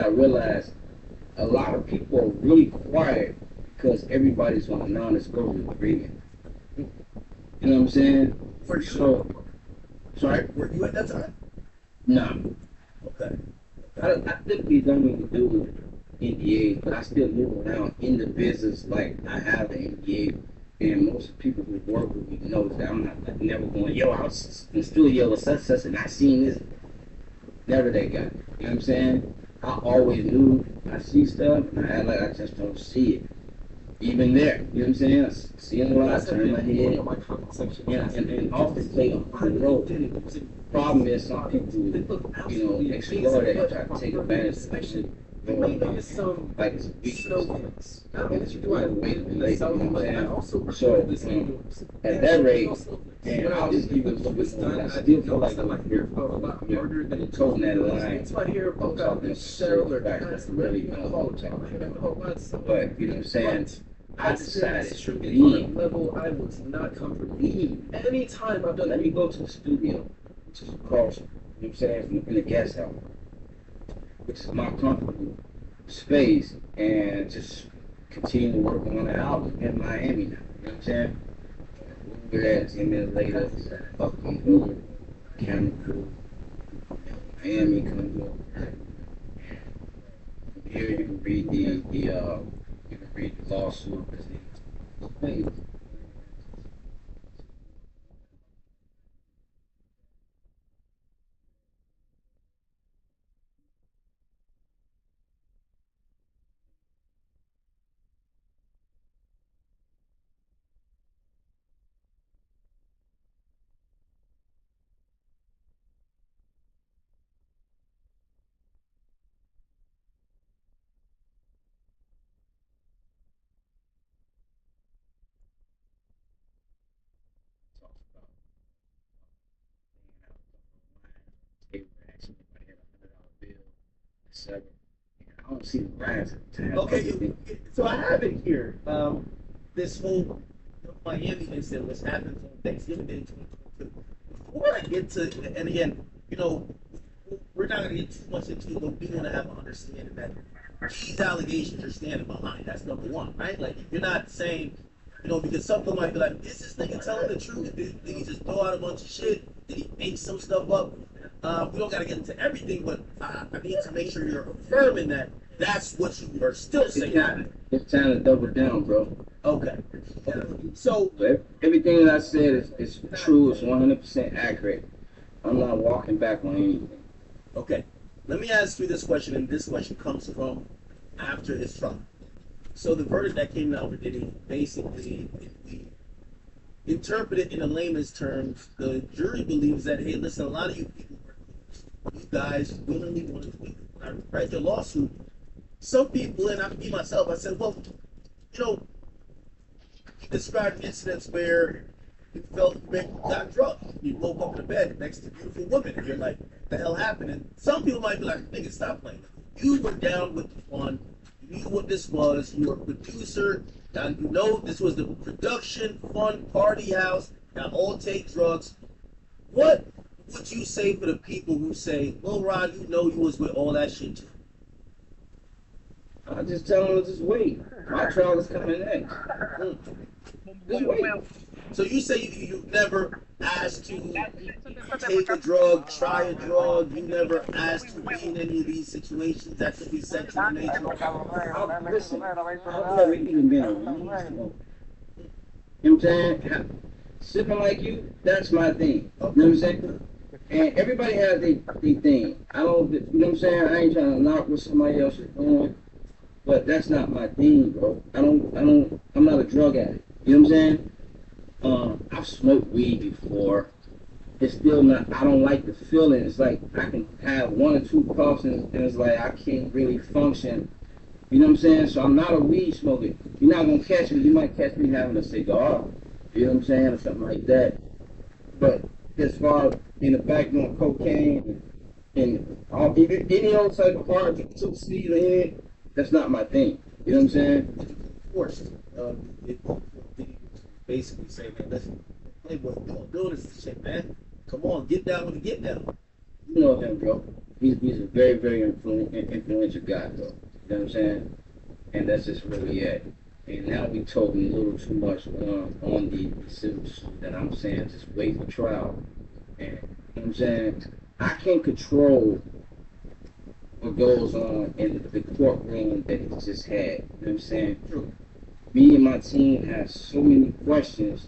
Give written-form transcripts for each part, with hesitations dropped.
I realized a lot of people are really quiet because everybody's on a non-disclosure agreement. You know what I'm saying? Were you? So, sorry? Were you at that time? Nah. Okay. I typically don't even do NDAs, but I still move around in the business like I have an NDA. And most people who work with me know that I'm not like, never going, yo, I was in the studio with such and I seen this. Never that guy. You know what I'm saying? I always knew I see stuff and I act like I just don't see it. Even there, you know what I'm saying? I see it a lot, turn my head. Yeah, and often play on the road. Problem is some people, explore that and try to take advantage of that shit. Like it's a weakness. And it's really a way to relate, you know what I'm saying? So, at that rate, and I'll just keep it moving. I still feel like you're toting that line. I'm talking shit back. That's really what I'm talking about. But, you know what I'm saying? I decided to leave. Level I was not comfortable. Leave. Anytime I've done, let me go to the studio, which is across, you know what I'm saying, in the guest house, which is my comfortable space, and just continue to work on the album in Miami now. You know what I'm saying? We're at 10 minutes later, fucking Hoover, camera crew, Miami comes up. Here you can read you can read the lawsuit because they talk about laying out a line on the table and asking anybody had $100 bill, etc. I don't see the lines at the time. Okay, so I have it here. This whole Miami incident was happened on Thanksgiving Day 2022. Before I get to, and again, you know, we're not going to get too much into it, but we want to have an understanding that these allegations you're standing behind. That's number one, right? Like, you're not saying, because some people might be like, is this nigga telling the truth? Did he just throw out a bunch of shit? Did he make some stuff up? We don't got to get into everything, but I need to make sure you're affirming that that's what you are still saying. It's time to double down, bro. Okay. So Everything that I said is true. It's 100% accurate. I'm not walking back on anything. okay, let me ask you this question, and this question comes from after his trial. So the verdict that came out with Diddy, basically, if we interpret it in a layman's terms, the jury believes that, hey, listen, a lot of you people, you guys willingly wanted to leave. When I read your lawsuit, some people, and I me myself, I said, well, you know, you described incidents where you felt you got drunk. You woke up in the bed next to a beautiful woman, and you're like, what the hell happened? And some people might be like, nigga, stop playing. You were down with the fun. You knew what this was. You were a producer. Now you know this was the production fun party house. Now all take drugs. What would you say for the people who say, well, Rod, you know you was with all that shit too? I just tell them to just wait. My trial is coming next. Just wait. So you say you never asked to take a drug, try a drug. You never asked to be in any of these situations that could be sexual in nature. Listen, I've never even been a weed smoker. You know what I'm saying? Sipping like you, that's my thing. You know what I'm saying? And everybody has their thing. I don't, you know what I'm saying? I ain't trying to knock what somebody else is doing, but that's not my thing, bro. I'm not a drug addict. You know what I'm saying? I've smoked weed before. It's still not, I don't like the feeling. It's like I can have one or two puffs and it's like I can't really function. You know what I'm saying? So I'm not a weed smoker. You're not gonna catch me. You might catch me having a cigar. You know what I'm saying? Or something like that. But as far as in the back doing cocaine and all, any old type of hard to see in it, that's not my thing. You know what I'm saying? Forced. It basically say, man, listen, Playboy, we don't do this shit, man. Come on, get down with the get down. You know him, bro. he's a very, very influential guy, though. You know what I'm saying? And that's just where we at. And now we talking a little too much on the civil suit that I'm saying just wait for trial. And you know what I'm saying? I can't control what goes on in the courtroom that he just had. You know what I'm saying? True. Me and my team have so many questions,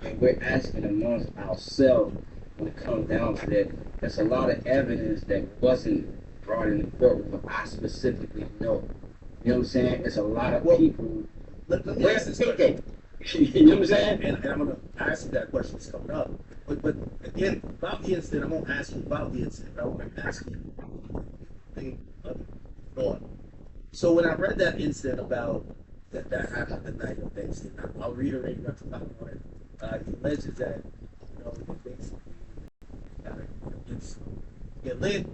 and we're asking amongst ourselves when it comes down to that. There's a lot of evidence that wasn't brought in the courtroom. I specifically know. You know what I'm saying? It's a lot of people. Let me Where's ask the this ticket? question. You know what I'm saying? And I'm going to ask you that question that's coming up. But again, about the incident, I won't ask you about the incident, but I want to ask you thing thought. So when I read that incident about that happened the night of Thanksgiving, I'll reiterate what's about on it. He alleges that they basically get lit,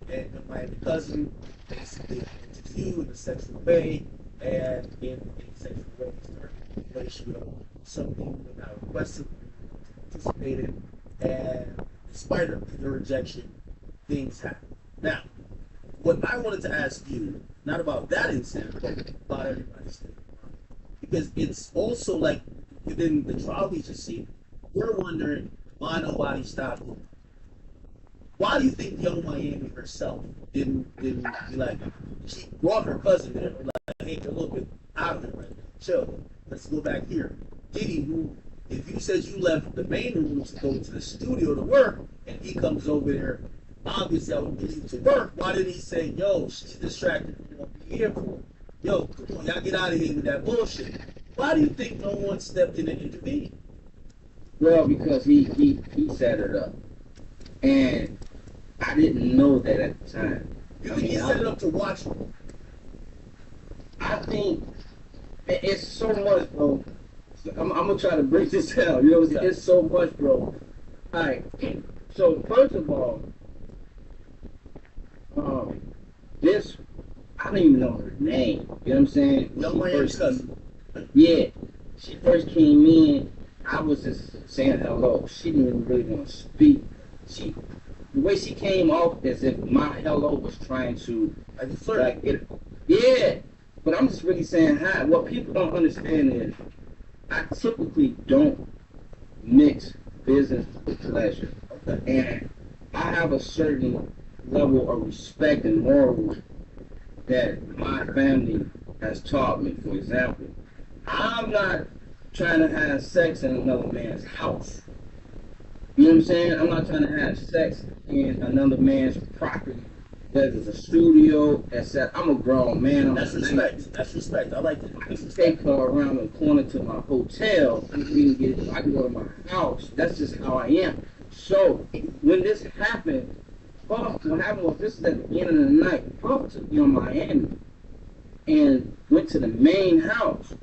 and my cousin basically entered you in a sexual way, and in a sexual way started a relationship with something that I requested, participated, and despite the rejection, things happen. Now, what I wanted to ask you, not about that incident, but about everybody's thing, because it's also like within the trial we just seen, we're wondering why nobody stopped him. Why do you think Young Miami herself didn't be like, she brought her cousin there, and like, hey, you're a little bit out of it right now. Chill. Let's go back here. Diddy, who, if you said you left the main room to go to the studio to work, and he comes over there, obviously I would leave to work. Why didn't he say, yo, she's distracted, we won't be here for her? Yo, come on, y'all get out of here with that bullshit. Why do you think no one stepped in and intervened? Well, because he set it up, and I didn't know that at the time. You think he set it up to watch you? I think it's so much, bro. I'm gonna try to break this down. You know, it's so much, bro. All right. So first of all, this I don't even know her name. You know what I'm saying? Young Miami's cousin. Yeah, she first came in. I was just saying hello. She didn't even really want to speak. The way she came off as if my hello was trying to like it. Yeah, but I'm just really saying hi. What people don't understand is I typically don't mix business with pleasure. Okay. And I have a certain level of respect and morals that my family has taught me. For example, I'm not trying to have sex in another man's house. You know what I'm saying? I'm not trying to have sex in another man's property. Whether it's a studio, etc. I'm a grown man. That's respect. That's respect. I like that. I can take her around the corner to my hotel. I can go to my house. That's just how I am. So when this happened, what happened was this is at the beginning of the night. Puff took me on Miami and went to the main house.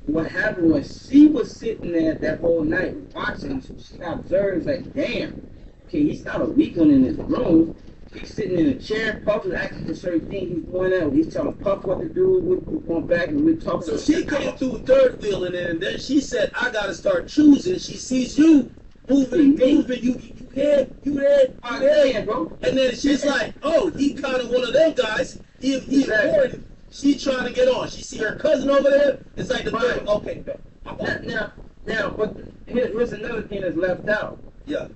What happened was she was sitting there that whole night watching. So she observes like, damn, okay, he's not a weak one in his room. He's sitting in a chair. Puff is asking for certain things. He's going out. He's telling Puff what to do. We're going back and we're talking. So she came through third wheel, and then she said, I got to start choosing. She sees you moving. You head, bro. And then she's like, oh, he kind of one of them guys. He avoided. She's trying to get on. She see her cousin over there. It's like the right. Okay, now, but here's another thing that's left out. Yeah.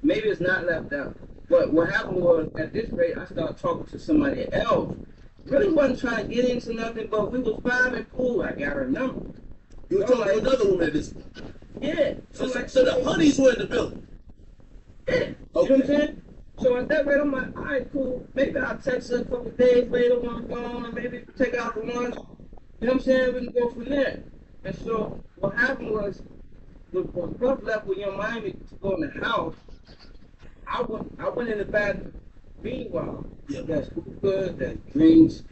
Maybe it's not left out. But what happened was, at this rate, I started talking to somebody else. Really wasn't trying to get into nothing, but we was fine and cool. I got her number. You were talking to another woman at this point. Yeah. So the honeys were in the building. Yeah. Okay. You know what I'm saying? So at that rate, I'm like, all right, cool. Maybe I'll text her a couple of days later when I'm gone, or maybe take out for lunch. You know what I'm saying? We can go from there. And so what happened was, when Puff left with Young Miami to go in the house, I went in the bathroom. Meanwhile, there's hookah, there's drinks.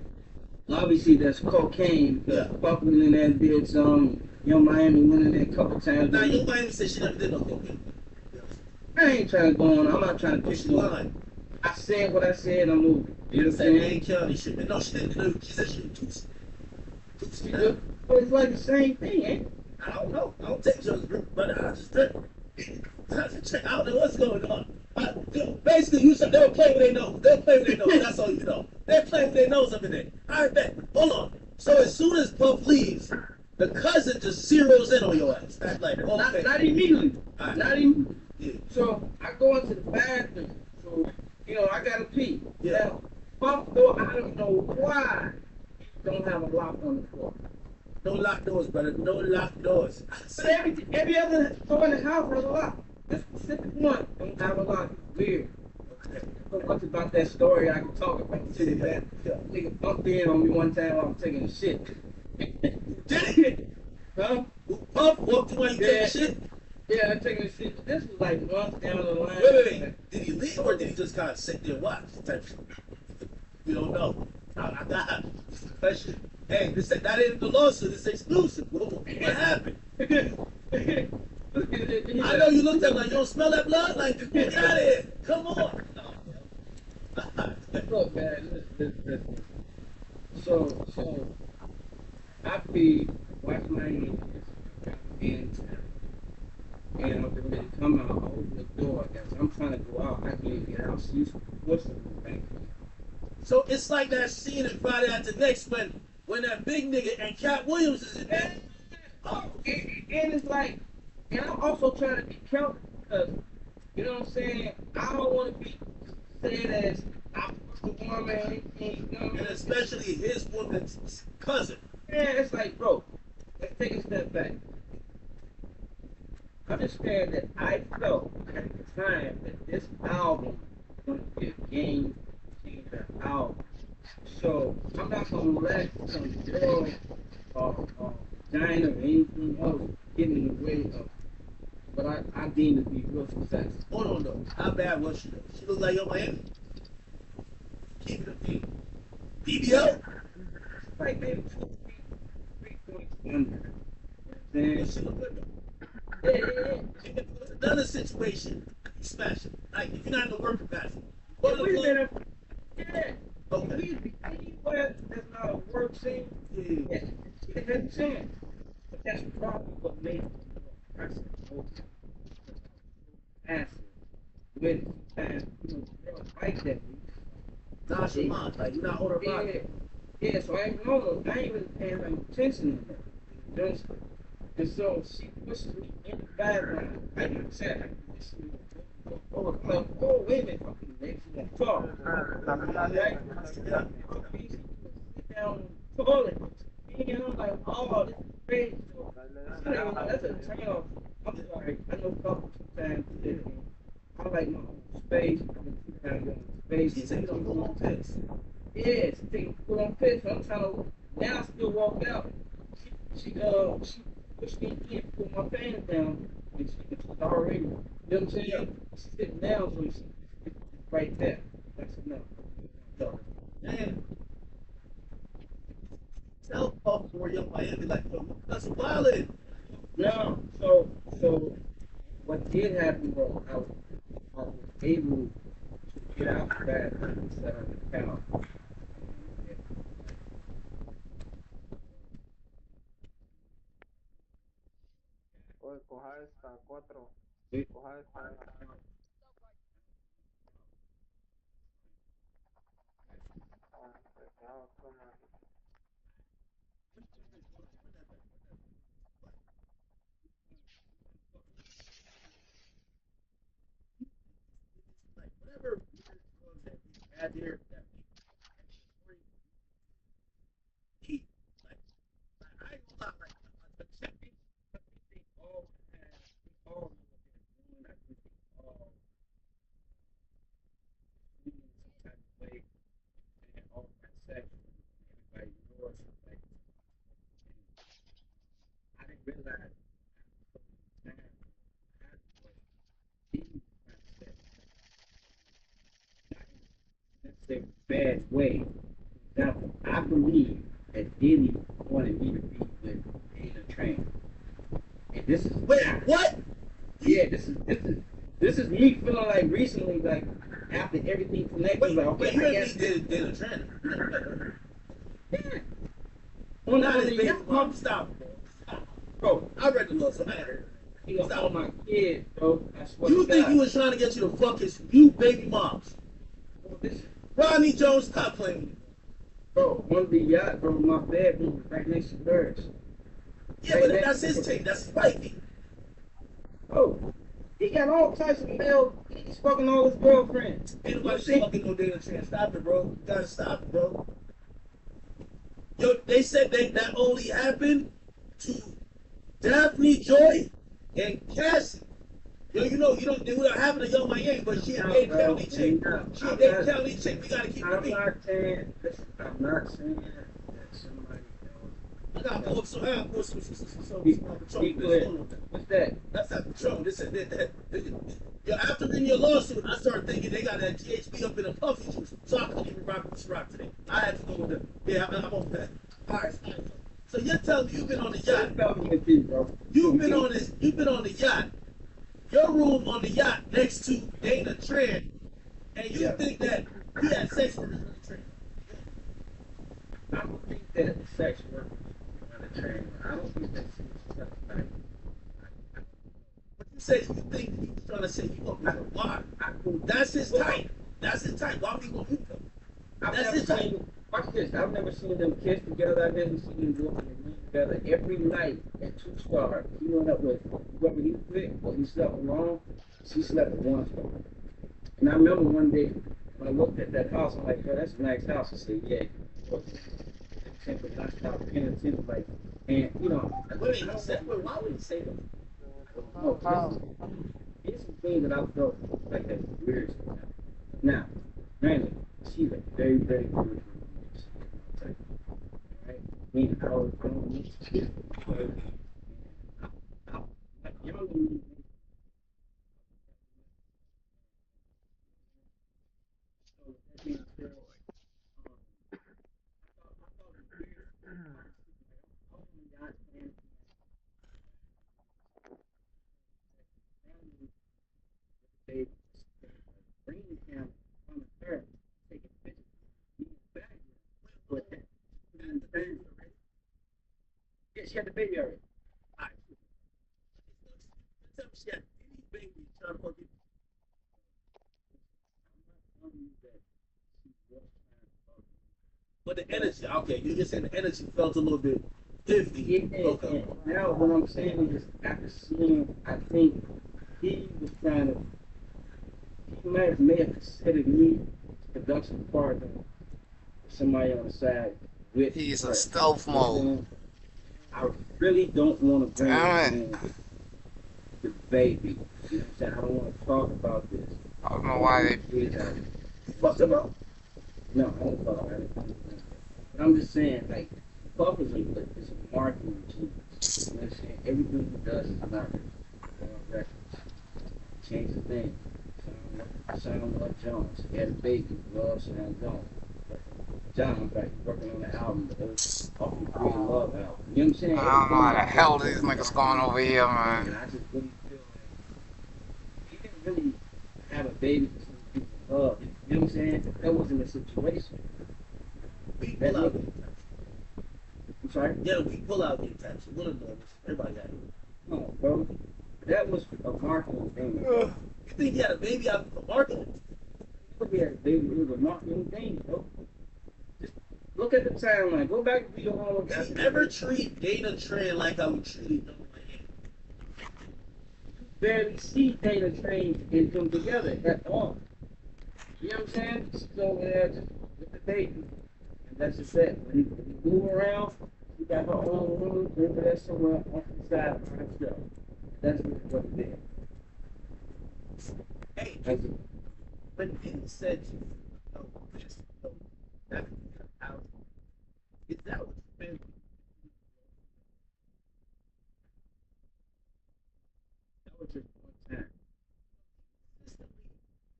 Obviously, there's cocaine. Yeah. Puff went in there and did some. Young Miami went in there a couple times. Now, Young Miami said she never did no cocaine. I ain't trying to go on. I'm not trying to push you on. I said what I said. I'm moving. You know what I'm saying? Ain't County shit. No, she didn't. She said she was too. But it's like the same thing, ain't it? I don't know. I don't take drugs, but I just drink. I don't know what's going on. Basically, you said they'll play with their nose. They'll play with their nose. That's all you know. They're playing with their nose up in there. I bet. Hold on. So as soon as Puff leaves, the cousin just zeroes in on your ass. That's like, okay. Not immediately. Right. Not even. Yeah. So I go into the bathroom. So I gotta pee. Yeah. Now, pump door. I don't know why you don't have a lock on the door. No locked doors, brother. No locked doors. But every other door in the house has a lock. This specific one don't have a lock. It's weird. Okay. So much about that story I can talk about. City back. Yeah. Nigga bumped in on me one time while I was taking a shit. Did he? Huh? Puff walked in while you taking Yeah. shit? Yeah, I'm taking a shit. This was like months down the line. Wait. Did he leave or did he just kind of sit there and watch? Type shit? We don't know. I got this question. Hey, that ain't the lawsuit. It's exclusive. What happened? I know you looked at me like, you don't smell that blood? Like, get out of here. Come on. Look, man, listen. So, I be watch my hands and I'm ready to come out, I open the door. As I'm trying to go out, I can't get out. She's forcing me back. So it's like that scene in Friday After Next when that big nigga and Cat Williams is in there. Oh, and it's like, and I'm also trying to be careful because, you know what I'm saying? I don't want to be said as I'm the woman, And especially his woman's cousin. Yeah, it's like, bro, let's take a step back. Understand that I felt at the time that this album was going to be a game changer album. So I'm not going to let some girl vagina or anything else get in the way of what I deem to be real success. Hold on though. How bad was she though? She looked like your Miami. Keep it a beat. BBL? Like maybe 2 3 points under. Yeah, she looked good though. Yeah. If it was another situation, you smash it. Like if you're not in the work capacity. Wait a minute. Yeah. Okay. We anywhere that's not a work scene, Yeah. she has a chance. But that's probably what made it more impressive. Passive. With and girls like that. Nonchalant. Like you're not on her body. Yeah, so I ain't even paying no attention to her. You understand? And so she pushes me in the background. Like I said, I push me over. I'm like, oh, wait a minute. I'm the next one to talk. Right? Yeah. Sit down on the toilet. And I'm like, oh, this is crazy. So, that's a turn off. I'm sorry. I know couple sometimes I like my own space. I like my own space. She taking a full on piss. Yeah, she taking full on piss. I'm trying to now still walk out. She pushed me in, put my pants down, and she's already, you know what I'm saying? She's sitting down, so she's right there. That's enough. So, Man, tell Puff for your Miami like, yo, that's violent. now, so what did happen was I was able to get out the bathroom and set on the couch. Oye, coja esta, cuatro. And, Coja esta. Ya, otro más. Like whatever weird drug that we had there that we eat. Like I ain't gonna lie, like a check-in, I think they all have, they all know what they're doing. I think they all in some type of way, and all bisexual. Everybody knows like, and I didn't realize after so many times I had to work. He was bisexual, not in a necessarily bad way. For example, I believe that Diddy wanted me to be with Dana Train, and this is wait, what? yeah, this is me feeling like recently, like after everything connected, Wait, like okay, wait, you I and guess me did a trend. yeah. Not On his the baby young mom. pump, Stop, bro. bro. I read the law, so I heard. He gonna call my kid, bro. I swear to You think he God. was trying to get you to fuck his new baby moms? Bro, this, Rodney Jones, stop playing with me. bro, on the yacht, bro, my bedroom is right next to theirs. Yeah, Right but next that's to his it. tape. That's wifey. Bro, he got all types of male. He's fucking all his girlfriends. Ain't You know what I'm nobody saying? fucking no Dana Tran. Stop it, bro. You gotta stop it, bro. Yo, they said that only happened to Daphne Joy and Cassie. Yo, it would have happened to Young Miami, but she ain't No, dating bro. County Chick. She ain't I'm dating not. County Chick. We gotta keep it I'm real. not saying. Listen, I'm not saying that somebody I gotta pull up some Be, Patron. clear. What's that? That's not Patron. This is Yo, after reading your lawsuit, I started thinking they got that GHB up in a puffy juice, so I couldn't even rock this rock today. I had to go with them. Yeah, I'm on that. All right. So you're telling me you've been on the yacht. Bro. You've been on the yacht. Your room on the yacht next to Dana Tran, and you think that he had sex with Tran. I don't think that sex workers on a train. I don't think that shit stuff like. But you say you think he's trying to say you gonna move him. Why? That's his type. That's his type. Why would he gonna move him? I've That's never his type. seen. Watch this. I've never seen them kiss together. I've never seen them go in the room together every night at 2 star. He went up with whoever he was with, or he slept alone. She slept with 1 star. And I remember one day when I looked at that house, I'm like, yo, that's a nice house. I said, yeah. But I stopped paying attention, like, and Wait, he said, why would he say that? no, here's some things that I felt like that was weird. Now, granted, she's a very, very beautiful woman. Right? I mean, I was going to meet like young me, so that being said, I thought it was weird. I was on the yacht playing family with the bringing the camera on the her, taking pictures. He was back but that, yeah, she had the baby already. All right. Tell me she had any baby trying to fuck you. I'm not telling you that she was trying to fuck But the energy, okay, you just saying the energy felt a little bit iffy. yeah, Okay. and now what I'm saying is after seeing, I think he was trying to, he may have considered me production partner somebody on the side with He's a her. stealth You know what I'm mode. saying? I really don't want to bring this Damn it. in the baby. You know what I'm saying? I don't want to talk about this. I don't I know don't why want they. to get out. You fucked him up? No, I don't talk about it. But I'm just saying, like, Puff is a marketing genius. You know what I'm saying? Everything he does is marketing. On records. Change the name. Sound like Jones. He had a baby. Love Sound Jones. John, in fact, he's working on the album, the off the Free Love album. You know what I'm saying? I don't know Everything how the he hell does these is niggas going marketing. over here, And man. I just really feel like he didn't really have a baby for some people love. You know what I'm saying? That wasn't the situation. We That pull out. nigga, I'm sorry? Yeah, we pull out the attention. One of those. Everybody got it. No, bro. That was a marketing thing. You think he had a baby out for marketing? It was a marketing thing, bro. Just look at the timeline. Go back to your home. Did he ever treat Dana Tran like I would treat him? Barely see Dana Train and them together at all. You know what I'm saying? She's over there just with the baby. And that's just it. When he move around, she got her own room over there somewhere off the side by herself. That's what it is. Hey, That's it. but then he said, no, this, no, that, out. Is that what you been? That was just one time. Consistently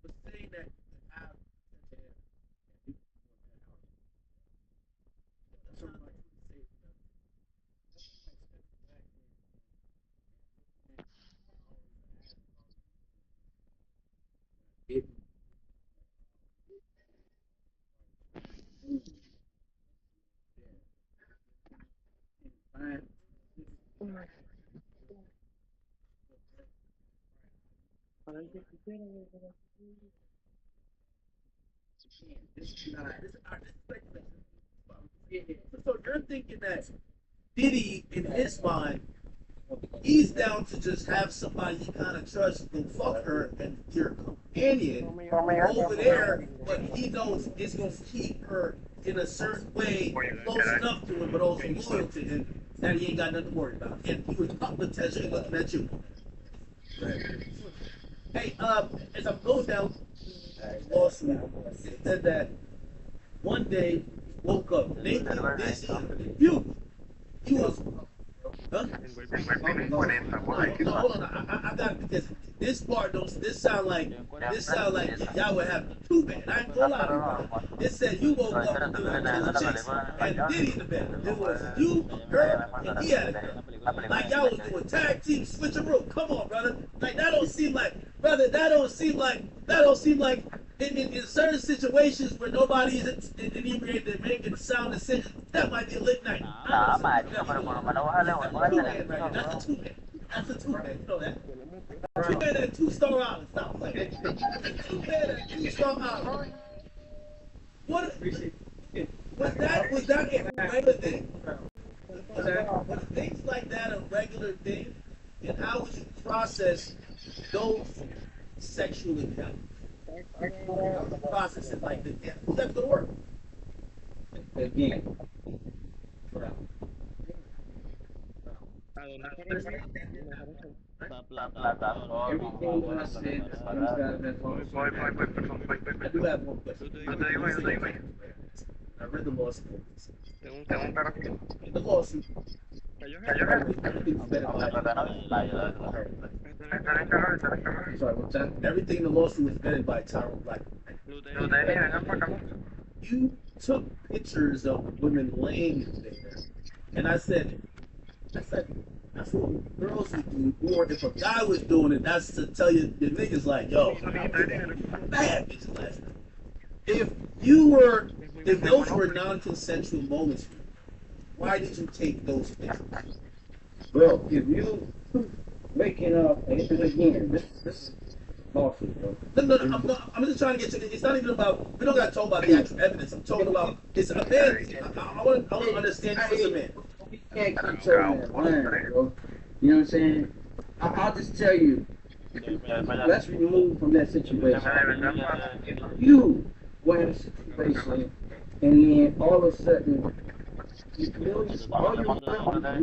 was saying that you could have That's what I'm like. It, fine. This is not. This is speculation. So you're thinking that Diddy, in his mind, he's down to just have somebody he kind of trusts go fuck her and your companion over there, but he knows it's going to keep her in a certain way close enough to him, but also loyal to him that he ain't got nothing to worry about. And he was up with Tesha looking at you. Hey, as I'm going down lawsuit, it said that one day woke up naked, busy, and confused. He was huh? No, hold on. I got it because this part don't. This sound like y'all would have two bed. I ain't gonna lie to you. It said you woke up and there were two chicks and Diddy in the bed. It was you, her, and he had a girl. Like y'all was doing tag team switcheroo. Come on, brother. Like that don't seem like, brother. That don't seem like. In certain situations where nobody is inebriated and making sound decisions, that might be a lit night. That's a two man. That's a two man. You know that. Two man at 2-star island. Stop playing. Two man at 2-star island. What was that a regular thing? Was things like that a regular thing? And how would you process those sexual encounters? Process it like this. Yeah, that's gonna work. Again, everything that I said is inside of that lawsuit. I do have one question. I read the lawsuit. In the lawsuit, everything's vetted I'm sorry, what's that? everything in the lawsuit was vetted by Tyrone Black. You took pictures of women laying there, and that's what girls would do. Or if a guy was doing it, that's to tell you the niggas like, yo, I'm bad bitches last night. If if those were non-consensual moments, why did you take those pictures? Bro, if you waking up, and again, this is lawsuit, bro. No, I'm just trying to get to the, it's not even about, we don't got to talk about the actual evidence. I'm talking about, it's a man. I want to understand you as a man. You can't keep telling that line, bro. You know what I'm saying? I'll just tell you, let's remove from that situation. If you were in a situation and then all of a sudden you feel all you remember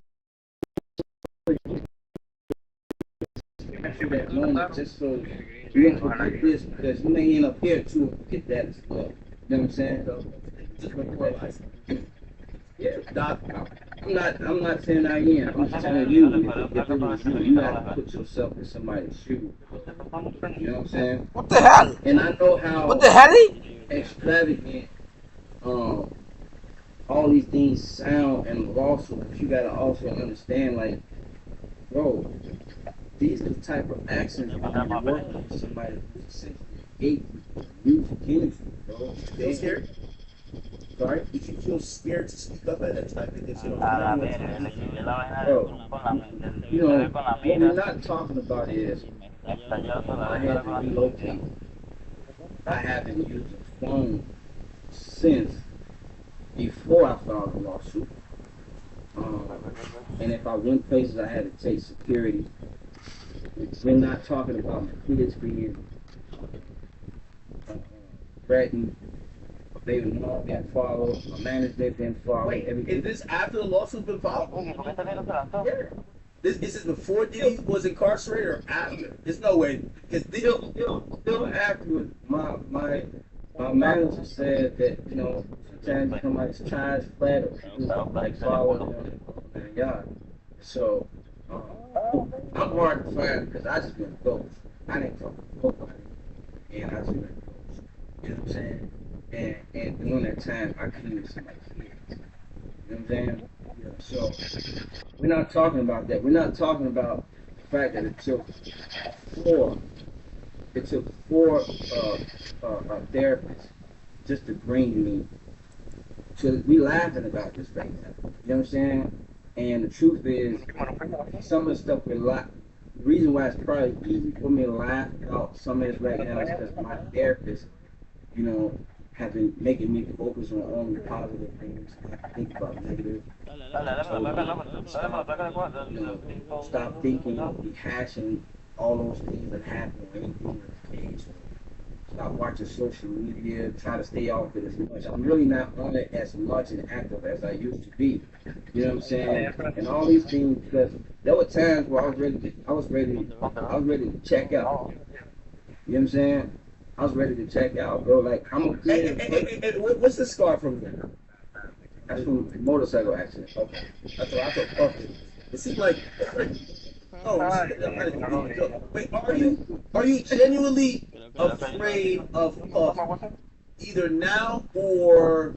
to that moment just so you ain't forget this because you may end up here too and forget that as well. You know what I'm saying? So just realize. Yeah, Doc, I'm not saying I am. I'm just telling you, if it was you, you have to put yourself in somebody's shoes. You know what I'm saying? What the hell? And I know how What the hell? extravagant all these things sound and also, but you gotta also understand, like, bro, these are the type of actions when you're working with somebody who's essentially ate music industry, bro. Feel scared? Sorry? Did you feel scared to speak up at that time because you don't Bro, you know, what we're not talking about is I had to relocate. I haven't used a phone since before I filed a lawsuit. And if I went places, I had to take security. We're not talking about my kids being threatened. They were not being followed. My manager been followed. Wait, everything. is this after the lawsuit been filed? Yeah. This is before Diddy was incarcerated or after? There's no way. Because Still afterwards, my manager said that, you know, sometimes somebody's tires flat or people like following them and yard. So I'm hard to find because I just went ghost. I didn't talk to nobody, and I just went ghost. You know what I'm saying? And during that time, I cleaned somebody's head. You know what I'm saying? Yeah. So we're not talking about that. We're not talking about the fact that four it took four therapists just to bring me to. We laughing about this right now. You know what I'm saying? And the truth is, some of the stuff The reason why it's probably easy for me to laugh about some of this right now is because my therapist, you know, have been making me focus on only positive things, not think about negative. Told me stop, stop thinking, rehashing all those things that happen or anything that's changed. Stop watching social media, try to stay off it as much. I'm really not on it as much and active as I used to be. You know what I'm saying? And all these things because there were times where I was ready to check out. You know what I'm saying? I was ready to check out, bro. Like I'm a creative. Hey, what's the scar from there? That's from a motorcycle accident. Okay, that's what I thought. Okay, it seemed like. Oh, wait, are you genuinely afraid of either now or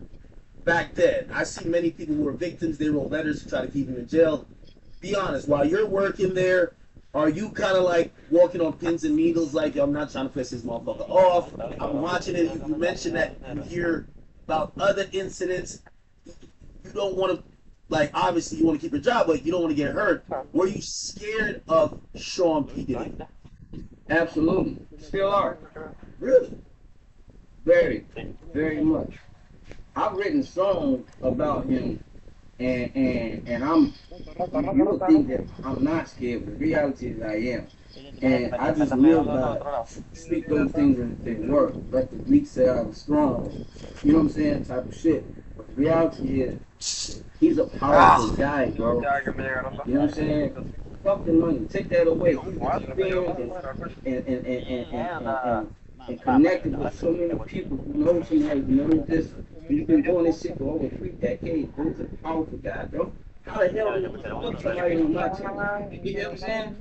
back then? I see many people who are victims. They wrote letters to try to keep them in jail. Be honest. While you're working there, are you kind of like walking on pins and needles? Like, yo, I'm not trying to piss this motherfucker off. I'm watching it. You mentioned that you hear about other incidents. You don't want to, like, obviously you want to keep your job, but you don't want to get hurt. Were you scared of Sean P. Diddy? Absolutely. Still are. Really? Very, very much. I've written songs about him, and you would think that I'm not scared, but the reality is I am. And I just live by speak those things and they work. Let the weak say I was strong. You know what I'm saying? Type of shit. But the reality is he's a powerful guy, bro. You know what I'm saying? Fuck the money. Take that away. He's experienced and connected with so many people who knows him, like, knows this. He's been doing this shit for over 3 decades. He's a powerful guy, bro. How the hell do you put somebody on my team? You know what I'm saying?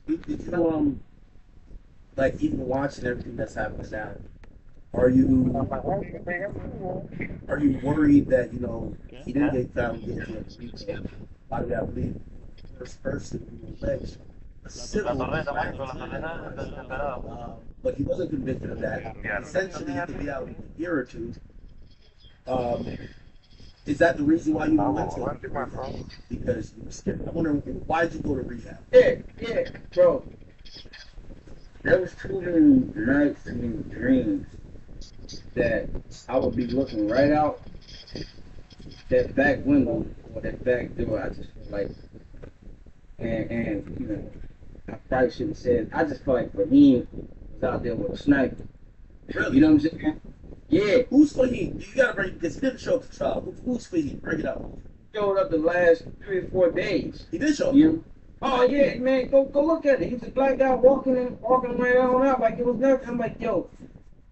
Did you like even watching everything that's happening now? Are you worried that he didn't get found guilty of retail? By the way, I believe the first person who alleged a civil offense, but he wasn't convicted of that. Essentially, he could be out in a year or two. Um, is that the reason why you went to rehab? Because you were scared. I wonder why did you go to rehab? Yeah, bro. There was too many nights and dreams that I would be looking right out that back window or that back door. I just feel like, and I probably shouldn't have said. I just felt like Fahim was out there with a sniper. Really? You know what I'm saying? Yeah. Who's Fahim? You gotta break this. He didn't show up to trial. Who's Fahim? Break it up. Showed up the last 3 or 4 days. He did show up. You. Oh yeah, man, go look at it. He's a black guy walking around out like it was nothing. I'm like, yo,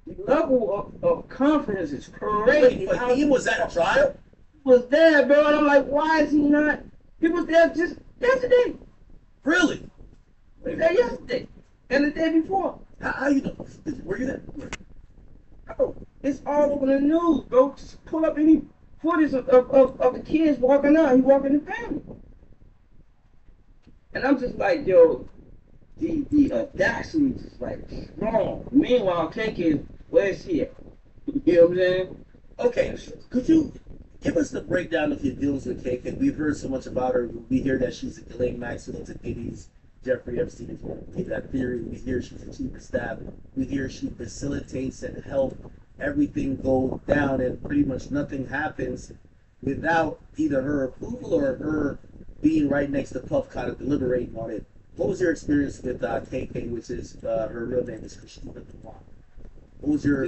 the level of confidence is crazy. But he was at a trial? He was there, bro, and I'm like, why is he not? He was there just yesterday. Really? He was there yesterday and the day before. How you know? Were you there? Bro, it's all over the news, bro. Just pull up any footage of the kids walking out. He walking the family. And I'm just like, yo, the audacity is just like strong. Meanwhile, KK, where's he at? You know what I'm saying? Okay, could you give us the breakdown of your deals with KK? We've heard so much about her. We hear that she's a Ghislaine Maxwell to Diddy's. Jeffrey Epstein is one of that theory. We hear she's a chief of staff. We hear she facilitates and helps everything go down, and pretty much nothing happens without either her approval or her being right next to Puff, kind of deliberating on it. What was your experience with KK, which is her real name is Christina Duwan? What was your...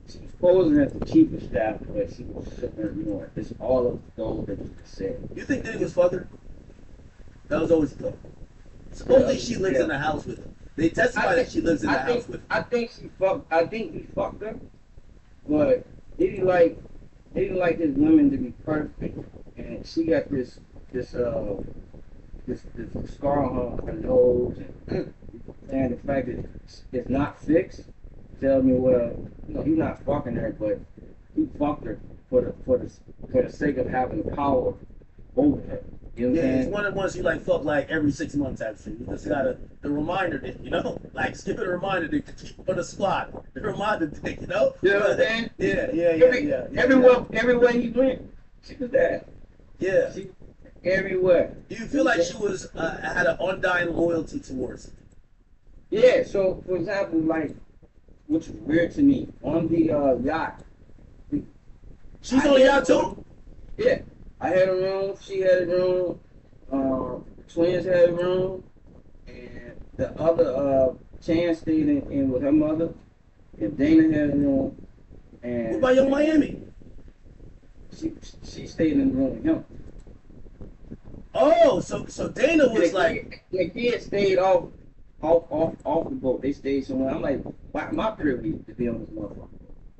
She was posing as the chief of staff, but she was sitting there, it's all of those that you could say. You think Diddy was fucked her? That was always the thought. Supposedly she lives in the house with him. They testify that she lives in the house with him. I think he fucked her, but Diddy like his women to be perfect, and she got this scar on her nose, and the fact that it's not fixed tells me, well, he's not fucking her, but he fucked her for the sake of having the power over her. You know what I'm saying? It's one of the ones you fuck every 6 months actually. You just got the reminder dick, like just give it a reminder dick to keep on the spot. The reminder dick, You know what I'm saying? Yeah. Everywhere he went, she was there. Yeah. everywhere. Do you feel like she was had an undying loyalty towards it? Yeah. So for example, like which is weird to me on the yacht. She's I on the had yacht a room. too. Yeah, I had a room. She had a room. Twins had a room, and the other Chan stayed in with her mother, and Dana had a room, What and about Young Miami? she she stayed in the room with him. Oh, so Dana And was like, the kids stayed off the boat. They stayed somewhere. I'm like, my privilege to be on this motherfucker.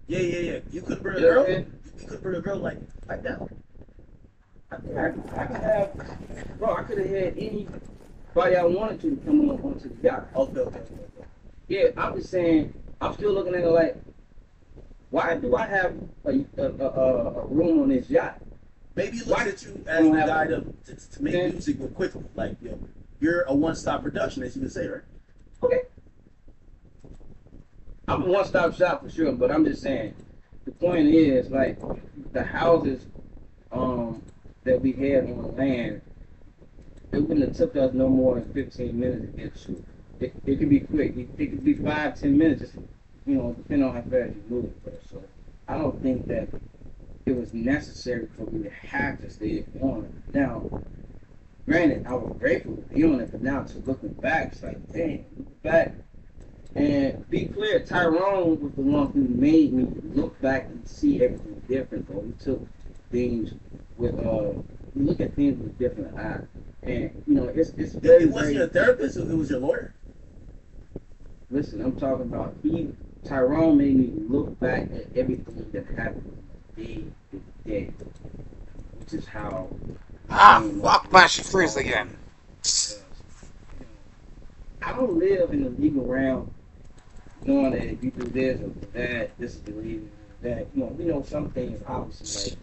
yeah, yeah, yeah. You couldn't bring a You know what I'm girl. saying? You couldn't bring a girl like that. I could have, bro. I could have had anybody I wanted to come on onto the yacht. Okay, okay, okay. Yeah, I'm just saying. I'm still looking at it like, why do I have a room on this yacht? Maybe he Why looks at you as don't the have guy a- to make Yeah. music with quickly. Like, you know, you're a one-stop production, as you would say, right? Okay, I'm a one-stop shop for sure, but I'm just saying. The point is, like, the houses that we had on land, it wouldn't have took us no more than 15 minutes to get to. It could be quick. It could be 5, 10 minutes, just depending on how fast you move. But so I don't think that it was necessary for me to have to stay on it. Now, granted, I was grateful to be on it, but now to looking back, it's like, dang, look back. And be clear, Tyrone was the one who made me look back and see everything different. Though he took things with look at things with a different eye. And it's very It wasn't your very. therapist; it was your lawyer. Listen, I'm talking about Tyrone made me look back at everything that happened day to day, which is how Ah, became what fuck we my freeze are. again. Because, you know, I don't live in the legal realm knowing that if you do this or do that, this is the reason that some things obviously like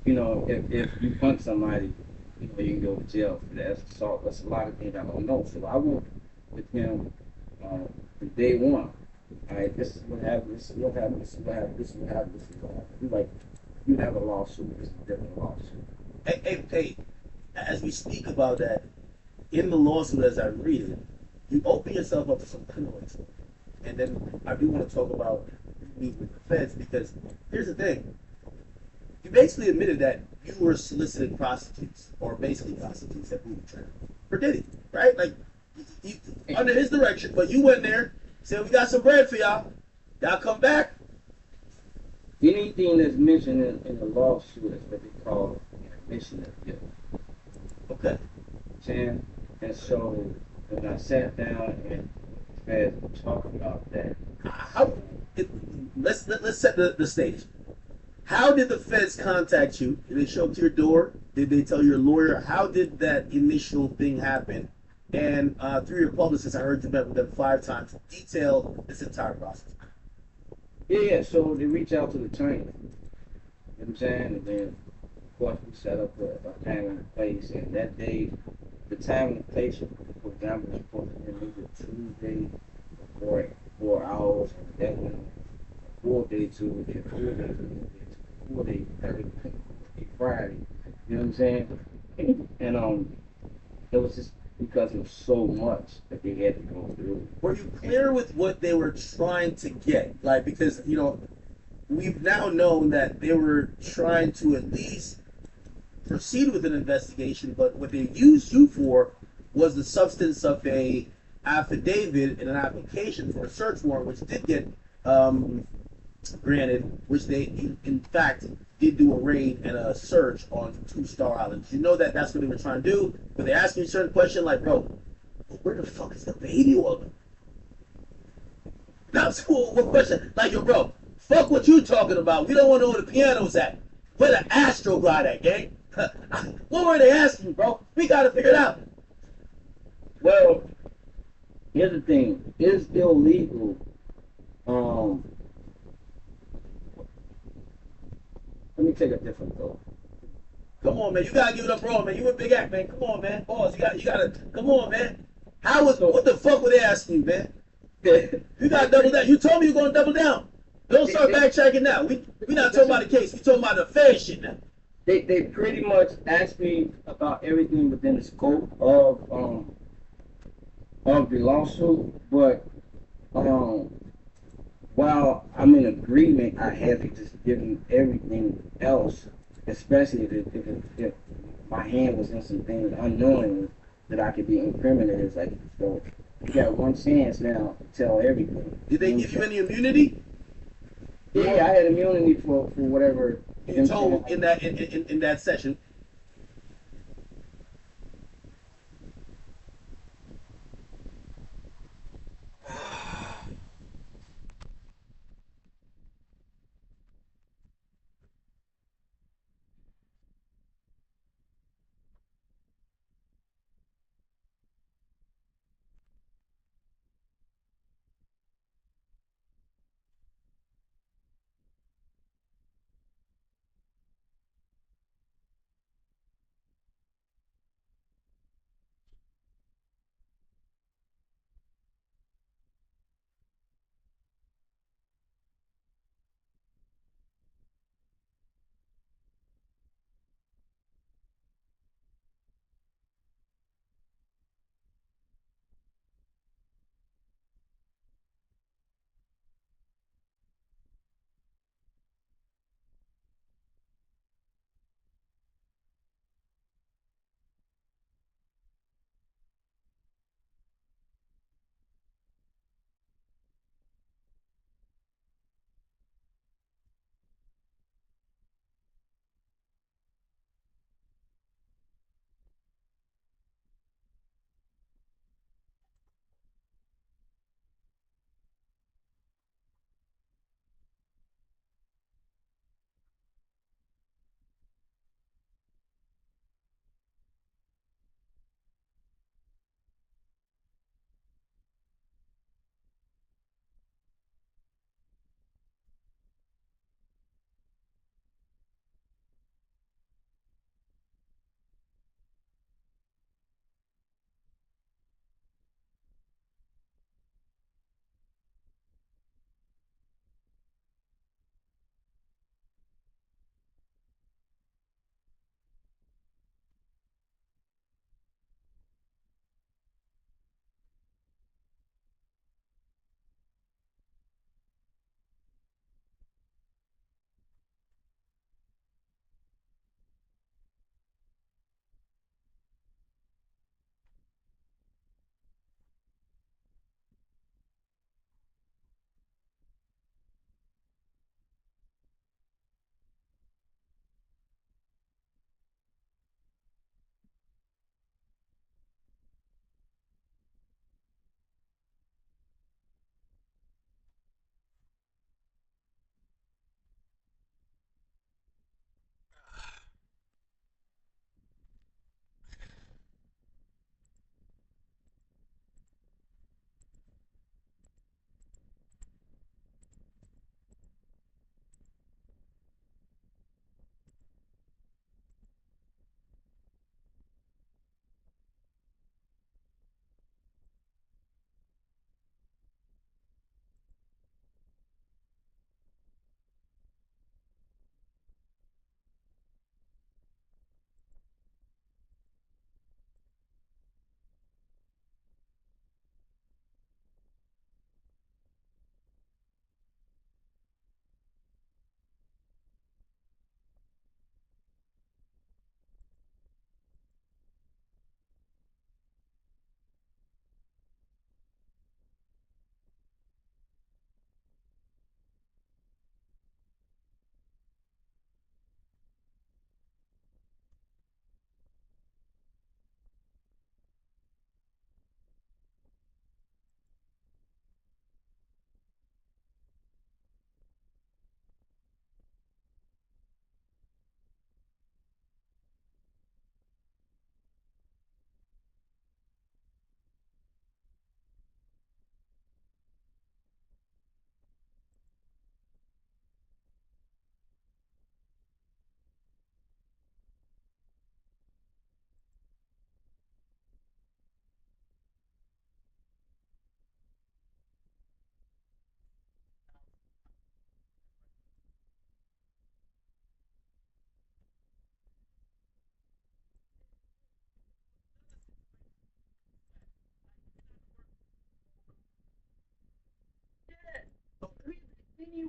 if you punch somebody, you can go to jail for that. That's assault. That's a lot of things I don't know. So I went with him from day one. All right, this is what happened. This is what happened. This is what happened. This is what happened. This is what happened. He's like, you have a lawsuit. This is a different lawsuit. Hey, as we speak about that, in the lawsuit, as I read it, you open yourself up to some criminal exposure. And then I do want to talk about me with the feds because here's the thing. You basically admitted that you were soliciting prostitutes, or basically prostitutes at booty trap for Diddy, right? Like, under his direction, but you went there, said, we got some bread for y'all. Y'all come back. Anything that's mentioned in the lawsuit is what they call an admission of guilt. Okay. Saying, and so when I sat down and the feds talked about that, How, let's set the stage. How did the feds contact you? Did they show up to your door? Did they tell your lawyer? How did that initial thing happen? And through your publicist, I heard you met with them 5 times. Detail this entire process. yeah. So they reach out to the attorney. You know what I'm saying? And then, of course, we set up a time and a place. And that day, the time and the place, for example, was supposed to be Tuesday for 4 hours. And that went a full day to a full day to a full day, Thursday, Friday. You know what I'm saying? And it was just because of so much that they had to go through. Were you clear with what they were trying to get? Like, because, we've now known that they were trying to at least proceed with an investigation, but what they used you for was the substance of a affidavit and an application for a search warrant, which did get granted, which they in fact did do a raid and a search on 2 Star Islands. You know that that's what they were trying to do, but they asked me a certain question like, bro, where the fuck is the baby oil? That's cool. What question? Like, yo, bro, fuck what you talking about. We don't want to know where the piano's at. Where the Astroglide at, gang? What were they asking, bro? We got to figure it out. Well, here's the thing: it's illegal. Um, Let me take a different thought. Come on, man. You gotta give it up, bro, man. You a big act, man. Come on, man. Boss, you gotta. Come on, man. How was? What the fuck were they asking you, man? You gotta double down. You told me you were gonna double down. Don't start backtracking now. We not talking about the case. We talking about the fair shit now. They pretty much asked me about everything within the scope of the lawsuit, but um while I'm in agreement, I had to just give them everything else, especially if my hand was in some things unknowingly that I could be incriminated. It's like, so you got one chance now to tell everything. Did they You know give what you I'm any immunity? saying? Yeah, I had immunity for whatever You them saying. told in that in that session.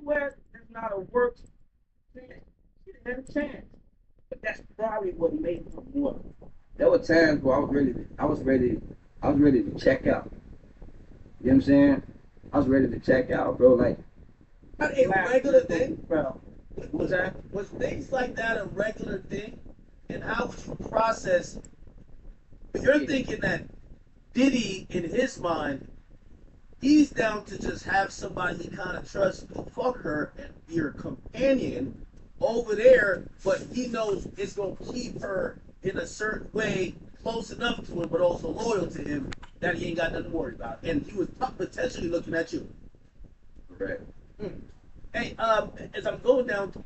anywhere that's not a work, man, she didn't have a chance. But that's probably what made her more. There were times where I was ready to check out. You know what I'm saying? I was ready to check out, bro. Like, Not a regular thing. bro. What's that? Was things like that a regular thing? And how would you process? You're thinking that Diddy, in his mind, he's down to just have somebody he kind of trusts to fuck her and be her companion over there, but he knows it's going to keep her in a certain way close enough to him, but also loyal to him that he ain't got nothing to worry about. And he was potentially looking at you. Correct. Hey, as I'm going down to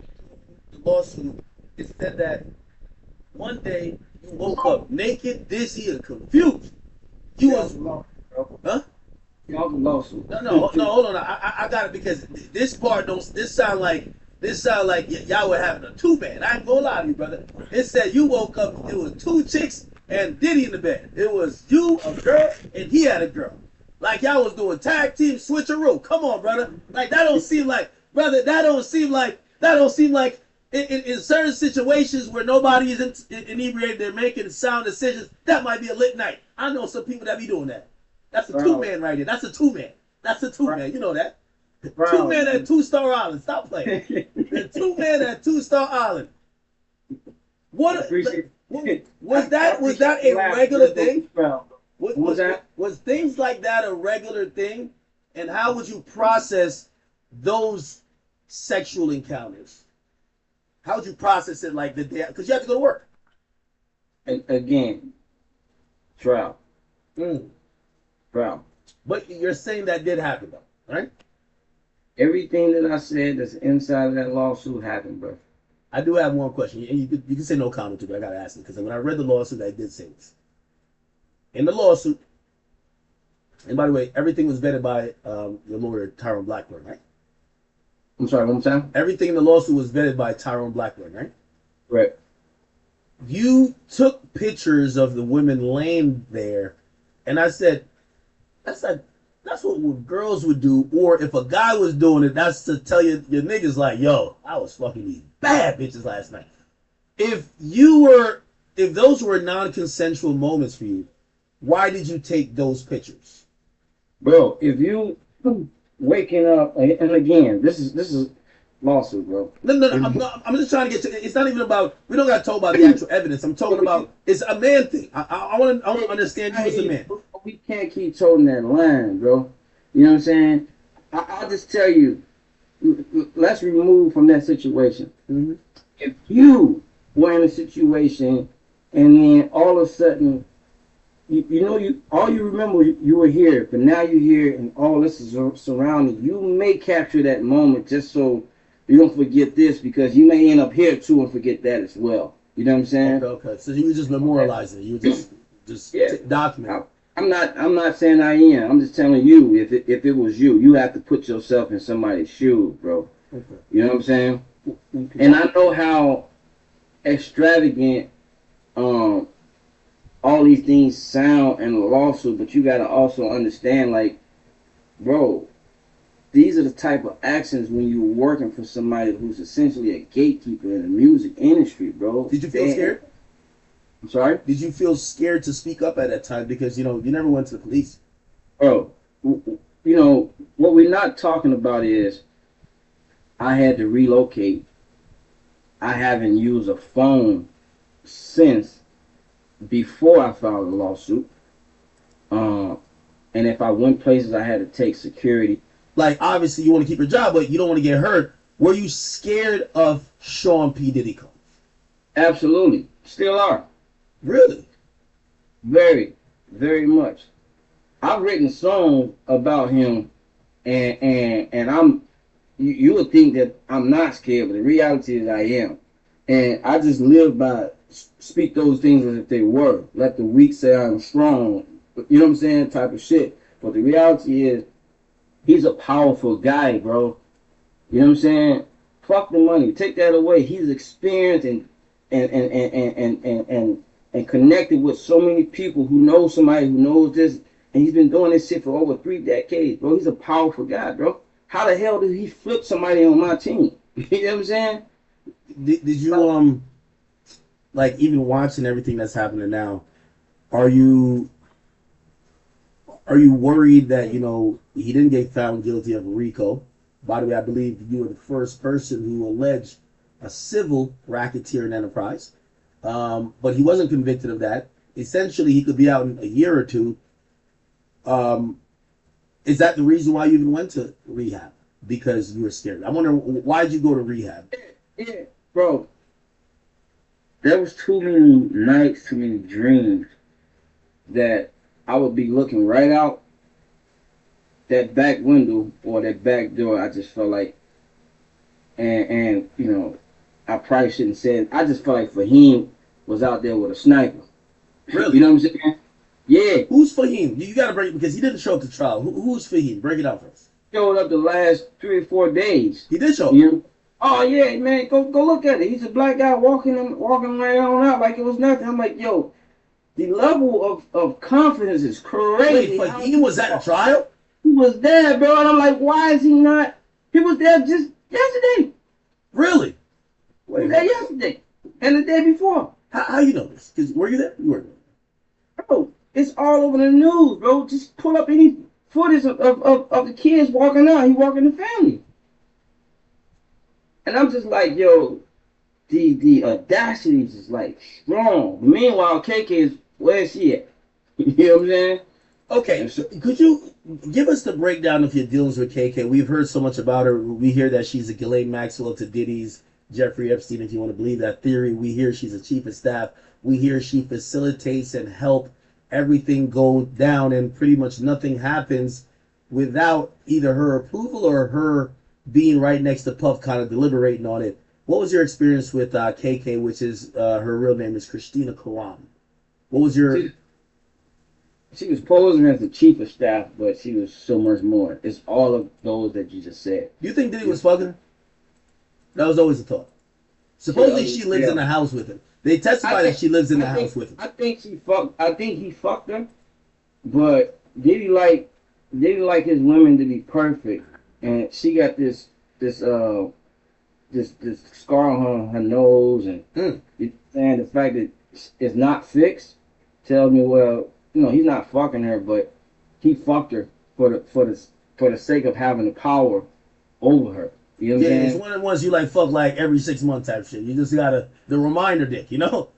the lawsuit, it said that one day you woke up naked, dizzy, and confused. You was, huh? Y'all the lawsuit. No, hold on. I got it because this part don't. This sound like y'all were having a two-man. I ain't gonna lie to you, brother. It said you woke up. It was two chicks and Diddy in the bed. It was you, a girl, and he had a girl. Like y'all was doing tag team switcheroo. Come on, brother. Like that don't seem like, brother. That don't seem like. In certain situations where nobody is inebriated, they're making sound decisions. That might be a lit night. I know some people that be doing that. That's a two-man right there. That's a two-man. That's a two-man. You know that. Two-man at Two-Star Island. Stop playing. The two-man at Two-Star Island. What was that a regular thing? Was things like that a regular thing? And how would you process those sexual encounters? How would you process it like the day? Because you have to go to work. And again, trial. Trial. But you're saying that did happen, though, right? Everything that I said that's inside of that lawsuit happened, bro. I do have one question. You can say no comment to it, but I got to ask it because when I read the lawsuit, I did say this. In the lawsuit, and by the way, everything was vetted by your lawyer, Tyrone Blackburn, right? I'm sorry, one more time? Everything in the lawsuit was vetted by Tyrone Blackburn, right? Right. You took pictures of the women laying there, and I said, that's what girls would do, or if a guy was doing it, that's to tell your niggas like, yo, I was fucking these bad bitches last night. If those were non-consensual moments for you, why did you take those pictures? Bro, if you waking up, and again, this is lawsuit, bro. No, I'm just trying to get to. It's not even about. We don't got to talk about the actual evidence. I'm talking about. It's a man thing. I want to understand you as a man. We can't keep toting that line, bro. You know what I'm saying? I'll just tell you. Let's remove from that situation. Mm-hmm. If you were in a situation, and then all of a sudden, all you remember you were here, but now you're here, and all this is surrounding you. May capture that moment just so you don't forget this, because you may end up here too and forget that as well. You know what I'm saying? Okay. So you were just memorializing. You were just documenting. I'm not saying I am. I'm just telling you, if it was you have to put yourself in somebody's shoes, bro. Okay. You know what I'm saying? And I know how extravagant all these things sound in a lawsuit, but you gotta also understand, like, bro, these are the type of actions when you're working for somebody who's essentially a gatekeeper in the music industry, bro. Did you feel scared? I'm sorry? Did you feel scared to speak up at that time because you never went to the police? Bro, what we're not talking about is I had to relocate. I haven't used a phone since before I filed a lawsuit. And if I went places, I had to take security. Like, obviously, you want to keep your job, but you don't want to get hurt. Were you scared of Sean P. Diddy Combs? Absolutely. Still are. Really? Very, very much. I've written songs about him, and I'm. You would think that I'm not scared, but the reality is I am. And I just live by speak those things as if they were. Let the weak say I'm strong. You know what I'm saying? Type of shit. But the reality is, he's a powerful guy, bro. You know what I'm saying? Fuck the money. Take that away. He's experienced and connected with so many people who know somebody who knows this. And he's been doing this shit for over 3 decades, bro. He's a powerful guy, bro. How the hell did he flip somebody on my team? You know what I'm saying? Did you like even watching everything that's happening now? Are you worried that he didn't get found guilty of RICO? By the way, I believe you were the first person who alleged a civil racketeering enterprise, but he wasn't convicted of that. Essentially, he could be out in a year or two. Um, is that the reason why you even went to rehab? Because you were scared. I wonder why did you go to rehab? Yeah, bro. There was too many nights, too many dreams that I would be looking right out that back window or that back door. I just felt like, and I probably shouldn't say it. I just felt like Fahim was out there with a sniper. You Really? know what I'm saying? Yeah, Who's Fahim? You got to break because he didn't show up to trial. Who's Fahim? Break it out for us. showed up the last 3 or 4 days. He did show up. You know? Oh yeah, man, go look at it. He's a black guy walking right on out like it was nothing. I'm like, yo, the level of confidence is Wait, crazy. Fahim was at a trial? He was there, bro, and I'm like, why is he not? He was there just yesterday. Really? He was Wait, there yesterday and the day before. how you know this? Because were you there? You weren't there. Bro, it's all over the news, bro. Just pull up any footage of the kids walking out. He walking the family. And I'm just like, yo, the audacity is just like strong. Meanwhile, KK is where's she at? You know what I'm saying? Okay, so could you give us the breakdown of your dealings with KK? We've heard so much about her. We hear that she's a Ghislaine Maxwell to Diddy's Jeffrey Epstein, if you want to believe that theory. We hear she's a chief of staff. We hear she facilitates and help everything go down, and pretty much nothing happens without either her approval or her being right next to Puff, kind of deliberating on it. What was your experience with KK, which is her real name is Christina Karam? What was your She was posing as the chief of staff, but she was so much more. It's all of those that you just said. Do you think Diddy was fucking her? That was always a thought. Supposedly Yeah, she lives yeah. in the house with him. They testify that she lives in the house with him. I think she fucked. I think he fucked her, but did he like his women to be perfect, and she got this scar on her nose, and Mm. and the fact that it's not fixed tells me, well, he's not fucking her, but he fucked her for the sake of having the power over her. You know what I'm Yeah, it's saying? one of the ones you like fuck like every 6 months type shit. You just gotta the reminder dick,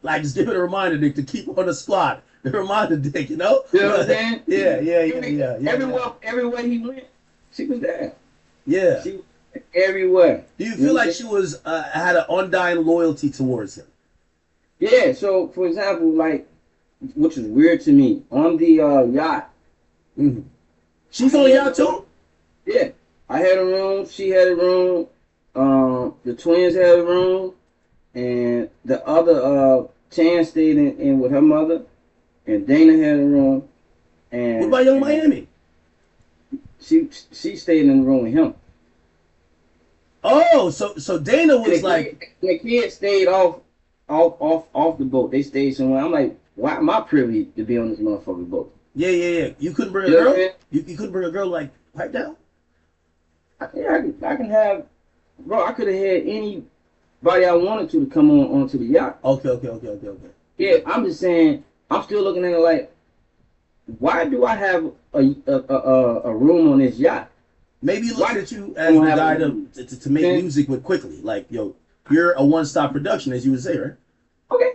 like just give it a reminder dick to keep on the spot. The reminder dick, You know what I'm saying? Yeah. Everywhere he went, she was there. Yeah. She was everywhere. Do you You know feel what I'm like saying? she was had an undying loyalty towards him? Yeah. So, for example, like, which is weird to me, on the yacht. Mm-hmm. She's on y'all too? Yeah, I had a room. She had a room. The twins had a room, and the other Chan stayed in with her mother, and Dana had a room, What and about Young Miami? she stayed in the room with him. Oh, so Dana And was like, the kids stayed off the boat. They stayed somewhere. I'm like, why am I privy to be on this motherfucking boat? yeah. You couldn't bring a You know what I'm girl? saying? You couldn't bring a girl like pipe down? Yeah, I can have, bro. I could have had anybody I wanted to come onto the yacht. Okay. Yeah, I'm just saying. I'm still looking at it like, why do I have a room on this yacht? Maybe he looked Why at you I as don't the have guy a room? to make Okay. music with quickly. Like, yo, you're a one-stop production, as you would say, right? Okay,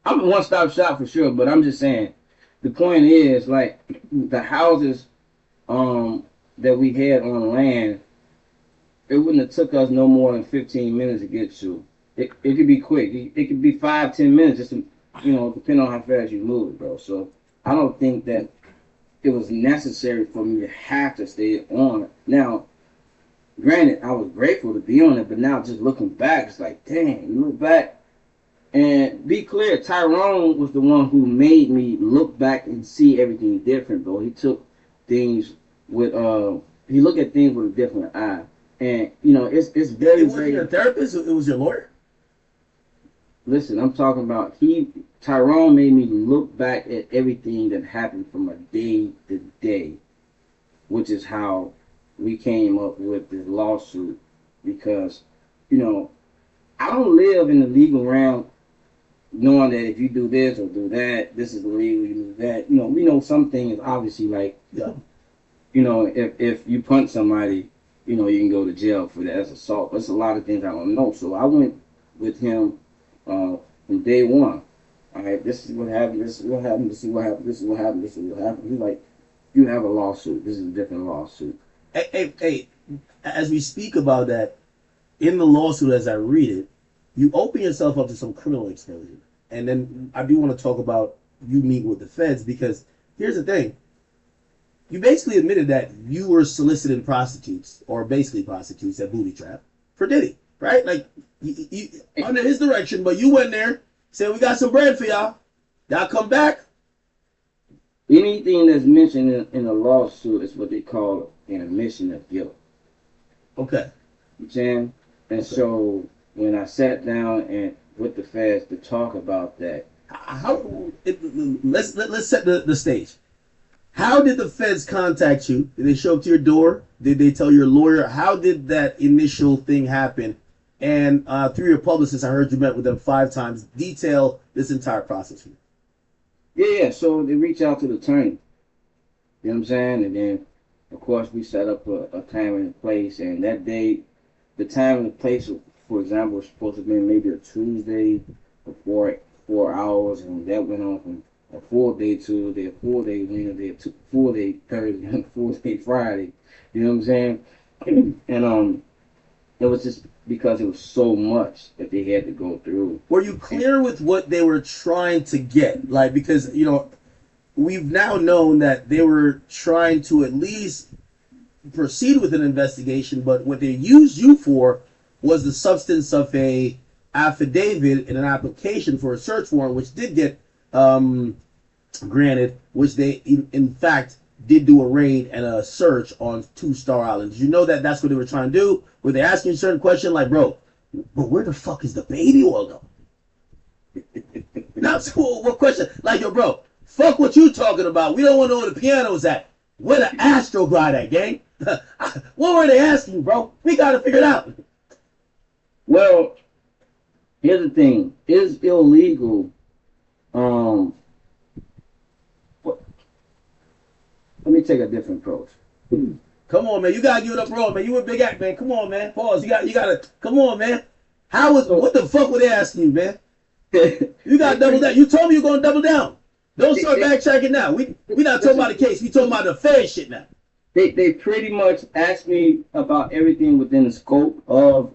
I'm a one-stop shop for sure, but I'm just saying. The point is, like, the houses that we had on land, it wouldn't have took us no more than 15 minutes to get to. It could be quick. It could be 5-10 minutes, just to, depending on how fast you move, bro. So I don't think that it was necessary for me to have to stay on it. Now, granted, I was grateful to be on it, but now just looking back, it's like, dang, you look back and be clear. Tyrone was the one who made me look back and see everything different, bro. He took things with he looked at things with a different eye, and it's It very wasn't your very. therapist; it was your lawyer. Listen, I'm talking about Tyrone made me look back at everything that happened from a day to day. which is how we came up with this lawsuit. Because, you know, I don't live in the legal realm knowing that if you do this or do that, this is illegal, you do that. You know, we know some things obviously like, Yeah. you know, if you punch somebody, you know, you can go to jail for that. That's assault. There's a lot of things I don't know. So I went with him from day one. All right, this is what happened. This is what happened. This is what happened. This is what happened. This is what happened. He's like, you have a lawsuit. This is a different lawsuit. Hey, as we speak about that, in the lawsuit, as I read it, you open yourself up to some criminal exposure. And then I do want to talk about you meeting with the feds because here's the thing. You basically admitted that you were soliciting prostitutes, or basically prostitutes at Booty Trap for Diddy, right? Like, you, under his direction, but you went there, said, we got some bread for y'all. Y'all come back. Anything that's mentioned in a lawsuit is what they call an admission of guilt. Okay. You know what I'm saying? And so when I sat down and with the feds to talk about that, Let's set the stage. How did the feds contact you? Did they show up to your door? Did they tell your lawyer? How did that initial thing happen? And through your publicist, I heard you met with them 5 times. Detail this entire process for me. yeah. So they reach out to the attorney. You know what I'm saying? And then, of course, we set up a time and a place. And that day, the time and the place, for example, was supposed to be maybe a Tuesday for 4 hours, and that went on from a full day Tuesday, a full day Wednesday, a full day Thursday, and a full day Friday. You know what I'm saying? And it was just because it was so much that they had to go through. Were you clear with what they were trying to get? Like, because, you know, we've now known that they were trying to at least proceed with an investigation, but what they used you for was the substance of a affidavit and an application for a search warrant, which did get granted, which they in fact did do a raid and a search on 2 Star Island. Did you know that that's what they were trying to do? Were they asking you a certain question like, bro, but where the fuck is the baby oil though? Now, so what question? Like, yo, bro, fuck what you talking about. We don't want to know where the piano's at. Where the Astroglide at, gang? What were they asking you, bro? We got to figure it out. Well, here's the thing: it's illegal. Let me take a different approach. Come on, man. You gotta give it up, bro, man. You a big act, man. Come on, man. Pause. You gotta. Come on, man. What the fuck were they asking you, man? You gotta double down. You told me you're gonna double down. Don't start backtracking now. We not talking about the case. We talking about the fair shit now. They pretty much asked me about everything within the scope of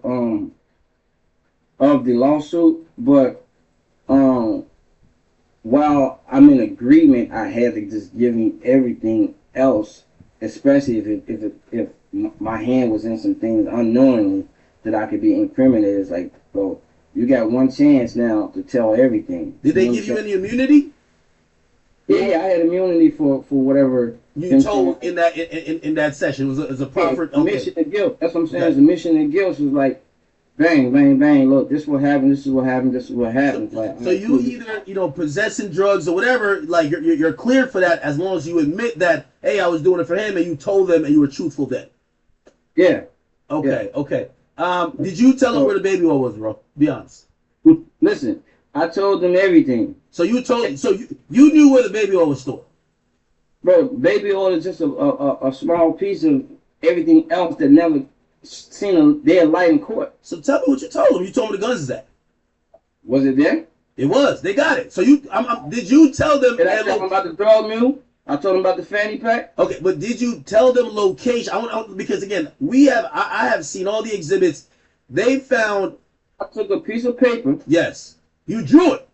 the lawsuit, but while I'm in agreement, I had to just give me everything else, especially if my hand was in some things unknowingly that I could be incriminated. It's like, bro, you got one chance now to tell everything. Did they give you any immunity? Yeah, I had immunity for whatever you told in that session. It was a proper admission of guilt. That's what I'm saying. Okay. Admission of guilt was like, bang, bang, bang. Look, this is what happened. This is what happened. This is what happened. So you either possessing drugs or whatever. Like you're cleared for that as long as you admit that, hey, I was doing it for him, and you told them and you were truthful then. Yeah. Okay. Yeah. Okay. Did you tell them where the baby oil was, bro? Be honest. Listen, I told them everything. So you knew where the baby oil was stored. Bro, baby oil is just a small piece of everything else that never seen a day of light in court. So tell me what you told them. You told me the guns is at. Was it there? It was. They got it. So did you tell them? Did I tell them about the drug mule? I told them about the fanny pack. Okay, but did you tell them location? Because again, I have seen all the exhibits. They found. I took a piece of paper. Yes, you drew it.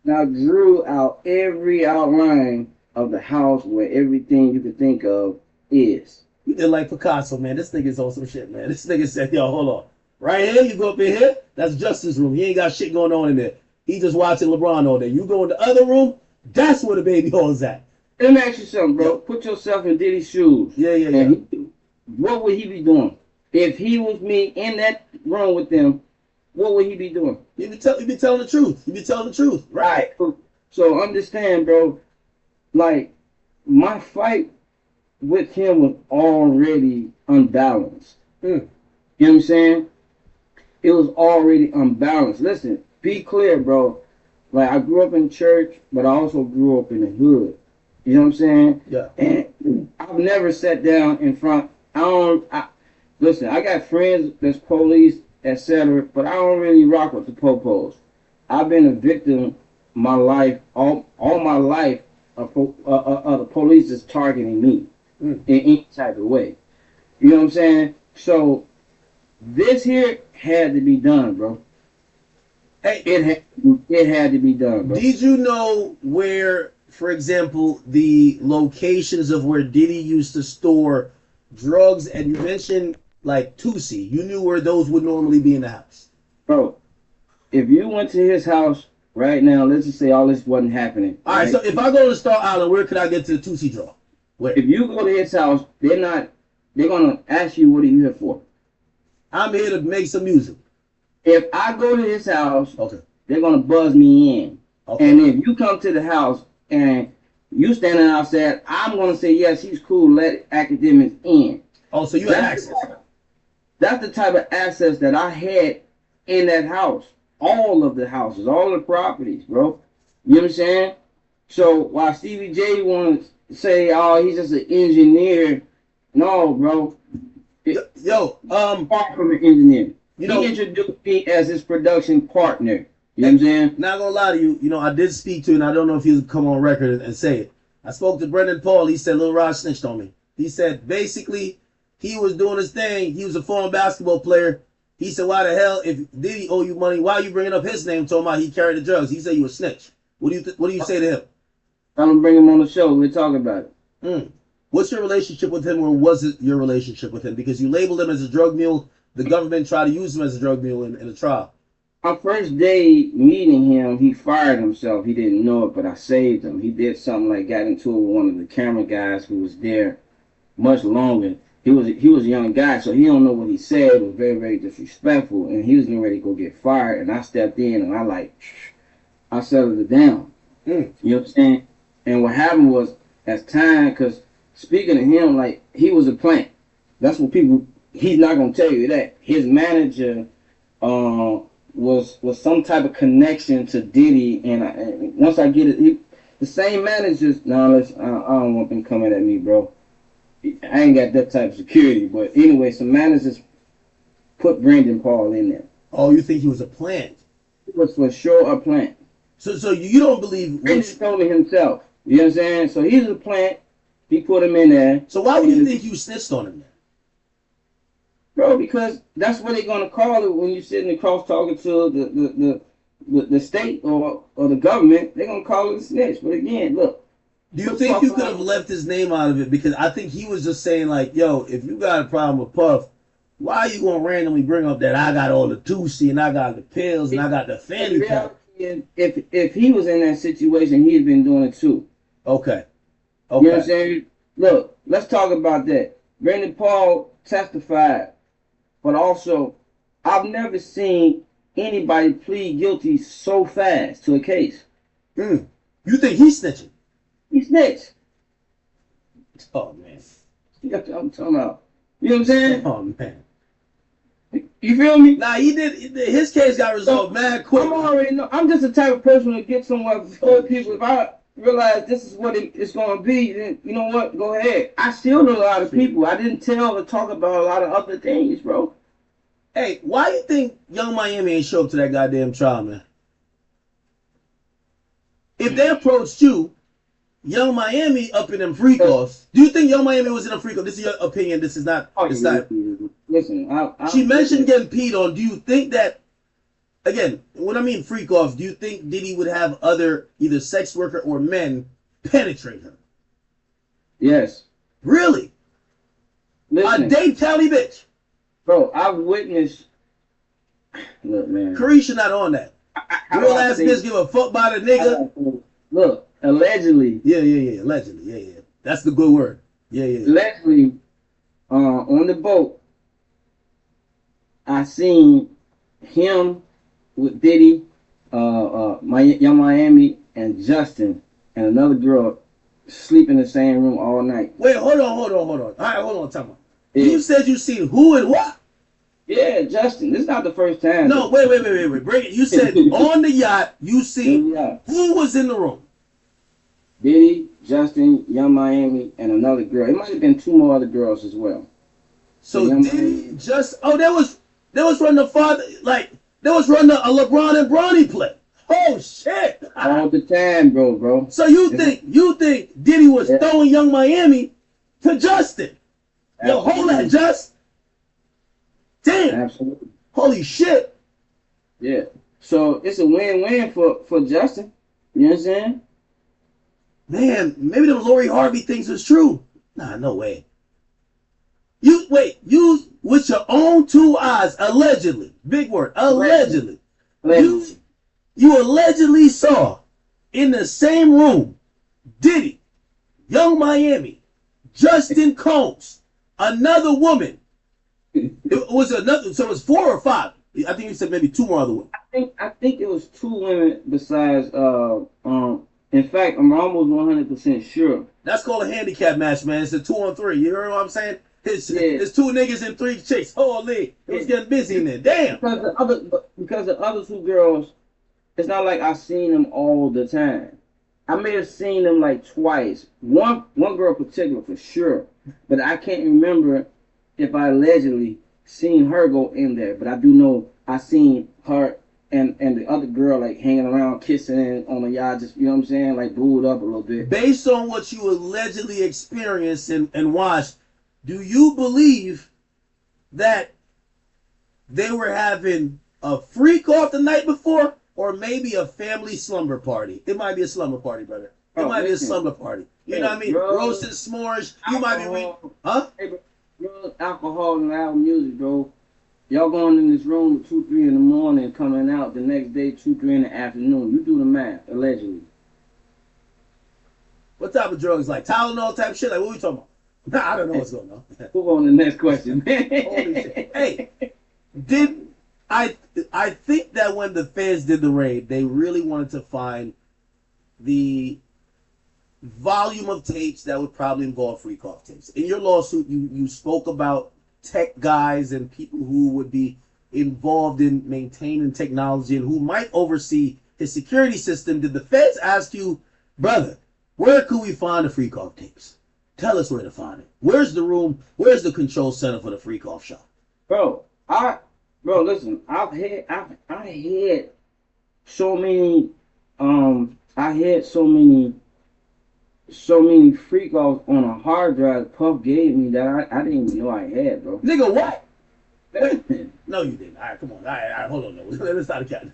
Now drew out every outline of the house where everything you could think of is. You did like Picasso, man. This nigga's on some shit, man. This nigga said, yo, hold on. Right here, you go up in here, that's Justice's room. He ain't got shit going on in there. He just watching LeBron all day. You go in the other room, that's where the baby oil is at. Let me ask you something, bro. Yeah. Put yourself in Diddy's shoes. Yeah. What would he be doing? If he was me in that room with them, what would he be doing? You'd be telling the truth. You'd be telling the truth. Right. So understand, bro, like, my fight with him was already unbalanced. Mm. You know what I'm saying? It was already unbalanced. Listen, be clear, bro. Like I grew up in church, but I also grew up in the hood. You know what I'm saying? Yeah. And I've never sat down in front. I don't. Listen, I got friends that's police, etc., but I don't really rock with the popos. I've been a victim my life, all my life, of the police is targeting me Mm. in any type of way. You know what I'm saying? So this here had to be done, bro. Hey, It had to be done, bro. did you know where, for example, the locations of where Diddy used to store drugs, and you mentioned like Tusi, you knew where those would normally be in the house. Bro, if you went to his house right now, let's just say all this wasn't happening, All right, so right? if I go to Star Island, where could I get to the Tusi draw? Where? If you go to his house, they're gonna ask you what are you here for. I'm here to make some music. If I go to his house, Okay. they're gonna buzz me in. Okay. And if you come to the house and you standing outside, I'm gonna say yes, he's cool. Let academics in. Oh, so you had That's access. that's the type of access that I had in that house. All of the houses, all the properties, bro. You know what I'm saying? So while Stevie J wants to say, "Oh, he's just an engineer," no, bro. Yo, Far from an engineer. you He know, introduced me as his production partner. You know what I'm saying? not gonna lie to you, I did speak to, and I don't know if he'll come on record and say it. I spoke to Brendan Paul. He said Lil Rod snitched on me. He said basically he was doing his thing. He was a former basketball player. He said, why the hell, if Diddy owe you money, why are you bringing up his name talking about he carried the drugs? He said you a snitch. What do you say to him? I'm gonna bring him on the show. We'll talk about it. Mm. What's your relationship with him, or was it your relationship with him? Because you labeled him as a drug mule. The government tried to use him as a drug mule in a trial. My first day meeting him, he fired himself. He didn't know it, but I saved him. He did something like got into it with one of the camera guys who was there much longer. He was a young guy, so he don't know what he said. It was very, very disrespectful, and he was getting ready to go get fired. And I stepped in, and I settled it down. Mm. You know what I'm saying? And what happened was, as time, because speaking of him, like he was a plant. That's what people. He's not gonna tell you that his manager was some type of connection to Diddy, and once I get it, the same managers. No, I don't want them coming at me, bro. I ain't got that type of security, but anyway, some managers put Brandon Paul in there. Oh, you think he was a plant? It was for sure a plant. So you don't believe? Brandon told me himself. You know what I'm saying? So he's a plant. He put him in there. So why would you think you snitched on him then? Bro, because that's what they're gonna call it when you're sitting across talking to the state or the government. They're gonna call it a snitch. But again, look. Do you think you could have left his name out of it? Because I think he was just saying like, yo, if you got a problem with Puff, why are you gonna randomly bring up that I got all the Tusi and I got the pills and I got the fanny pack? If he was in that situation, he'd been doing it too. Okay. You know what I'm saying? Look, let's talk about that. Brandon Paul testified, but also, I've never seen anybody plead guilty so fast to a case. Mm. You think he's snitching? He snitched. Oh man. That's what I'm talking about. You know what I'm saying? Oh man. You feel me? Nah, he did. His case got resolved mad quick. I'm just the type of person to get somewhere before people. If I realize this is what it's going to be, then you know what? Go ahead. I still know a lot of people. I didn't tell or talk about a lot of other things, bro. Hey, why you think Young Miami ain't show up to that goddamn trial, man? If they approached you, Young Miami up in them freak offs. Do you think Young Miami was in a freak off? This is your opinion. This is not. It's not. Listen, She mentioned getting peed on. Do you think that? Again, when I mean freak off, do you think Diddy would have other either sex worker or men penetrate her? Yes. Really? Listen, A Dave Tally bitch. bro, I've witnessed. Look, man. Carisha not on that. Real ass bitch give a fuck by the nigga. Look, allegedly. Yeah. Allegedly. Yeah. That's the good word. Yeah. Allegedly, on the boat, I seen him with Diddy, Young Miami, and Justin, and another girl sleep in the same room all night. Wait, hold on. All right, hold on, time out. Yeah, You said you seen who and what? yeah, Justin. This is not the first time No, though. wait. Bring it. You said on the yacht you seen Yeah, who was in the room. Diddy, Justin, Young Miami, and another girl. It might have been two more other girls as well. But So Young Diddy Miami just there was running the father like there was running a LeBron and Bronny play. Oh shit! all the time, bro. So you It's, think Diddy was yeah, throwing Young Miami to Justin? Yo, hold that, absolutely, Just. Damn! absolutely. Holy shit! Yeah. So it's a win-win for Justin. You know what I'm saying? Man, maybe them Lori Harvey things was true. Nah, no way. You with your own two eyes, allegedly, big word, Allegedly. allegedly, you Allegedly. you allegedly saw in the same room Diddy, Young Miami, Justin Combs, another woman. It was another, so it was four or five. I think you said maybe two more other women. I think it was two women besides in fact I'm almost 100% sure. That's called a handicap match, man. It's a 2-on-3. You heard what I'm saying? Yeah. It's two niggas and three chicks. Holy, it was Yeah. getting busy in there. Damn. Because the other two girls, it's not like I seen them all the time. I may have seen them like twice. One girl in particular for sure, but I can't remember if I allegedly seen her go in there. But I do know I seen her and the other girl like hanging around, kissing on the yacht, just you know what I'm saying, like booed up a little bit. Based on what you allegedly experienced and watched, do you believe that they were having a freak off the night before, or maybe a family slumber party? It might be a slumber party, brother. It Oh, might be a listen, slumber party. You know hey, what I mean? drugs, Roasted s'mores. You might be alcohol, huh? hey, bro, drugs, alcohol, and loud music, bro. Y'all going in this room at 2, 3 in the morning, coming out the next day 2, 3 in the afternoon. You do the math, allegedly. What type of drugs? Like Tylenol type shit? Like what we talking about? Nah, I don't know what's going on. Move on to the next question. Holy shit. Hey, did I think that when the feds did the raid, they really wanted to find the volume of tapes that would probably involve freak off tapes. In your lawsuit, you spoke about tech guys and people who would be involved in maintaining technology and who might oversee his security system. Did the feds ask you, brother, where could we find the freak off tapes? Tell us where to find it. Where's the room? Where's the control center for the freak off shop? bro, listen, I had so many, I had so many freak offs on a hard drive Puff gave me that I didn't even know I had, bro. Nigga, what? Listen, No, you didn't. All right, come on. All right, hold on. No. Let's not count.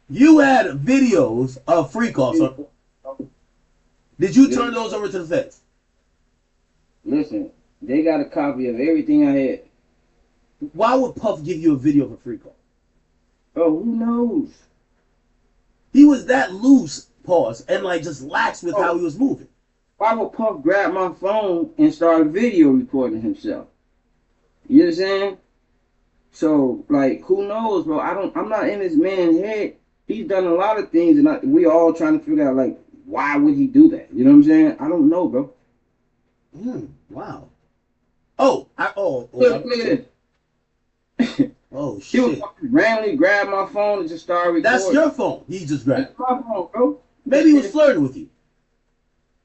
You had videos of freak offs. Did you turn those over to the feds? listen, they got a copy of everything I had. Why would Puff give you a video of a freak off? Bro, who knows? He was that loose, pause, and like just lax with how he was moving. Why would Puff grab my phone and start video recording himself? You understand? So, like, who knows, bro? I'm not in this man's head. He's done a lot of things, and we all trying to figure out, like, why would he do that? You know what I'm saying? I don't know, bro. Wow. Oh, Look at this. oh He would shit. randomly grab my phone and just start recording. That's your phone. He just grabbed. That's my phone, bro. Maybe he was flirting with you.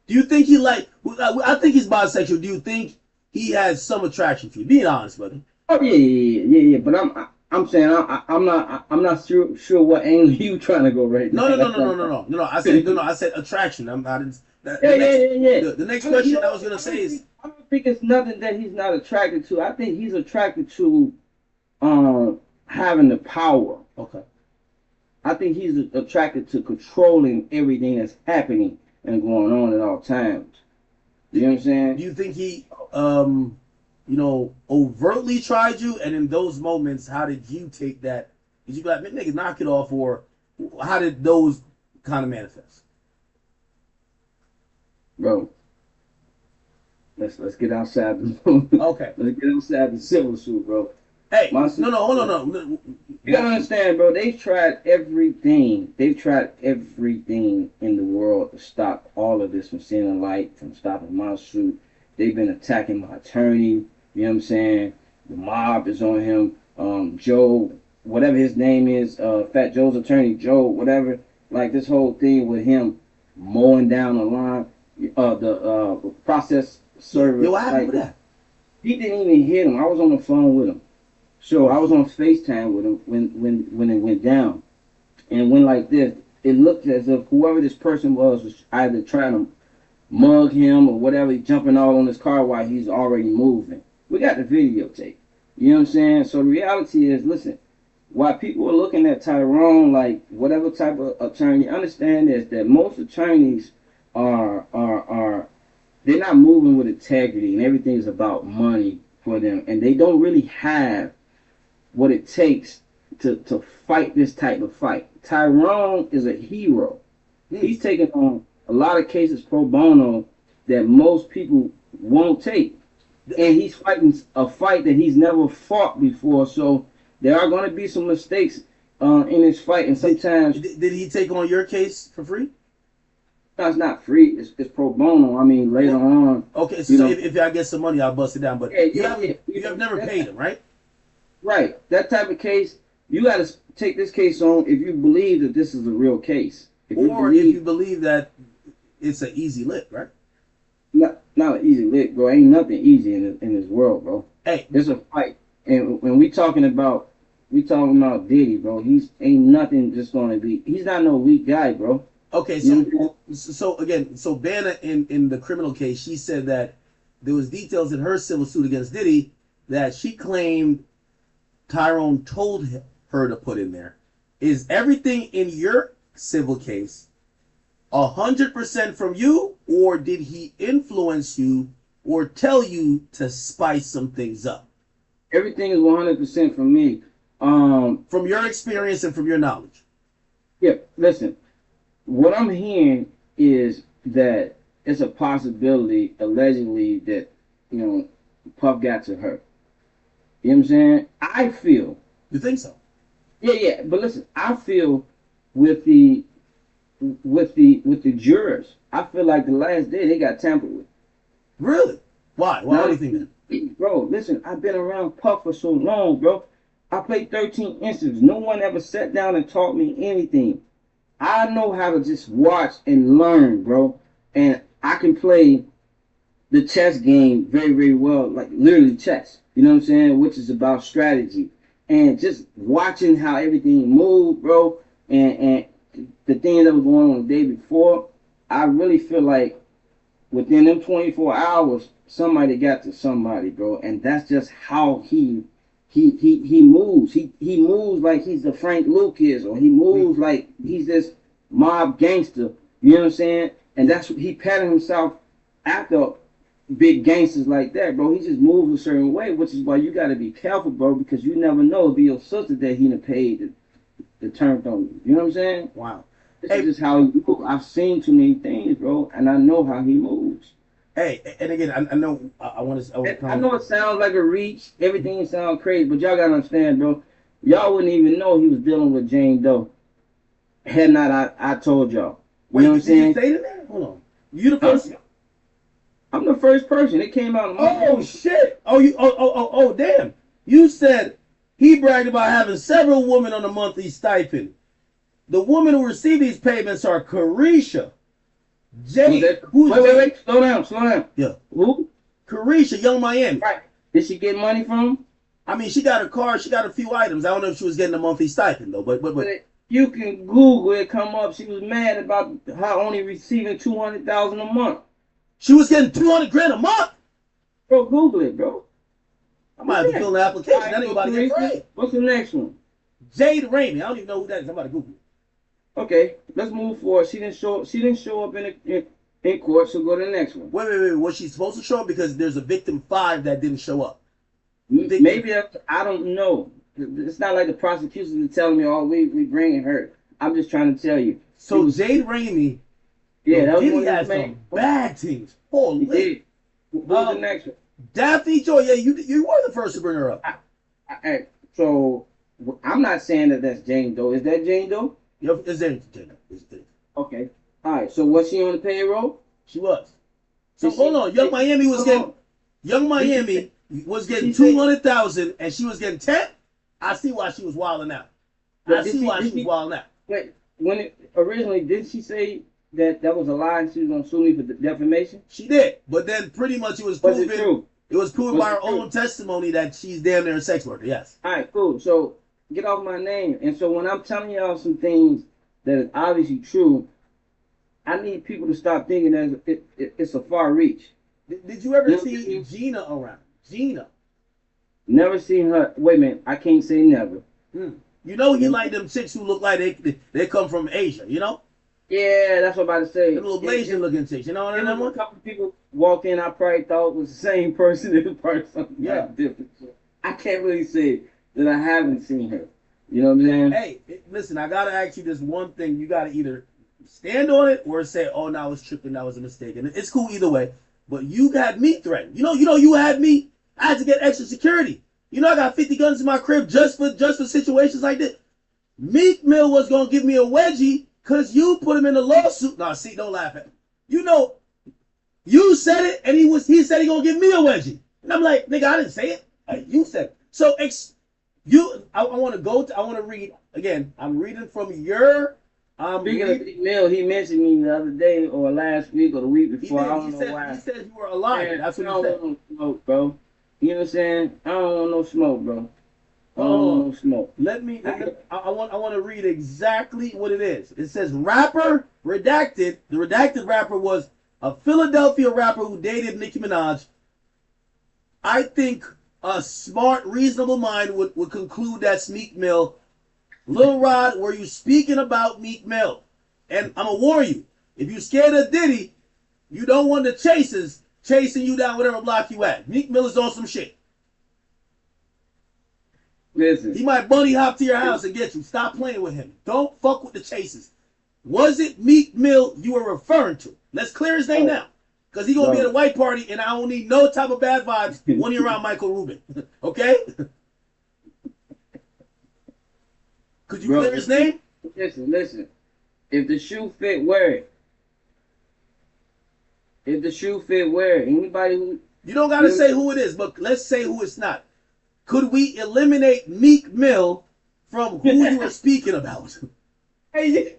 Do you think he like? I think he's bisexual. Do you think he has some attraction for you? Being honest, brother. Oh yeah. But I'm saying I'm not sure what angle you trying to go right now. No. I said attraction. I didn't. Yeah. The next question I was gonna say is, I don't think it's nothing that he's not attracted to. I think he's attracted to having the power. okay. I think he's attracted to controlling everything that's happening and going on at all times. You know what I'm saying? Do you think he, overtly tried you? And in those moments, how did you take that? Did you be like, man, nigga, knock it off, or how did those kind of manifest? Bro, let's get outside the Okay. let's get outside the civil suit, bro. Hey, My no, sister, no, hold on, no. you gotta understand, bro. They've tried everything. They've tried everything in the world to stop all of this from seeing the light, from stopping my suit. They've been attacking my attorney. You know what I'm saying? The mob is on him. Joe, whatever his name is, Fat Joe's attorney, Joe, whatever. Like this whole thing with him mowing down the line, the process Yo, server. what happened Like with that? he didn't even hit him. I was on the phone with him. So I was on FaceTime with him when it went down, and it went like this. It looked as if whoever this person was either trying to mug him or whatever, jumping all on his car while he's already moving. We got the videotape. You know what I'm saying? So the reality is, listen, while people are looking at Tyrone like whatever type of attorney, understand this that most attorneys are they're not moving with integrity and everything is about money for them, and they don't really have what it takes to fight this type of fight. Tyrone is a hero. He's taken on a lot of cases pro bono that most people won't take. And he's fighting a fight that he's never fought before. So there are going to be some mistakes in this fight. And sometimes Did he take on your case for free? it's not free. It's pro bono. I mean, later on. Okay, You so know, if I get some money, I'll bust it down. But you have never paid him, right? right. That type of case, you got to take this case on if you believe that this is a real case. If you Or if you believe that it's an easy lick, right? not an easy lick, bro. Ain't nothing easy in this world, bro. Hey, It's a fight, and when we talking about Diddy, bro. He's ain't nothing just gonna be. He's not no weak guy, bro. okay, You know what I'm saying? so again, so Banna in the criminal case, she said that there was details in her civil suit against Diddy that she claimed Tyrone told her to put in there. Is everything in your civil case 100% from you, or did he influence you or tell you to spice some things up? Everything is 100% from me. From your experience and from your knowledge. Yeah. Listen, what I'm hearing is that it's a possibility, allegedly, that you know Puff got to her. You know what I'm saying? I feel. You think so? Yeah. But listen, I feel with the jurors. I feel like the last day they got tampered with. Really? Why? Why do you think that? Bro, listen, I've been around Puff for so long, bro. I played 13 instances. No one ever sat down and taught me anything. I know how to just watch and learn, bro. And I can play the chess game very, very well, like literally chess. You know what I'm saying? Which is about strategy. And just watching how everything moved, bro, and the things that was going on the day before, I really feel like within them 24 hours, somebody got to somebody, bro. And that's just how he moves. He moves like he's the Frank Lucas, or he moves like he's this mob gangster. You know what I'm saying? And that's what he patterned himself after big gangsters like that, bro. He just moves a certain way, which is why you got to be careful, bro, because you never know. It'll be your sister that he done paid to turn on you. You know what I'm saying? Wow. This is just how he moves. I've seen too many things, bro, and I know how he moves. Hey, and again, I know I want to. I know it sounds like a reach. Everything sounds crazy, but y'all gotta understand, bro. Y'all wouldn't even know he was dealing with Jane Doe had not I told y'all. You know what I'm Did you saying? say that? Hold on. You the first? I'm the first person. It came out. Oh shit! Oh damn! You said he bragged about having several women on a monthly stipend. The women who receive these payments are Carisha, Jade. Wait. Slow down. Yeah. Who? Carisha, Young Miami. Right. Did she get money from him? I mean, she got a car. She got a few items. I don't know if she was getting a monthly stipend though. But you can Google it. Come up. She was mad about her only receiving $200,000 a month. She was getting 200 grand a month. Bro, Google it, bro. I might have to fill an application. That ain't about to get free. What's the next one? Jade Ramey. I don't even know who that is. I'm about to Google it. Okay, let's move forward. She didn't show up in court, so go to the next one. Wait. Was she supposed to show up? Because there's a victim 5 that didn't show up. Maybe I don't know. It's not like the prosecution is telling me, "Oh, we bringing her." I'm just trying to tell you. So Jade Ramey, yeah, that was Diddy one had of his some bad teams. Holy. He did. What was the next one? Daphne Joy. Yeah, you were the first to bring her up. I, so I'm not saying that that's Jane Doe. Is that Jane Doe? Yep, it's Jenna. It's Jenna. Okay. All right. So was she on the payroll? She was. So Did hold she? on, Hold on. Young Did she Miami say? was Did getting she say? 200,000 and she was getting 10. I see why she was wilding out. I But did see she? why Did she was she? wilding out. Wait. When it originally did she say that that was a lie and she was gonna sue me for defamation? She did, but then pretty much it was Was it proven. true? It was proven Was by it her true? own testimony that she's damn near a sex worker. Yes. All right. Cool. So get off my name. And so when I'm telling y'all some things that is obviously true, I need people to stop thinking that it's a far reach. Did you ever You know what I see mean? Gina around? Gina. Never seen her. Wait a minute. I can't say never. Hmm. You know he You like them chicks who look like they come from Asia. You know, Yeah, that's what I'm about to say. them little Blasian looking chicks. You know what I There was a mean? couple people walked in. I probably thought was the same person. It was probably something Yeah. different. So I can't really say that I haven't seen her. You know what I'm saying? Hey, listen, I gotta ask you this one thing. You gotta either stand on it or say, "Oh, no, I was tripping. That was a mistake." And it's cool either way. But you had me threatened. You had me. I had to get extra security. I got 50 guns in my crib just for situations like this. Meek Mill was gonna give me a wedgie because you put him in a lawsuit. Nah, see, don't laugh at me. You know, you said it, and he said he gonna give me a wedgie, and I'm like, nigga, I didn't say it. You said it. So I want to I want to read again. I'm reading from your. Speaking of Meek Mill, he mentioned me the other day or last week or the week He before. did. I don't know why. He said you were a liar. Man, That's I what he don't said. want no smoke, bro. You know what I'm saying? I don't want no smoke, bro. I don't Oh, want no smoke. I want to read exactly what it is. It says rapper redacted. The redacted rapper was a Philadelphia rapper who dated Nicki Minaj. I think a smart, reasonable mind would conclude that's Meek Mill. Lil Rod, were you speaking about Meek Mill? And I'm gonna warn you, if you scared of Diddy, you don't want the chasers chasing you down whatever block you at. Meek Mill is on some shit. Listen. He might bunny hop to your house and get you. Stop playing with him. Don't fuck with the chasers. Was it Meek Mill you were referring to? Let's clear his name now. Because he's going to be at a white party and I don't need no type of bad vibes when you're around Michael Rubin. Okay? Could you clear his name? Listen. If the shoe fit, wear it. If the shoe fit, wear it. Anybody who... You don't got to say who it is, but let's say who it's not. Could we eliminate Meek Mill from who you were speaking about? Hey,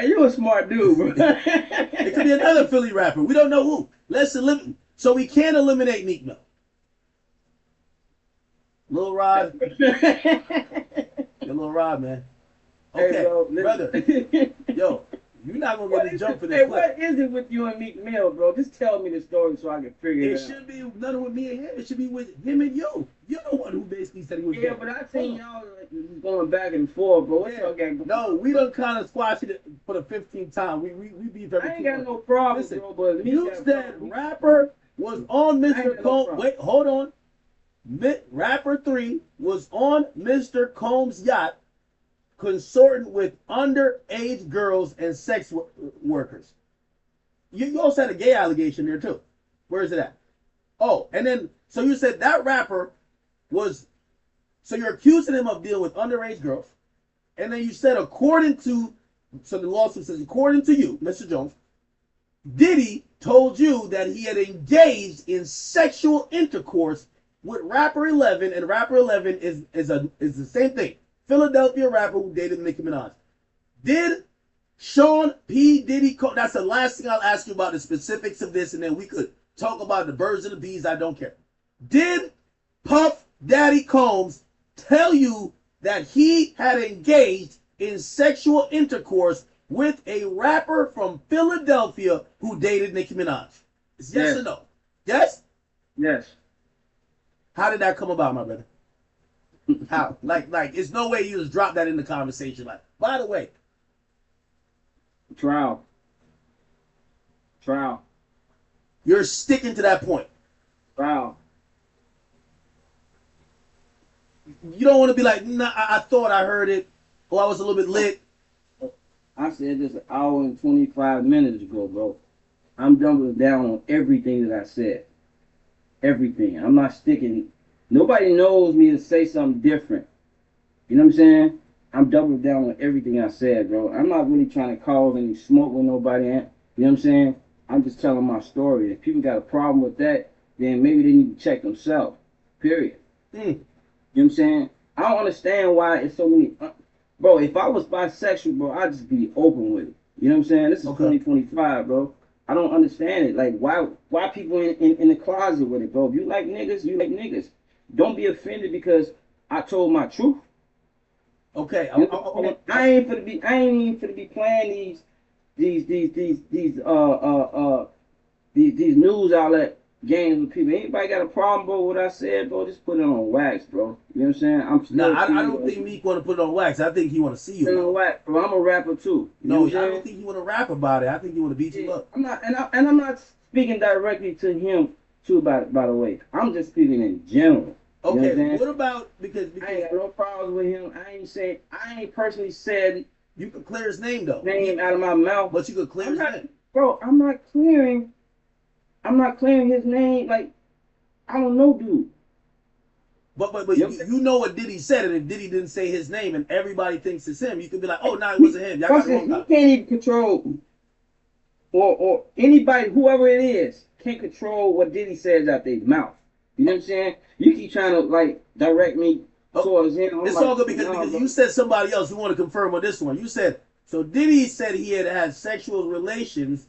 you a smart dude, bro. It could be another Philly rapper. We don't know who. Let's eliminate. So we can't eliminate Meek Mill. Lil Rod. Lil Rod, man. Okay, hey, bro, brother. Yo, you're not going to get a jump for this Hey, clip. what is it with you and Meek Mill, bro? Just tell me the story so I can figure it out. It should be nothing with me and him. It should be with him and you. You're the one who basically said he was Yeah, gay. but I seen y'all like, going back and forth, bro. What y'all got going? No, we done kind of squashed it for the 15th time. We beef every I ain't 2 got months. no problem, Listen, bro. But you said rapper was on Mr. Combs. Wait, hold on. Rapper 3 was on Mr. Combs' yacht consorting with underage girls and sex workers. You also had a gay allegation there too. Where is it at? Oh, and then so you said that rapper was. So you're accusing him of dealing with underage girls, and then you said according to. So the lawsuit says according to you, Mr. Jones, Diddy told you that he had engaged in sexual intercourse with Rapper 11, and Rapper 11 is the same thing. Philadelphia rapper who dated Nicki Minaj. Did Sean P. Diddy, that's the last thing I'll ask you about the specifics of this, and then we could talk about the birds and the bees. I don't care. Did Puff Daddy Combs tell you that he had engaged in sexual intercourse with a rapper from Philadelphia who dated Nicki Minaj? Yes or no? Yes? Yes. How did that come about, my brother? How? Like, it's no way you just drop that in the conversation. Like, by the way, Trial. you're sticking to that point. Trial. You don't want to be like, nah, I thought I heard it, or I was a little bit lit. I said this an hour and 25 minutes ago, bro. I'm doubling down on everything that I said. Everything. I'm not sticking Nobody knows me to say something different. You know what I'm saying? I'm doubling down on everything I said, bro. I'm not really trying to cause any smoke with nobody. You know what I'm saying? I'm just telling my story. If people got a problem with that, then maybe they need to check themselves. Period. Mm. You know what I'm saying? I don't understand why it's so many. Bro, if I was bisexual, bro, I'd just be open with it. You know what I'm saying? This is Okay. 2025, bro. I don't understand it. Like, why people in the closet with it, bro? If you like niggas, you like niggas. Don't be offended because I told my truth. Okay. You know what I'm saying? I ain't even finna be playing these news outlet games with people. Anybody got a problem, bro? What I said, bro? Just put it on wax, bro. You know what I'm saying? I'm Nah, still I cool, don't bro. think Meek want to put it on wax. I think he want to see you Put it about on it. wax, bro. I'm a rapper too. You know No, what I'm I saying? don't think he want to rap about it. I think he want to beat you Yeah, up. I'm not, and I'm not speaking directly to him too. By the way, I'm just speaking in general. You know what I'm Okay. saying? What about because I ain't got no problems with him. I ain't personally said you could clear his name though. name out of my mouth. But you could clear I'm his not, name. bro. I'm not clearing his name. Like I don't know, dude. But You know you know what Diddy said, and if Diddy didn't say his name, and everybody thinks it's him, you could be like, oh, no, it wasn't him. Y'all got the wrong He guy. can't even control, or anybody, whoever it is, can't control what Diddy says out their mouth. You know what I'm saying? You keep trying to like direct me Oh, towards him. I'm it's like, all good because nah, because bro. you said somebody else. We want to confirm on this one. You said so. Diddy said he had sexual relations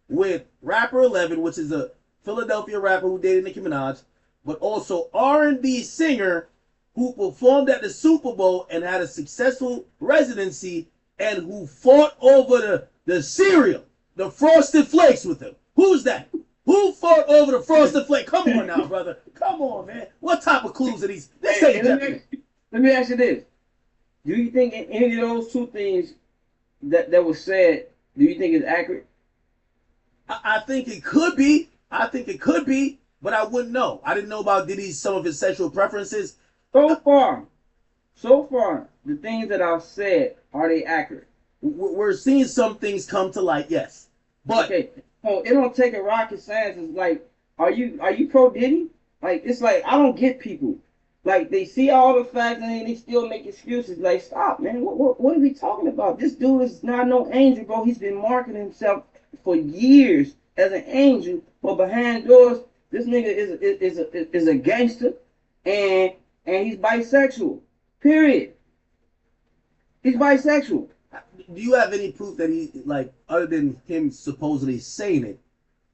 with rapper 11, which is a Philadelphia rapper who dated Nicki Minaj, but also R&B singer who performed at the Super Bowl and had a successful residency and who fought over the cereal, the Frosted Flakes with him. Who's that? Who fought over the Frosted Flake? Come on now, brother. Come on, man. What type of clues are these? This Hey, ain't let Jeopardy. let me ask you this: do you think any of those two things that was said, do you think is accurate? I think it could be. I think it could be, but I wouldn't know. I didn't know about Diddy's some of his sexual preferences. So far, so far, the things that I've said, are they accurate? We're seeing some things come to light, yes, but Okay. So it don't take a rocket science. It's like, are you pro Diddy? Like it's like I don't get people. Like they see all the facts and then they still make excuses. Like stop, man. What are we talking about? This dude is not no angel, bro. He's been marketing himself for years as an angel, but behind doors, this nigga is a gangster, and he's bisexual. Period. He's bisexual. do you have any proof that he like other than him supposedly saying it?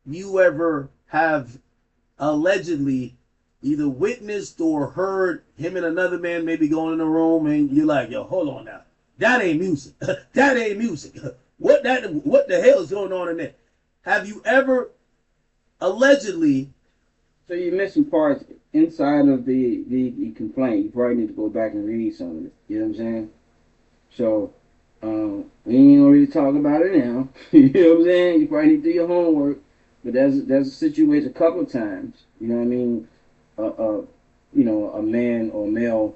You ever have allegedly either witnessed or heard him and another man maybe going in a room and you're like, yo, hold on now, that ain't music. That ain't music. What the hell is going on in there? Have you ever allegedly? So you're missing parts inside of the complaint. You probably need to go back and read some of it. You know what I'm saying? So we ain't gonna really talk about it now. You know what I'm saying? You probably need to do your homework. But there's a situation a couple of times. You know what I mean? A man or male,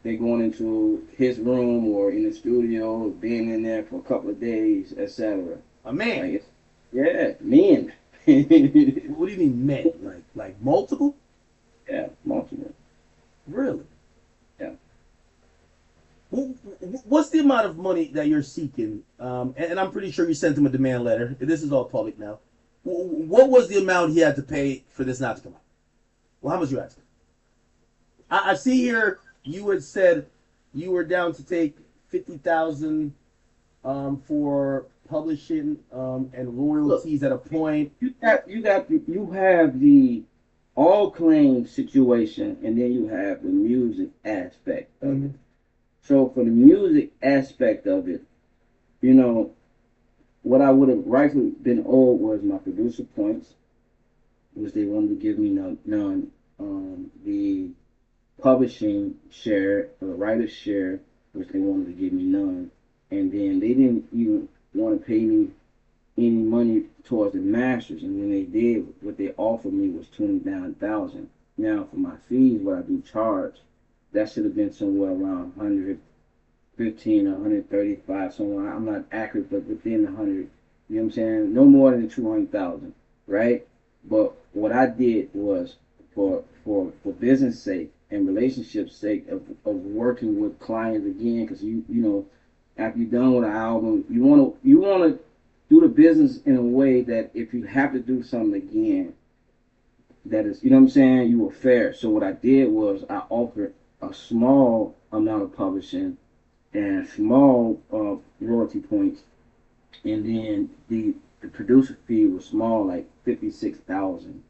they going into his room or in the studio, being in there for a couple of days, etc. A man. Like yeah, men. What do you mean men? Like multiple? Yeah, multiple. Really? Yeah. What's the amount of money that you're seeking? And I'm pretty sure you sent him a demand letter. This is all public now. What was the amount he had to pay for this not to come out? Well, how much you asking? I see here you had said you were down to take 50,000 for publishing and royalties Look, at a point. you have the all claim situation, and then you have the music aspect of it. Mm-hmm. So for the music aspect of it, you know, what I would have rightfully been owed was my producer points, which they wanted to give me none. The publishing share, or the writer's share, which they wanted to give me none. And then they didn't even want to pay me any money towards the masters. And when they did, what they offered me was 29,000. Now for my fees, what I do charge, that should have been somewhere around 115 or 135 somewhere. I'm not accurate, but within 100. You know what I'm saying? No more than 200,000, right? But what I did was for business sake and relationship sake of working with clients again, because you know, after you're done with an album, you want to do the business in a way that if you have to do something again, that is, you know what I'm saying, you were fair. So what I did was I offered a small amount of publishing and small royalty points, and then the producer fee was small, like 56,000,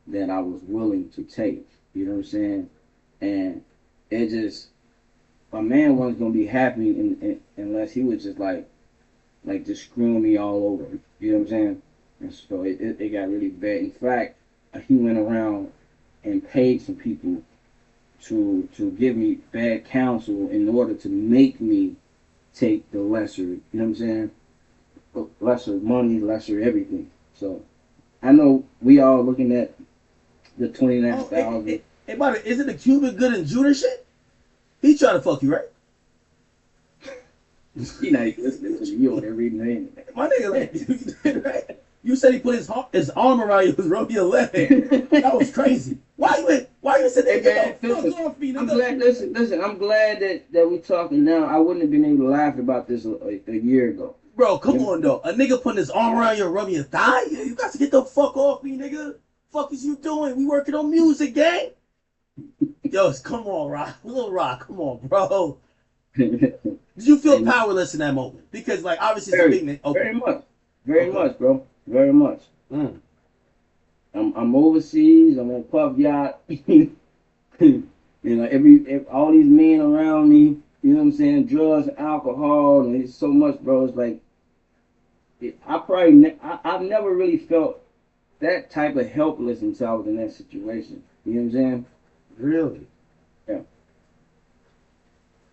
that I was willing to take. You know what I'm saying? And it just, my man wasn't gonna be happy unless he was just like just screwing me all over. You know what I'm saying? And so it got really bad. In fact, he went around and paid some people to give me bad counsel in order to make me take the lesser. You know what I'm saying? Lesser money, lesser everything. So I know we all looking at the 29,000. Hey, by the way, is it the Cuban Good and Judah shit? He trying to fuck you, right? You know, listening to you over there reading the internet. My nigga, like, right? You said he put his arm around you, rubbing your leg. That was crazy. Why you said that? Hey, man, I'm glad. Listen. I'm glad that we talking now. I wouldn't have been able to laugh about this a year ago. Bro, come on though. A nigga putting his arm around you, rubbing your thigh. You got to get the fuck off me, nigga. Fuck is you doing? We working on music, gang. Yo, come on, Rock. Little Rock, come on, bro. Did you feel powerless in that moment? Because, like, obviously, it's a big name. Okay. Very much, bro. Very much. I'm overseas. I'm on puff yacht. You know, all these men around me. You know what I'm saying? Drugs and alcohol, and it's so much, bro. It's like I've never really felt that type of helpless until I was in that situation. You know what I'm saying? Really? Yeah.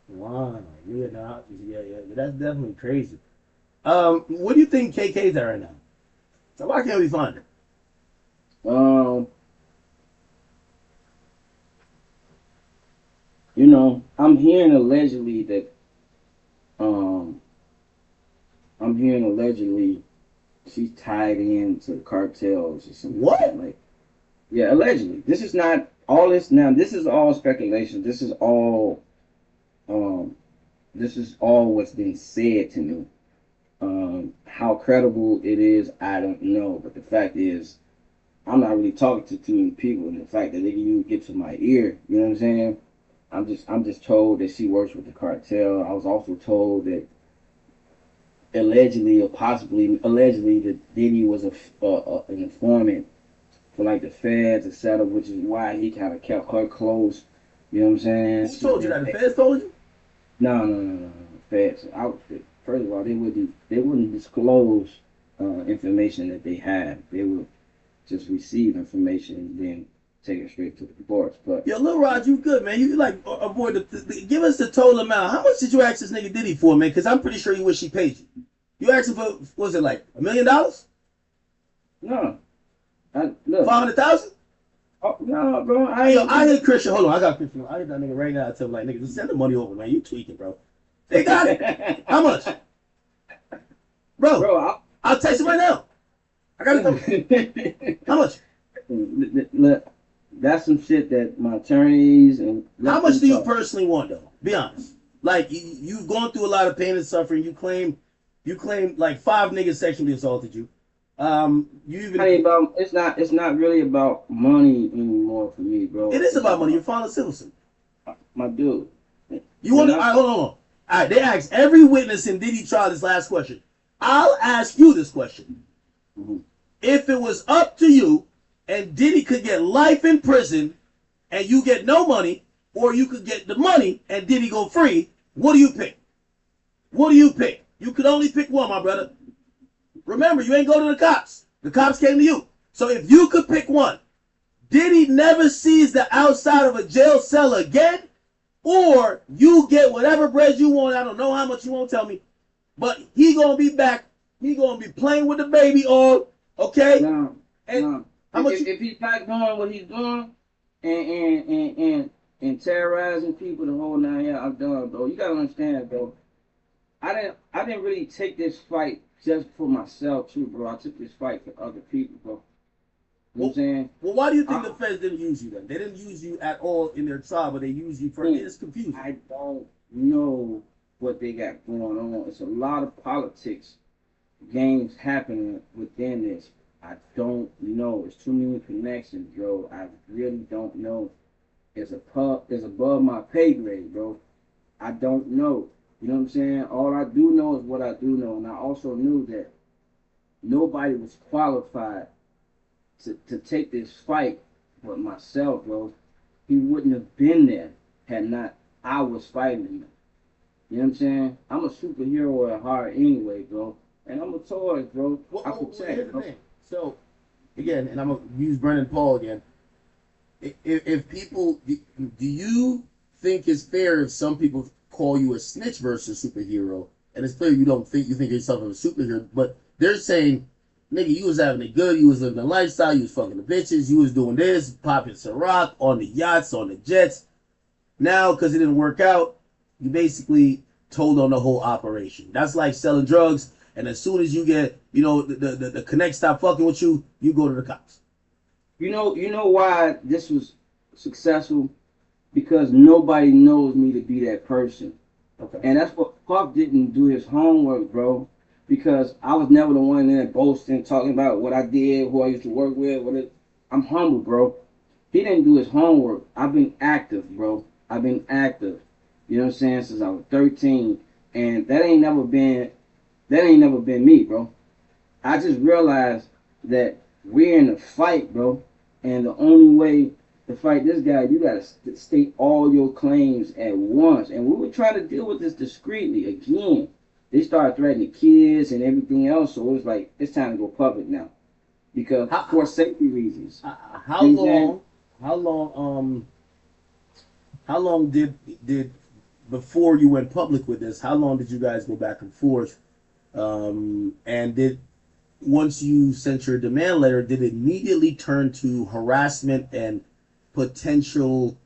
Wow. Yeah. That's definitely crazy. What do you think KK's at right now? So why can't we find her? You know, I'm hearing allegedly that um she's tied into cartels or something. What? Like, yeah, allegedly. This is not all this now. This is all speculation. Um, this is all what's been said to me. How credible it is, I don't know. But the fact is, I'm not really talking to too many people, and the fact that they can even get to my ear, you know what I'm saying? I'm just told that she works with the cartel. I was also told that allegedly or possibly allegedly that Diddy was an informant for like the feds, etc., which is why he kind of kept her close. You know what I'm saying? Who told you that? The feds told you? No. Feds. First of all, they wouldn't disclose information that they have. They would just receive information and then take it straight to the courts. But Yo, Lil Rod, you good, man. You like avoid give us the total amount. How much did you ask this nigga Diddy for, man? Because I'm pretty sure you wish he paid you. You asked him for, what was it like $1 million? no, look. 500,000? Oh, no, bro. I hit Christian. Hold on, I got Christian. I hit that nigga right now. I tell him like, nigga, just send the money over, man. You tweaking, bro. They got it. How much, bro? I'll text him right now. I got it. How much? Look, that's some shit that my attorneys and. How much do you personally want, though? Be honest. Like you've gone through a lot of pain and suffering. You claim like 5 niggas sexually assaulted you. You even. It's not really about money anymore for me, bro. It is about money. You're found a citizen. My dude. You want to? All right, hold on. All right, they asked every witness in Diddy trial this last question. I'll ask you this question. Mm-hmm. If it was up to you, and Diddy could get life in prison, and you get no money, or you could get the money and Diddy go free, what do you pick? What do you pick? You could only pick one, my brother. Remember, you ain't go to the cops. The cops came to you. So if you could pick one, Diddy never sees the outside of a jail cell again, or you get whatever bread you want. I don't know how much you won't tell me, but he gonna be back. He gonna be playing with the baby on. Okay. No. How much? If he's not doing what he's doing and terrorizing people the whole 9 years, I'm done, bro. You gotta understand, bro. I didn't really take this fight just for myself too, bro. I took this fight for other people, bro. You know what I'm saying? Well, why do you think I, the feds didn't use you then? They didn't use you at all in their trial, but they used you for it's confusing. I don't know what they got going on. It's a lot of politics games happening within this. I don't know. It's too many connections, bro. I really don't know. It's above my pay grade, bro. I don't know. You know what I'm saying? All I do know is what I do know, and I also knew that nobody was qualified to take this fight but myself, bro. He wouldn't have been there had not I was fighting him. You know what I'm saying? I'm a superhero at heart anyway, bro. And I'm a tourist, bro. I protect. Here's the thing. So, again, and I'm going to use Brennan Paul again. If people, do you think it's fair if some people call you a snitch versus superhero? And it's clear you don't think you think yourself as a superhero, but they're saying, nigga, you was having it good, you was living the lifestyle, you was fucking the bitches, you was doing this, popping Ciroc on the yachts, on the jets. Now, because it didn't work out, you basically told on the whole operation. That's like selling drugs, and as soon as you get, the connect stop fucking with you, you go to the cops. You know why this was successful? Because nobody knows me to be that person. Okay. And that's what Puff didn't do his homework, bro. Because I was never the one in there boasting, talking about what I did, who I used to work with. I'm humble, bro. He didn't do his homework. I've been active, bro. I've been active. You know what I'm saying? Since I was 13. And that ain't never been me, bro. I just realized that we're in a fight, bro. And the only way to fight this guy, you gotta state all your claims at once. And we were trying to deal with this discreetly. Again, they started threatening kids and everything else. So it was like, it's time to go public now. Because for safety reasons. How long? How long did before you went public with this? How long did you guys go back and forth? And did once you sent your demand letter, did it immediately turn to harassment and potential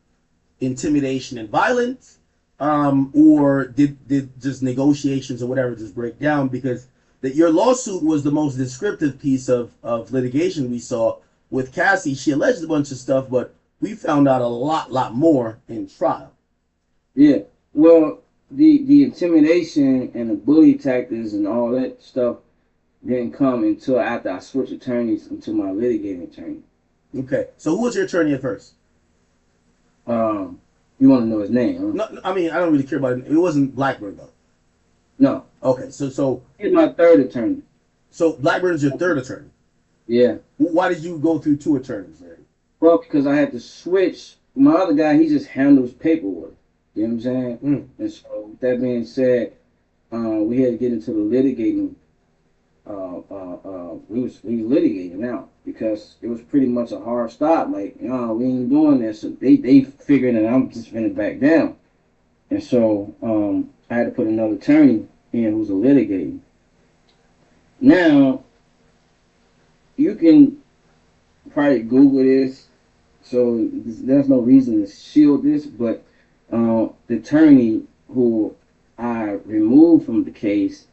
intimidation and violence? Or did just negotiations or whatever just break down? Because your lawsuit was the most descriptive piece of litigation we saw. With Cassie, she alleged a bunch of stuff, but we found out a lot more in trial. Yeah. Well, the intimidation and the bully tactics and all that stuff didn't come until after I switched attorneys into my litigating attorney. Okay. So who was your attorney at first? You want to know his name? Huh? No, I mean I don't really care about it. It wasn't Blackburn though. No. Okay. So he's my third attorney. So Blackburn is your third attorney. Yeah. Why did you go through two attorneys, Larry? Well, because I had to switch. My other guy, he just handles paperwork. You know what I'm saying? And so, with that being said, we had to get into the litigating. We was litigating now because it was pretty much a hard stop. Like, we ain't doing this. So they figured that I'm just finna back down. And so, I had to put another attorney in who's a litigating. Now, you can probably Google this, so there's no reason to shield this, but the attorney who I removed from the case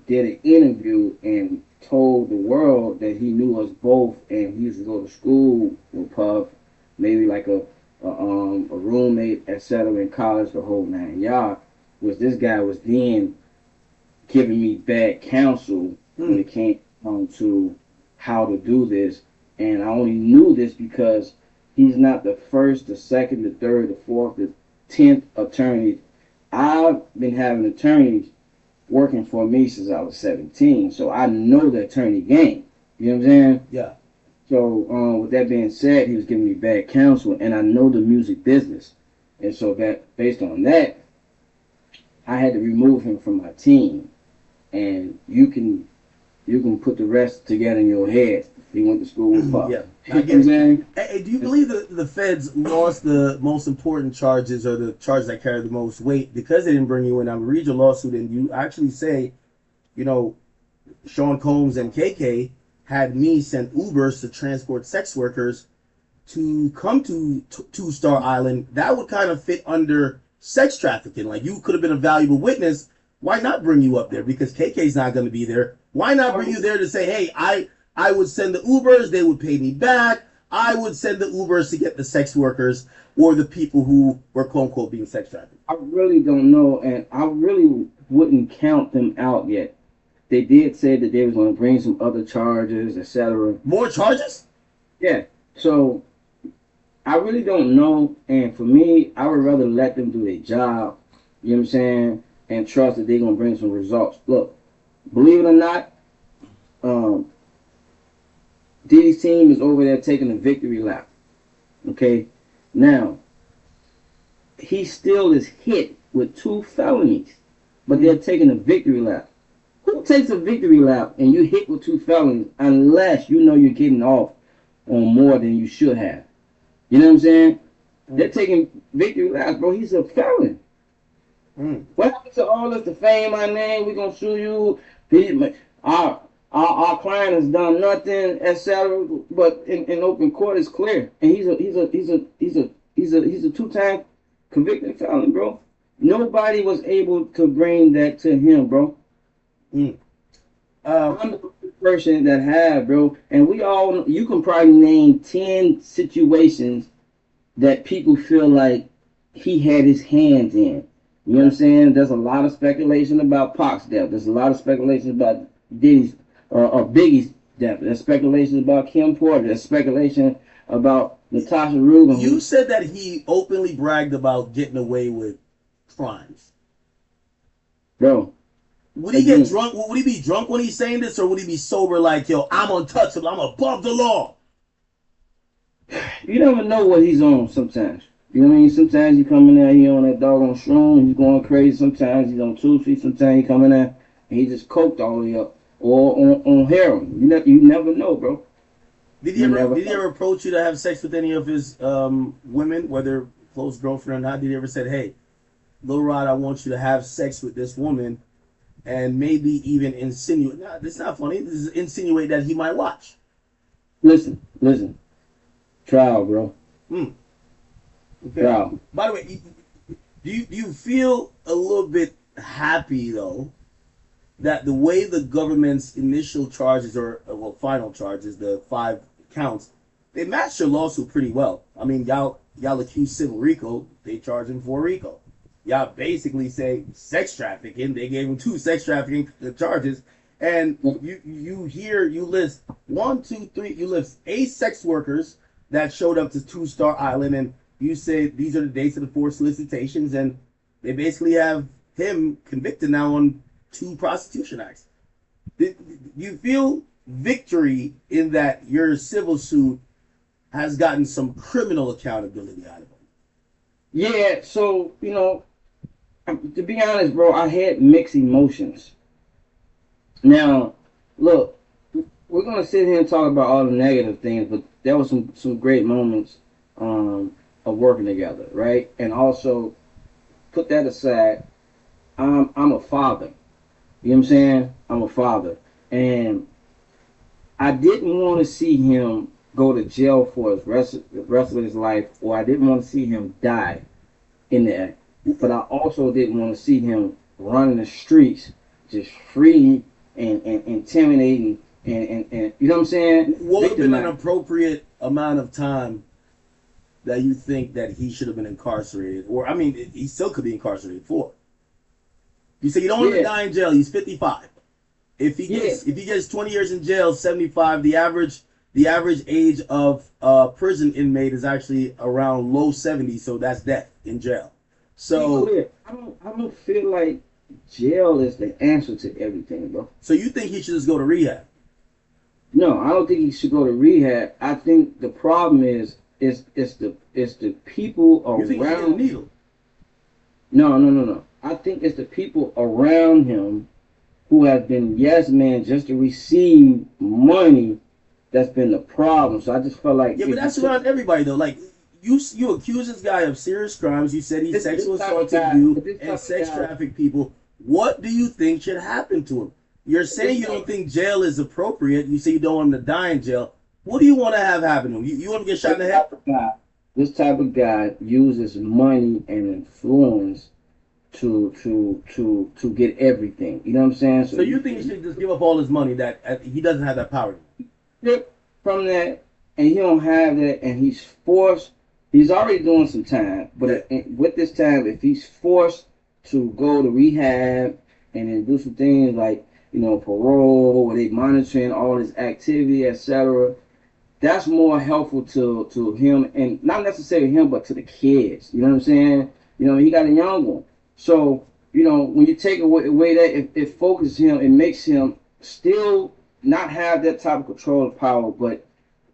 did an interview and told the world that he knew us both and he used to go to school with Puff, maybe like a roommate, etc. in college, the whole nine yards. Was this guy was then giving me bad counsel when it came to how to do this, and I only knew this because he's not the first, the second, the third, the fourth, the 10th attorney. I've been having attorneys working for me since I was 17, so I know the attorney game. You know what I'm saying? Yeah. So with that being said, he was giving me bad counsel, and I know the music business, and so that based on that, I had to remove him from my team, and you can put the rest together in your head. He went to school with Puff. Yeah. I get it. Hey, do you believe the feds lost the most important charges or the charges that carry the most weight because they didn't bring you in? I'm read your lawsuit and you actually say, Sean Combs and KK had me send Ubers to transport sex workers to come to Two Star Island. That would kind of fit under sex trafficking. Like, you could have been a valuable witness. Why not bring you up there? Because KK's not going to be there. Why not bring you there to say, hey, I would send the Ubers, they would pay me back. I would send the Ubers to get the sex workers or the people who were quote unquote being sex trafficked. I really don't know, and I really wouldn't count them out yet. They did say that they was going to bring some other charges, etc. More charges? Yeah. So I really don't know, and for me, I would rather let them do their job. You know what I'm saying? And trust that they're gonna bring some results. Look, believe it or not, um, Diddy's team is over there taking a victory lap. Okay, now he still is hit with two felonies, but they're taking a victory lap. Who takes a victory lap and you hit with two felonies unless you know you're getting off on more than you should have? You know what I'm saying? They're taking victory laps, bro. He's a felon. What happened to all this? The fame, my name, we gonna sue you. Our client has done nothing, etc. But in open court, it's clear, and he's a two-time convicted felon, bro. Nobody was able to bring that to him, bro. Mm. I'm the person that have, bro, and we all. You can probably name 10 situations that people feel like he had his hands in. You know what I'm saying? There's a lot of speculation about Pac's death. There's a lot of speculation about Diddy's or Biggie's death. There's speculation about Kim Porter. There's speculation about Natasha Rubin. You said that he openly bragged about getting away with crimes. Bro. Would he get drunk? Would he be drunk when he's saying this, or would he be sober like, yo, I'm untouchable, I'm above the law? You never know what he's on sometimes. You know what I mean? Sometimes he coming there, he on that doggone shroom, he's going crazy. Sometimes he's on 2 feet. Sometimes he coming there and he just coked all the way up. Or on heroin. You never know, bro. Did he ever approach you to have sex with any of his women, whether close girlfriend or not? Did he ever said, hey, Lil Rod, I want you to have sex with this woman, and maybe even insinuate, nah, this is not funny, this is insinuate that he might watch? Listen. Trial, bro. Okay. Trial. By the way, do you feel a little bit happy, though, that the way the government's initial charges, or well, final charges, the 5 counts, they matched your lawsuit pretty well? I mean, y'all accuse civil RICO, they charge him for RICO. Y'all basically say sex trafficking, they gave him 2 sex trafficking charges, and you list 1, 2, 3, you list 8 sex workers that showed up to Two Star Island, and you say these are the dates of the 4 solicitations, and they basically have him convicted now on 2 prostitution acts. Do you feel victory in that your civil suit has gotten some criminal accountability out of him? Yeah, so, to be honest, bro, I had mixed emotions. Now, look, we're going to sit here and talk about all the negative things, but there was some great moments of working together, right? And also, put that aside, I'm a father. You know what I'm saying? I'm a father. And I didn't want to see him go to jail for the rest of his life, or I didn't want to see him die in there. But I also didn't want to see him running the streets just free and intimidating and you know what I'm saying? What would have been an appropriate amount of time that you think that he should have been incarcerated? Or, I mean, he still could be incarcerated for. You say you don't want him to die in jail. He's 55. If he gets 20 years in jail, 75. The average age of prison inmate is actually around low 70s, so that's death in jail. So I don't feel like jail is the answer to everything, bro. So you think he should just go to rehab? No, I don't think he should go to rehab. I think the problem is it's the people around. You think he should get a needle? No. I think it's the people around him who have been yes men just to receive money that's been the problem. So I just felt like but that's around everybody though. Like you accuse this guy of serious crimes. You said he sexual assaulted you and sex trafficked people. What do you think should happen to him? You're saying you don't think jail is appropriate. You say you don't want him to die in jail. What do you want to have happen to him? You want him to get shot in the head? This type of guy uses money and influence to get everything. You know what I'm saying? So you think he should just give up all his money that he doesn't have that power? stripped from that, and he don't have that, and he's forced. He's already doing some time, Yeah. but with this time, if he's forced to go to rehab and then do some things like parole, where they monitoring all his activity, etc., that's more helpful to him, and not necessarily him, but to the kids. You know what I'm saying? He got a young one, so when you take away that, it focuses him, it makes him still not have that type of control of power, but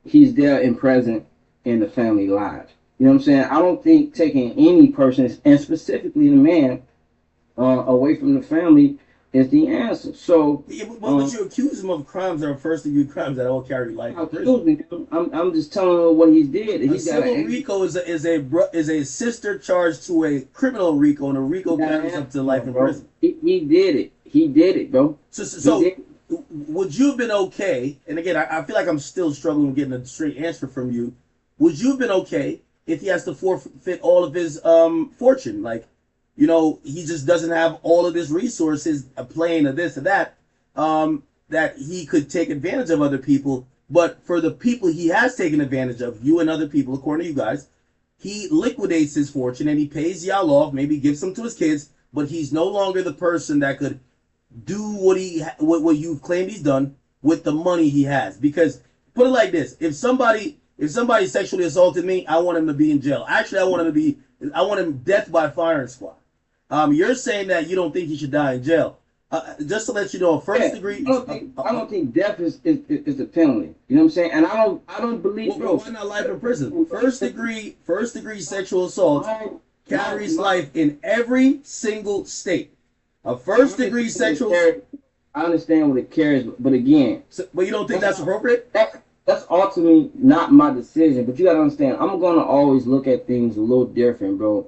he's there and present in the family lives. You know what I'm saying? I don't think taking any person, and specifically the man, away from the family is the answer. So, Yeah, but you accuse him of crimes that are first degree crimes that all carry life in excuse prison. me, I'm just telling him what he did. A He got civil an RICO is a sister charge to a criminal RICO, and a RICO carries up to life in bro. prison. He did it. He did it, bro. So, He so did. would you have been okay? And again, I feel like I'm still struggling with getting a straight answer from you. Would you have been okay if he has to forfeit all of his fortune? Like, he just doesn't have all of his resources, a plane or this or that, that he could take advantage of other people. But for the people he has taken advantage of, you and other people, according to you guys, he liquidates his fortune and he pays y'all off, maybe gives some to his kids, but he's no longer the person that could do what you've claimed he's done with the money he has. Because put it like this: if somebody sexually assaulted me, I want him to be in jail. Actually, I want him death by firing squad. You're saying that you don't think he should die in jail. Just to let you know, first Yeah, degree. I don't think death is the penalty. You know what I'm saying? And I don't believe, Well, bro. why not life in prison? First degree sexual assault carries life in every single state. A first degree sexual. I understand what it carries, but again, But you don't think that's appropriate? that's ultimately not my decision. But you gotta understand, I'm gonna always look at things a little different, bro.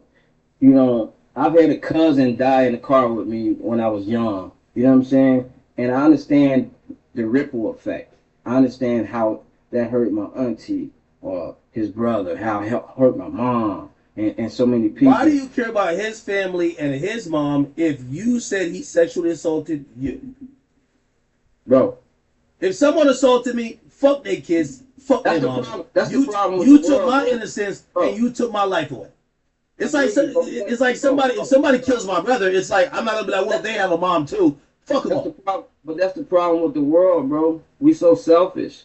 I've had a cousin die in the car with me when I was young. You know what I'm saying? And I understand the ripple effect. I understand how that hurt my auntie or his brother, how it hurt my mom and so many people. Why do you care about his family and his mom if you said he sexually assaulted you? Bro, If someone assaulted me, fuck their kids, fuck their mom. That's You the problem with you the took world, my bro. innocence Bro, and you took my life away. It's I like feel you, bro. it's like somebody if somebody kills my brother, it's like I'm not gonna be like, well, they have a mom too. Fuck them That's the all. problem. But that's the problem with the world, bro. We so selfish.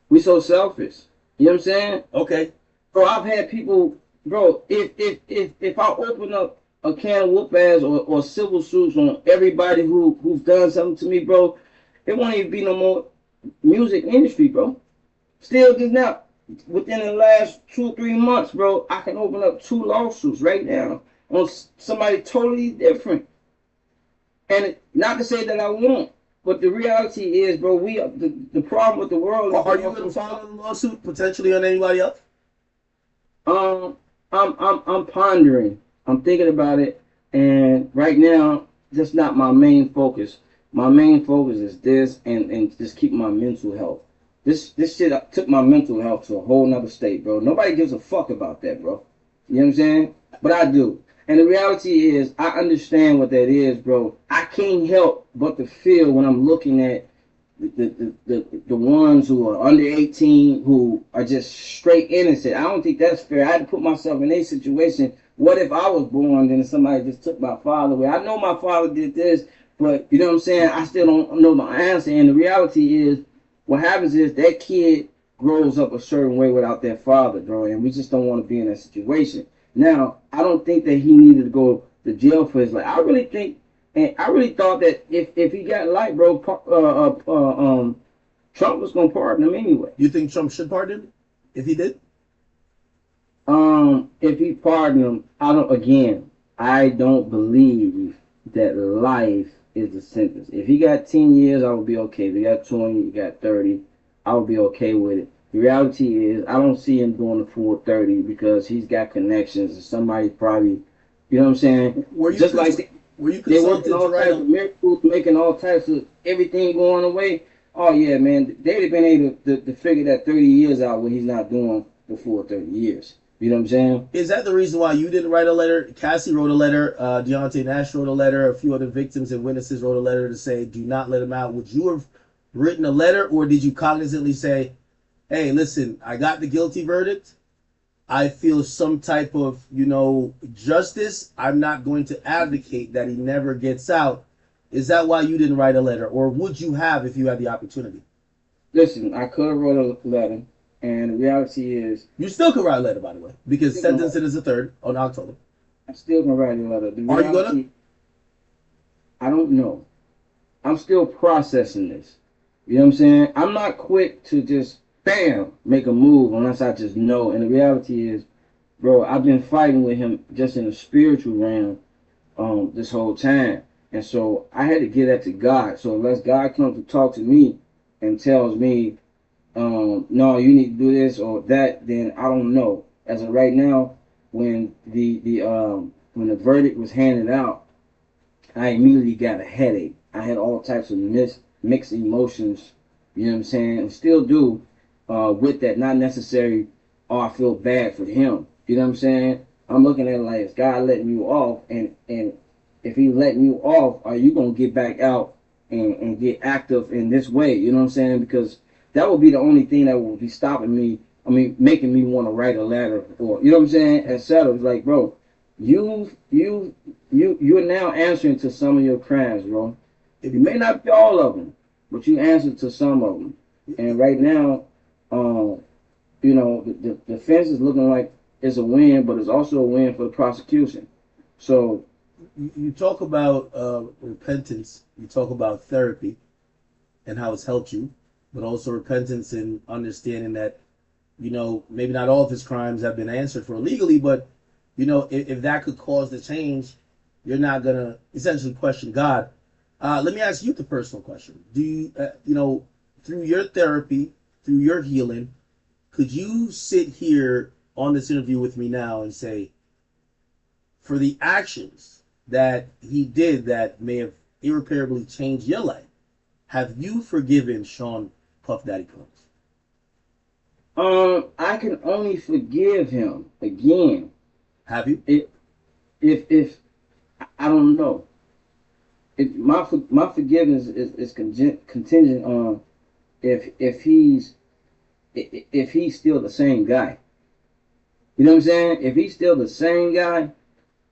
We so selfish. You know what I'm saying? Okay. Bro, I've had people, bro. If I open up a can of whoop ass or civil suits on everybody who's done something to me, bro, it won't even be no more music industry, bro. Still, just now, within the last 2 or 3 months, bro, I can open up 2 lawsuits right now on somebody totally different. And not to say that I won't, but the reality is, bro, the problem with the world is Are you gonna file a lawsuit potentially on anybody else? um I'm pondering. I'm thinking about it, and right now that's not my main focus. My main focus is this, and just keep my mental health. This shit took my mental health to a whole nother state, bro. Nobody gives a fuck about that, bro. You know what I'm saying? But I do. And the reality is, I understand what that is, bro. I can't help but to feel when I'm looking at the ones who are under 18 who are just straight innocent. I don't think that's fair. I had to put myself in a situation. What if I was born and somebody just took my father away? I know my father did this, but you know what I'm saying? I still don't know my answer. And the reality is, what happens is that kid grows up a certain way without their father, bro. And we just don't want to be in that situation. Now, I don't think that he needed to go to jail for his life. I really think, and I really thought that if he got light, bro, Trump was gonna pardon him anyway. You think Trump should pardon him if he did? If he pardoned him, I don't. Again, I don't believe that life is the sentence. If he got 10 years, I would be okay. If he got 20, he got 30, I would be okay with it. The reality is, I don't see him doing the full 30 because he's got connections and somebody probably, you know what I'm saying? Just like were you they consulted working to all write types of miracles, making all types of everything going away. Oh yeah, man, they'd have been able to figure that 30 years out when he's not doing the full 30 years. You know what I'm saying? Is that the reason why you didn't write a letter? Cassie wrote a letter. Deontay Nash wrote a letter. A few other victims and witnesses wrote a letter to say, "Do not let him out." Would you have written a letter, or did you cognizantly say, "Hey, listen, I got the guilty verdict. I feel some type of, justice. I'm not going to advocate that he never gets out." Is that why you didn't write a letter, or would you have if you had the opportunity? Listen, I could have wrote a letter, and the reality is, You still could write a letter, by the way, because still gonna, sentencing is the third on October. I'm still gonna write a letter. The Are you gonna? reality, I don't know. I'm still processing this. You know what I'm saying? I'm not quick to just bam make a move unless I just know. And the reality is, bro, I've been fighting with him just in the spiritual realm this whole time. And so I had to get that to God. So unless God comes to talk to me and tells me, no, you need to do this or that, then I don't know. As of right now, when the verdict was handed out, I immediately got a headache. I had all types of mixed emotions, you know what I'm saying, and still do with that. Not necessarily, oh, I feel bad for him. You know what I'm saying? I'm looking at it like, is God letting you off? And if he letting you off, are you going to get back out and get active in this way? You know what I'm saying? Because that would be the only thing that would be stopping me. I mean, making me want to write a letter or, you know what I'm saying, etc. It's like, bro, you're now answering to some of your crimes, bro. It may not be all of them, but you answer to some of them. And right now, um, the defense is looking like it's a win, but it's also a win for the prosecution. So You talk about repentance. You talk about therapy and how it's helped you, but also repentance and understanding that maybe not all of his crimes have been answered for illegally, but if that could cause the change, you're not gonna essentially question God. Let me ask you the personal question: Do you, through your therapy, through your healing, could you sit here on this interview with me now and say, for the actions that he did that may have irreparably changed your life, have you forgiven Sean Puff Daddy Combs? I can only forgive him again. Have you? If I don't know. My forgiveness is contingent on if he's still the same guy. You know what I'm saying? If he's still the same guy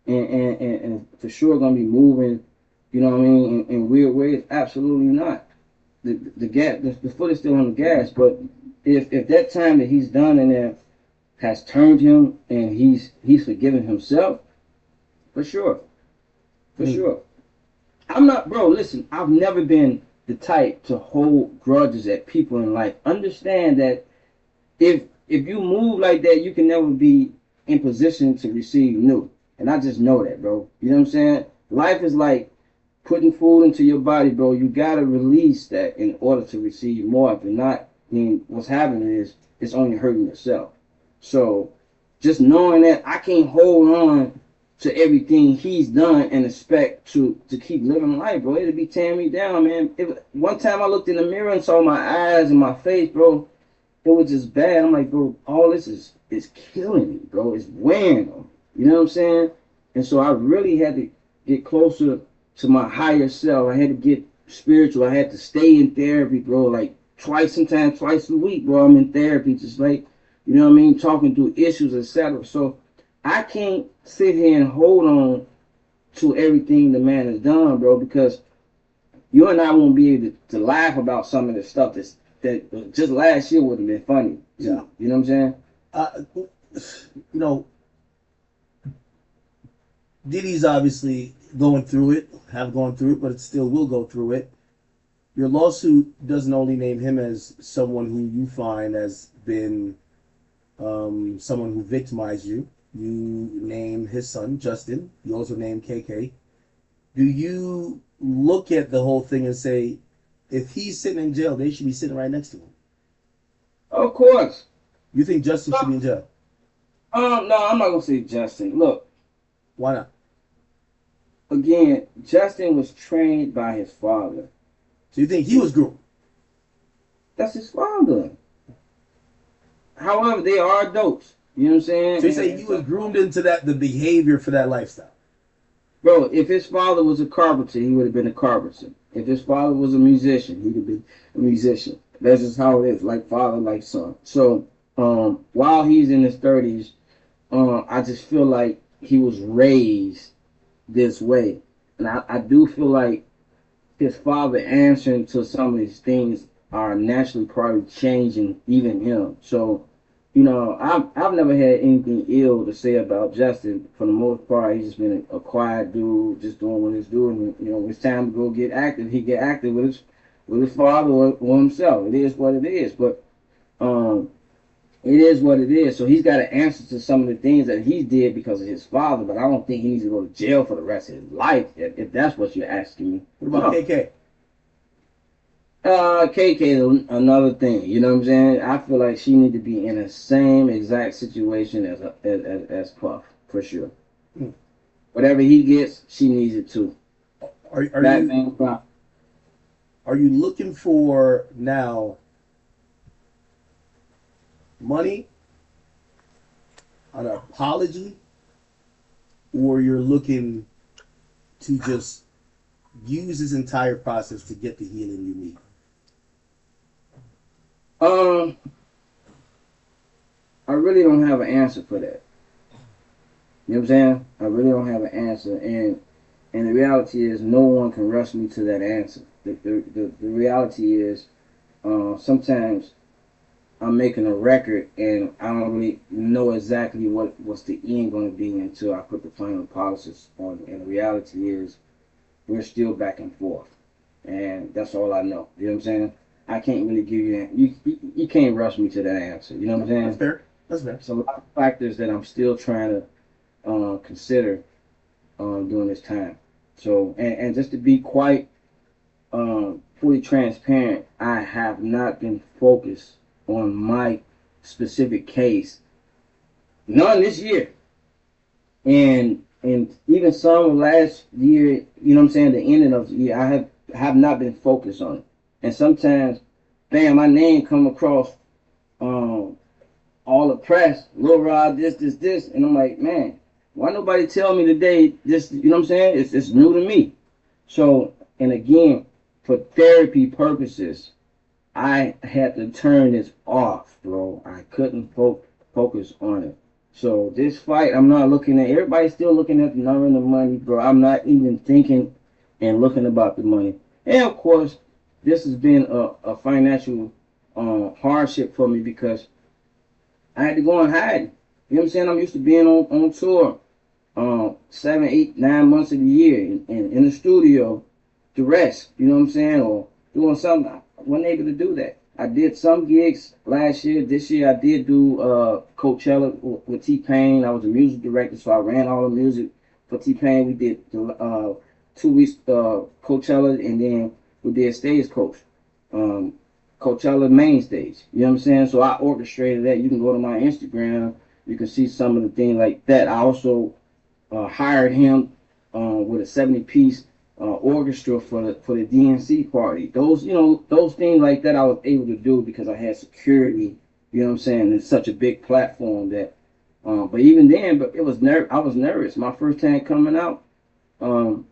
and for sure gonna be moving, you know what I mean, in weird ways, absolutely not. The gas the foot is still on the gas, but if that time that he's done in there has turned him and he's forgiven himself, for sure. For sure. I'm not, bro. Listen, I've never been the type to hold grudges at people in life. Understand that if you move like that, you can never be in position to receive new. And I just know that, bro. You know what I'm saying? Life is like putting food into your body, bro. You gotta release that in order to receive more. If you're not, then what's happening is it's only hurting yourself. So just knowing that I can't hold on to everything he's done and expect to keep living life, bro. It'll be tearing me down, man. One time I looked in the mirror and saw my eyes and my face, bro. It was just bad. I'm like, bro, all this is killing me, bro. It's wearing on me. You know what I'm saying? And so I really had to get closer to my higher self. I had to get spiritual. I had to stay in therapy, bro. Like sometimes twice a week, bro. I'm in therapy, just like, you know what I mean, talking through issues, etc. So I can't sit here and hold on to everything the man has done, bro, because you and I won't be able to laugh about some of the stuff that just last year would have been funny. Yeah. You know what I'm saying? You know, Diddy's obviously going through it, have gone through it, but it still will go through it. Your lawsuit doesn't only name him as someone who you find has been someone who victimized you. You name his son, Justin. You also name KK. Do you look at the whole thing and say, if he's sitting in jail, they should be sitting right next to him? Of course. You think Justin should be in jail? No, I'm not gonna say Justin. Look, Why not? again, Justin was trained by his father. So you think he was groomed? That's his father. However, they are adults. You know what I'm saying? So you say he was groomed into the behavior for that lifestyle? Bro, if his father was a carpenter, he would have been a carpenter. If his father was a musician, he'd have been a musician. That's just how it is, like father, like son. So, while he's in his 30s, I just feel like he was raised this way, and I do feel like his father answering to some of these things are naturally probably changing even him. So, I've never had anything ill to say about Justin. For the most part, he's just been a quiet dude, just doing what he's doing. When it's time to go get active, he get active with his father or himself. It is what it is. But um, it is what it is. So he's got to answer to some of the things that he did because of his father. But I don't think he needs to go to jail for the rest of his life. If that's what you're asking me. What about No. KK? KK is another thing. You know what I'm saying? I feel like she need to be in the same exact situation as Puff for sure. Hmm. Whatever he gets, she needs it too. Are That you thing, are you looking for now money, an apology, or you're looking to just use this entire process to get the healing you need? um, I really don't have an answer for that. You know what I'm saying? I really don't have an answer, and the reality is, no one can rush me to that answer. The reality is, sometimes I'm making a record and I don't really know exactly what's the end going to be until I put the final policies on it. And the reality is, we're still back and forth, and that's all I know. You know what I'm saying? I can't really give you that. You can't rush me to that answer. You know what I'm That's saying? fair. That's fair. It's a lot of factors that I'm still trying to consider during this time. So, and just to be quite fully transparent, I have not been focused on my specific case none this year, and even some last year. You know what I'm saying? The ending of the year, I have not been focused on it, and sometimes, bam, my name come across um all the press, Lil Rod, this, and I'm like, man, why nobody tell me today? This, you know what I'm saying? It's new to me. So, and again, for therapy purposes, I had to turn this off, bro. I couldn't focus on it. So this fight, I'm not looking at. Everybody's still looking at the number and the money, bro. I'm not even thinking and looking about the money. And of course, this has been a financial hardship for me because I had to go and hide. You know what I'm saying? I'm used to being on tour 7, 8, 9 months of the year in the studio to rest, you know what I'm saying, or doing something. I wasn't able to do that. I did some gigs last year. This year I did do Coachella with T Pain. I was a music director, so I ran all the music for T Pain. We did 2 weeks Coachella, and then we did Stagecoach, um, Coachella main stage. You know what I'm saying? So I orchestrated that. You can go to my Instagram. You can see some of the things like that. I also hired him with a 70-piece orchestra for the DNC party. Those things like that I was able to do because I had security. You know what I'm saying? It's such a big platform that. But even then, but it was I was nervous. My first time coming out. Um,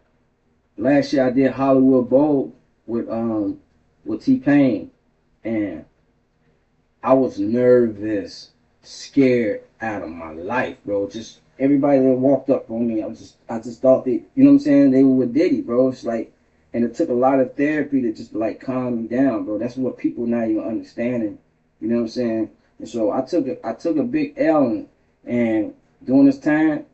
Last year I did Hollywood Bowl with T Pain, and I was nervous, scared out of my life, bro. Just everybody that walked up on me, I just thought they, you know what I'm saying, they were with Diddy, bro. It's like, and it took a lot of therapy to just like calm me down, bro. That's what people not even understanding. You know what I'm saying? And so I took a big L, and during this time,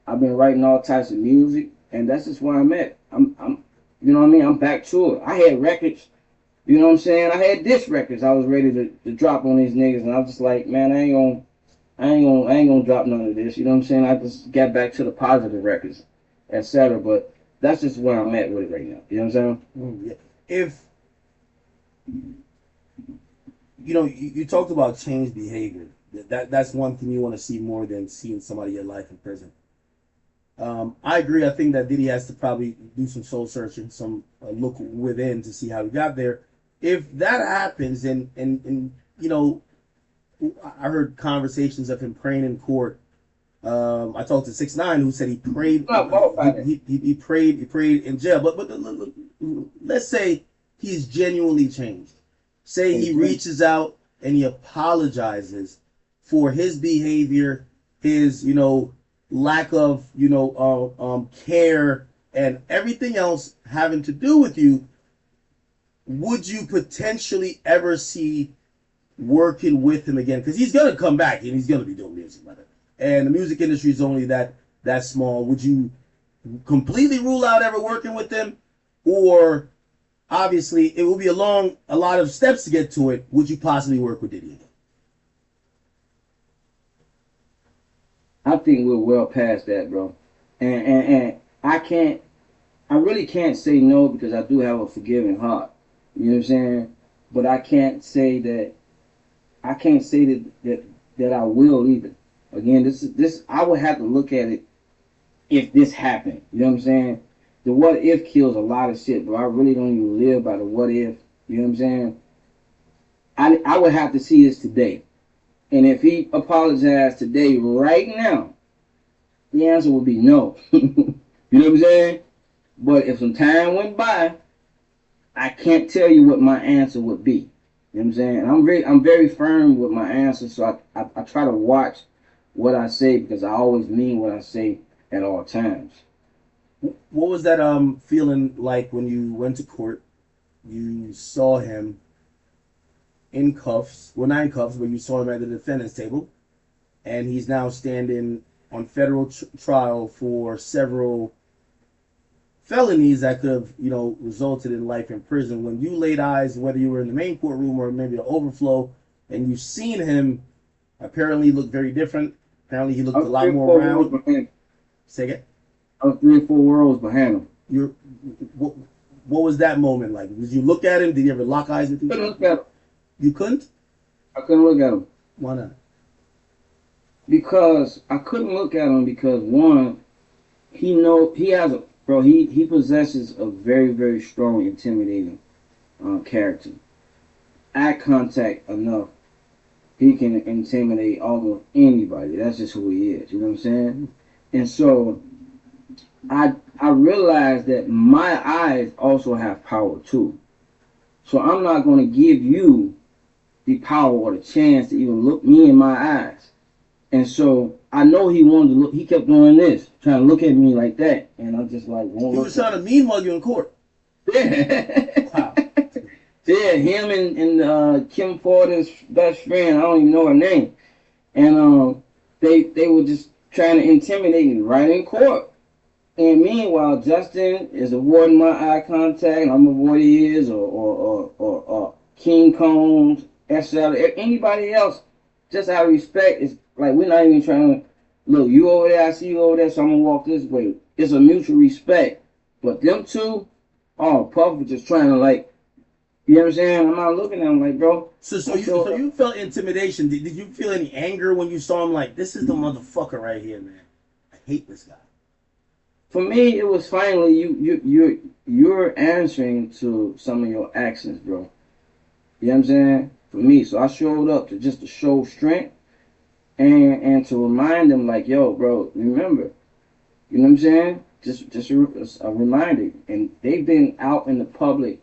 I've been writing all types of music, and that's just where I'm at. You know what I mean? I'm back to it. I had records, you know what I'm saying? I had diss records I was ready to drop on these niggas, and I was just like, man, I ain't gonna drop none of this. You know what I'm saying? I just got back to the positive records, etc. But that's just where I'm at with it right now. You know what I'm saying? Yeah. If you talked about change behavior. That's one thing you want to see more than seeing somebody in life in prison. I agree. I think that Diddy has to probably do some soul searching, some look within to see how he got there. If that happens, and I heard conversations of him praying in court I talked to 6ix9ine who said he prayed. I'm not bought by that. He prayed in jail. But let's say he's genuinely changed. Say he Okay. reaches out and he apologizes for his behavior, his lack of care and everything else having to do with you. Would you potentially ever see working with him again? Because he's gonna come back and he's gonna be doing music, brother. And the music industry is only that small. Would you completely rule out ever working with him, or obviously it will be a lot of steps to get to it? Would you possibly work with Diddy again? I think we're well past that, bro. And I can't, I really can't say no because I do have a forgiving heart. You know what I'm saying? But I can't say that I will either. Again, this I would have to look at it if this happened. You know what I'm saying? The what if kills a lot of shit, but I really don't even live by the what if. You know what I'm saying? I would have to see this today. And if he apologized today, right now, the answer would be no. You know what I'm saying? But if some time went by, I can't tell you what my answer would be. You know what I'm saying? And I'm very firm with my answer, so I try to watch what I say because I always mean what I say at all times. What was that feeling like when you went to court? You saw him in cuffs, well not in cuffs, but you saw him at the defendant's table, and he's now standing on federal trial for several felonies that could have, resulted in life in prison. When you laid eyes, whether you were in the main courtroom or maybe the overflow, and you've seen him, apparently look very different. Apparently he I looked a was lot three or more four rows round. behind him. Say again. I was 3 or 4 rows behind him. You're, what, what was that moment like? Did you look at him? Did you ever lock eyes with I couldn't him? look at him. You couldn't? I couldn't look at him Why not? because I couldn't look at him because one, he has a bro. He possesses a very strong intimidating character. Eye contact enough, he can intimidate almost anybody. That's just who he is. You know what I'm saying? And so I realized that my eyes also have power too. So I'm not going to give you the power or the chance to even look me in my eyes. And so I know he wanted to look. He kept doing this, trying to look at me like that, and I'm just like, won't He look was at trying to me. mean mug you in court. Yeah. Wow. Yeah, him and Kim Porter's best friend. I don't even know her name. And they were just trying to intimidate me right in court. And meanwhile, Justin is avoiding my eye contact. I'm avoiding his, or King Combs, etc. Anybody else, just out of respect, is like we're not even trying to look. You over there, I see you over there, so I'm gonna walk this way. It's a mutual respect. But them two, oh, Puff was just trying to like, you know what I'm saying? I'm not looking at him like, bro. I So showed up. you felt intimidation. Did you feel any anger when you saw him? Like, this is the motherfucker right here, man. I hate this guy. For me, it was finally you're answering to some of your actions, bro. You know what I'm saying? For me, so I showed up to show strength and to remind them like, yo, bro, remember, you know what I'm saying? Just a reminder. And they've been out in the public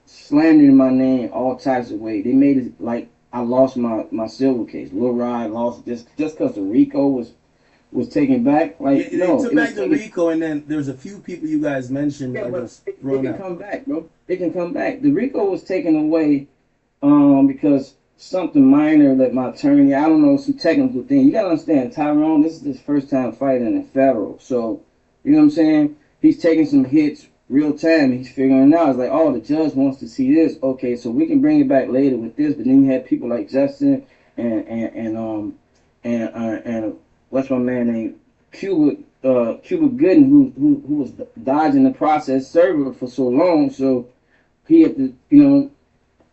slandering my name all types of ways. They made it like I lost my silver case. Lil Rod lost just because the Rico was taken back. Yeah, Like they no, took it was back the taken. Rico, and then there's a few people you guys mentioned Yeah, are but just they thrown can out. come back, bro. They can come back. The Rico was taken away because something minor that my attorney, I don't know, some technical thing. You gotta understand, Tyrone, this is his first time fighting in federal. So, you know what I'm saying? He's taking some hits real time. He's figuring it out. It's like, oh, the judge wants to see this. Okay, so we can bring it back later with this. But then you had people like Justin and what's my man name? Cuba Gooden, who was dodging the process server for so long. So he had to,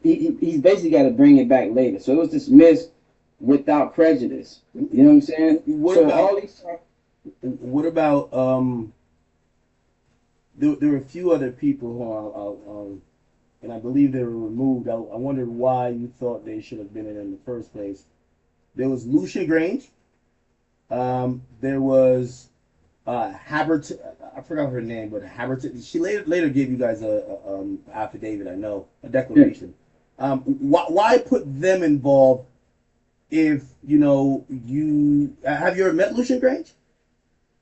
he's basically got to bring it back later. So it was dismissed without prejudice. You know what I'm saying? What So about all these. what about there were a few other people who and I believe they were removed. I wondered why you thought they should have been in the first place. There was Lucian Grange, There was Habert. I forgot her name, but Habert. She later gave you guys a affidavit. I know a Yeah. declaration. Why put them involved if you have you ever met Lucian Grange?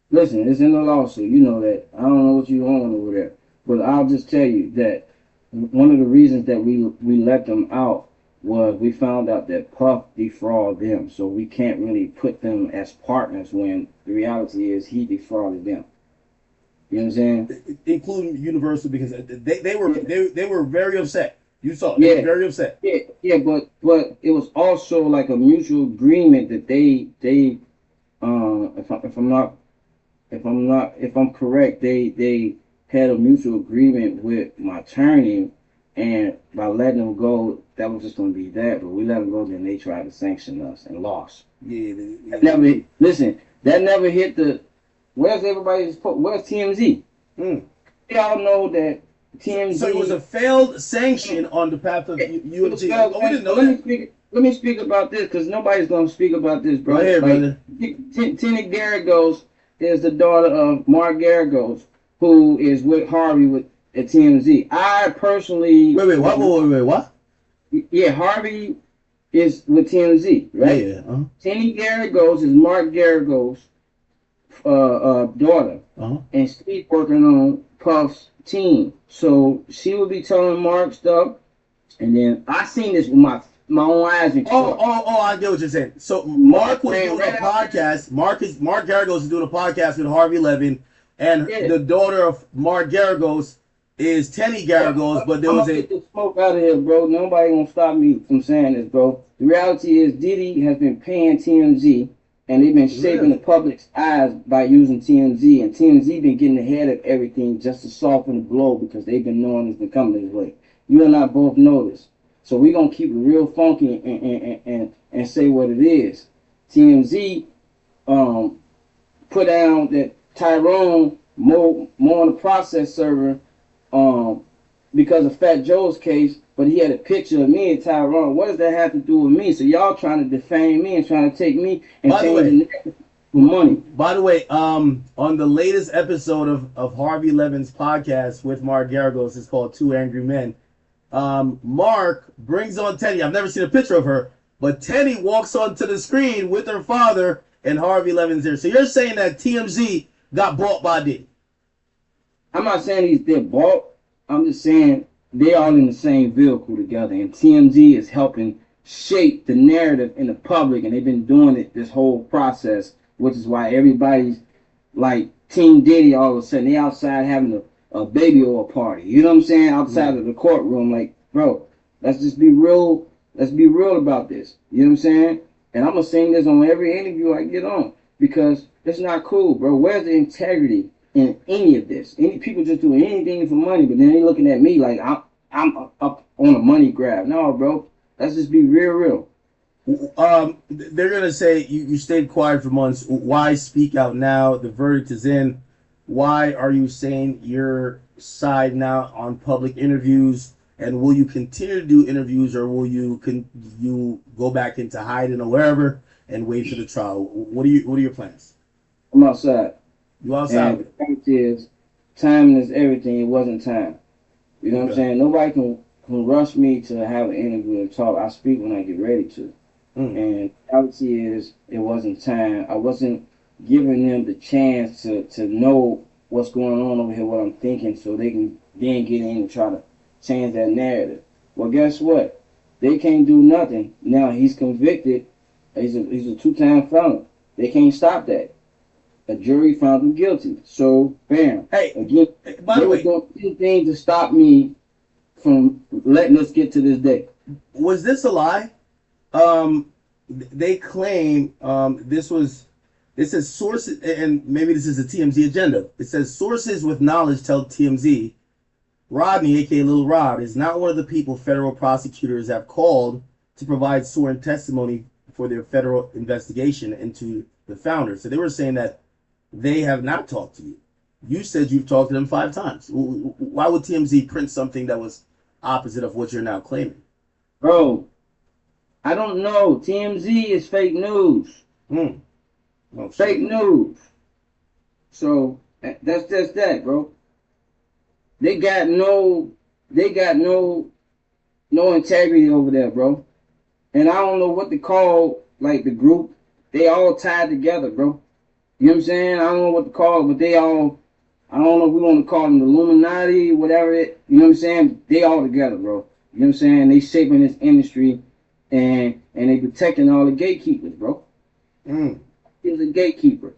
Listen, it's in the lawsuit. You know that. I don't know what you own over there, but I'll just tell you that one of the reasons that we let them out was we found out that Puff defrauded them, so we can't really put them as partners when the reality is he defrauded them. You know what I'm saying? Including Universal, because they were very upset. You saw they were Yeah, very upset. yeah, but it was also like a mutual agreement that they if I'm correct, they had a mutual agreement with my attorney, and by letting them go, that was just gonna be that. But we let them go, then they tried to sanction us and lost. Yeah, That never listen. That never hit the. Where's everybody's? Where's TMZ? mm. We all know that TMZ. So it was a failed sanction on the path of UMG. Oh, we didn't know that. Let me speak about this because nobody's gonna speak about this, bro. Go ahead, brother. Tenny Garagos is the daughter of Mark Garagos, who is with Harvey at TMZ. I personally Wait, what? Yeah, Harvey is with TMZ, right? Yeah. Tenny Garagos is Mark Garagos' daughter, Uh-huh. and she's working on Puff's team. So she will be telling Mark stuff, and then I seen this with my own eyes in court. I get what you're saying. So Mark was doing a podcast. Mark Garagos is doing a podcast with Harvey Levin, and Yeah. the daughter of Mark Garagos is Tenny Garagos. But there I'm was gonna a get the smoke out of here, bro. Nobody gonna stop me from saying this, bro. The reality is Diddy has been paying TMZ, and they've been shaping Really? the public's eyes by using TMZ, and TMZ been getting ahead of everything just to soften the blow because they've been knowing it's been coming this way. You and I both know this. So we're gonna keep it real funky and say what it is. TMZ put down that Tyrone more on the process server um because of Fat Joe's case, but he had a picture of me and Tyrone. What does that have to do with me? So y'all trying to defame me and trying to take me and By the change way- the narrative for money. By the way, on the latest episode of Harvey Levin's podcast with Mark Garagos, it's called Two Angry Men. Mark brings on Tenny. I've never seen a picture of her, but Tenny walks onto the screen with her father, and Harvey Levin's there. So you're saying that TMZ got bought by Diddy? I'm not saying they're bought. I'm just saying they all in the same vehicle together, and TMZ is helping shape the narrative in the public, and they've been doing it this whole process, which is why everybody's like Team Diddy. All of a sudden, they outside having a baby oil party. You know what I'm saying? Outside of the courtroom, like, bro, let's just be real. Let's be real about this. You know what I'm saying? And I'm gonna sing this on every interview I get on because it's not cool, bro. Where's the integrity in any of this? Any people just doing anything for money, but then they looking at me like I'm up on a money grab. No, bro. Let's just be real. They're gonna say you stayed quiet for months. Why speak out now? The verdict is in. Why are you saying your side now on public interviews? And will you continue to do interviews, or will you go back into hiding or wherever and wait for the trial? What are your plans? I'm outside. You outside? And the fact is, timing is everything. It wasn't time. You know what I'm saying? Nobody can rush me to have an interview and talk. I speak when I get ready to. And the reality is, it wasn't time. I wasn't giving them the chance to know what's going on over here, what I'm thinking, so they can then get in and try to change that narrative. Well, guess what? They can't do nothing. Now he's convicted. He's a two-time felon. They can't stop that. A jury found him guilty. So, bam. Hey, again, by the way, doing anything to stop me from letting us get to this day. was this a lie? They claim it says sources, and maybe this is a TMZ agenda. It says sources with knowledge tell TMZ Rodney, aka Little Rod, is not one of the people federal prosecutors have called to provide sworn testimony for their federal investigation into the founder. So they were saying that they have not talked to you. You said you've talked to them 5 times. Why would TMZ print something that was opposite of what you're now claiming? Bro, I don't know. TMZ is fake news. Oh Fake shit. news. So that's just that, bro. They got no, they got no integrity over there, bro. And I don't know what to call like the group. They all tied together, bro. You know what I'm saying? I don't know what to call it, but they all. I don't know if we want to call them the Illuminati, whatever it. You know what I'm saying? They all together, bro. You know what I'm saying? They shaping this industry, and they protecting all the gatekeepers, bro. Mm. He was a gatekeeper.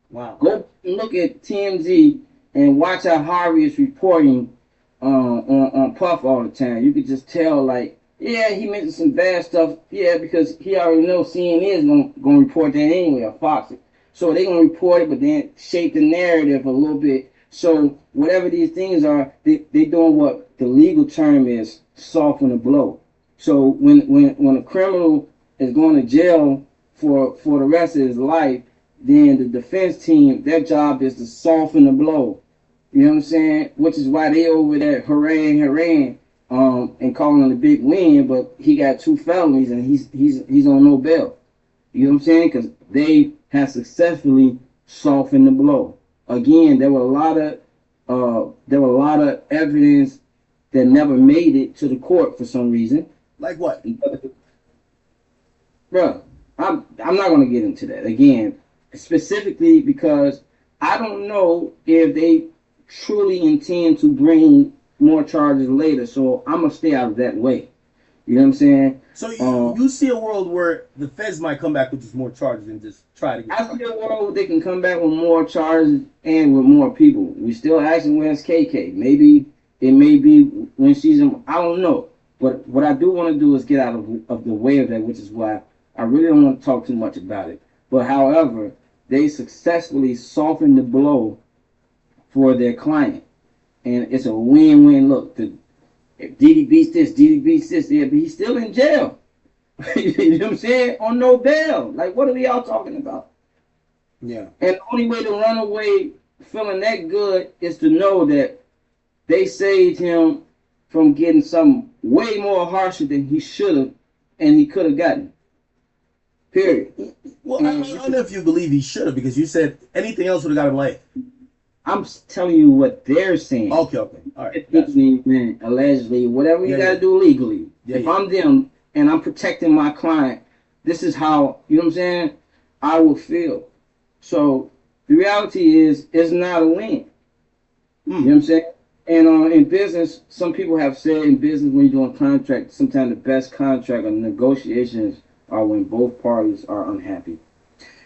Wow. Go look at TMZ and watch how Harvey is reporting on Puff all the time. You could just tell, like, yeah, he mentioned some bad stuff. Yeah, because he already knows CNN is gonna report that anyway, or Fox. So they gonna report it, but then shape the narrative a little bit. So whatever these things are, they doing what the legal term is soften the blow. So when a criminal is going to jail for the rest of his life, then the defense team, their job is to soften the blow. You know what I'm saying? Which is why they over there hooray, and calling it a big win, but he got two felonies and he's on no bail. You know what I'm saying? Because they have successfully softened the blow. Again, there were a lot of evidence that never made it to the court for some reason. Like what? Bro, I'm not gonna get into that again, specifically because I don't know if they truly intend to bring more charges later. So I'm gonna stay out of that way. You know what I'm saying? So Um, you see a world where the feds might come back with just more charges and just try to get I Trump. see a world they can come back with more charges and with more people. We still asking where's KK. Maybe it may be when she's in. I don't know. But what I do want to do is get out of the way of that, which is why I really don't want to talk too much about it. But however, they successfully softened the blow for their client, and it's a win-win. Look, if Diddy beats this, Diddy beats this, yeah, but he's still in jail. You know what I'm saying? On no bail. Like, what are we all talking about? Yeah. And the only way to run away feeling that good is to know that they saved him from getting something way more harsher than he should have and he could have gotten. Period. Well, And I don't know if you believe he should have because you said anything else would have got him life. I'm telling you what they're saying. Okay, okay. All right. Gotcha. Allegedly, whatever you Yeah, got yeah. to do legally. Yeah, If yeah. I'm them and I'm protecting my client, this is how, you know what I'm saying, I would feel. So the reality is, it's not a win. You know Hmm. what I'm saying? And in business, some people have said in business when you're doing contracts, sometimes the best contract or negotiations are when both parties are unhappy.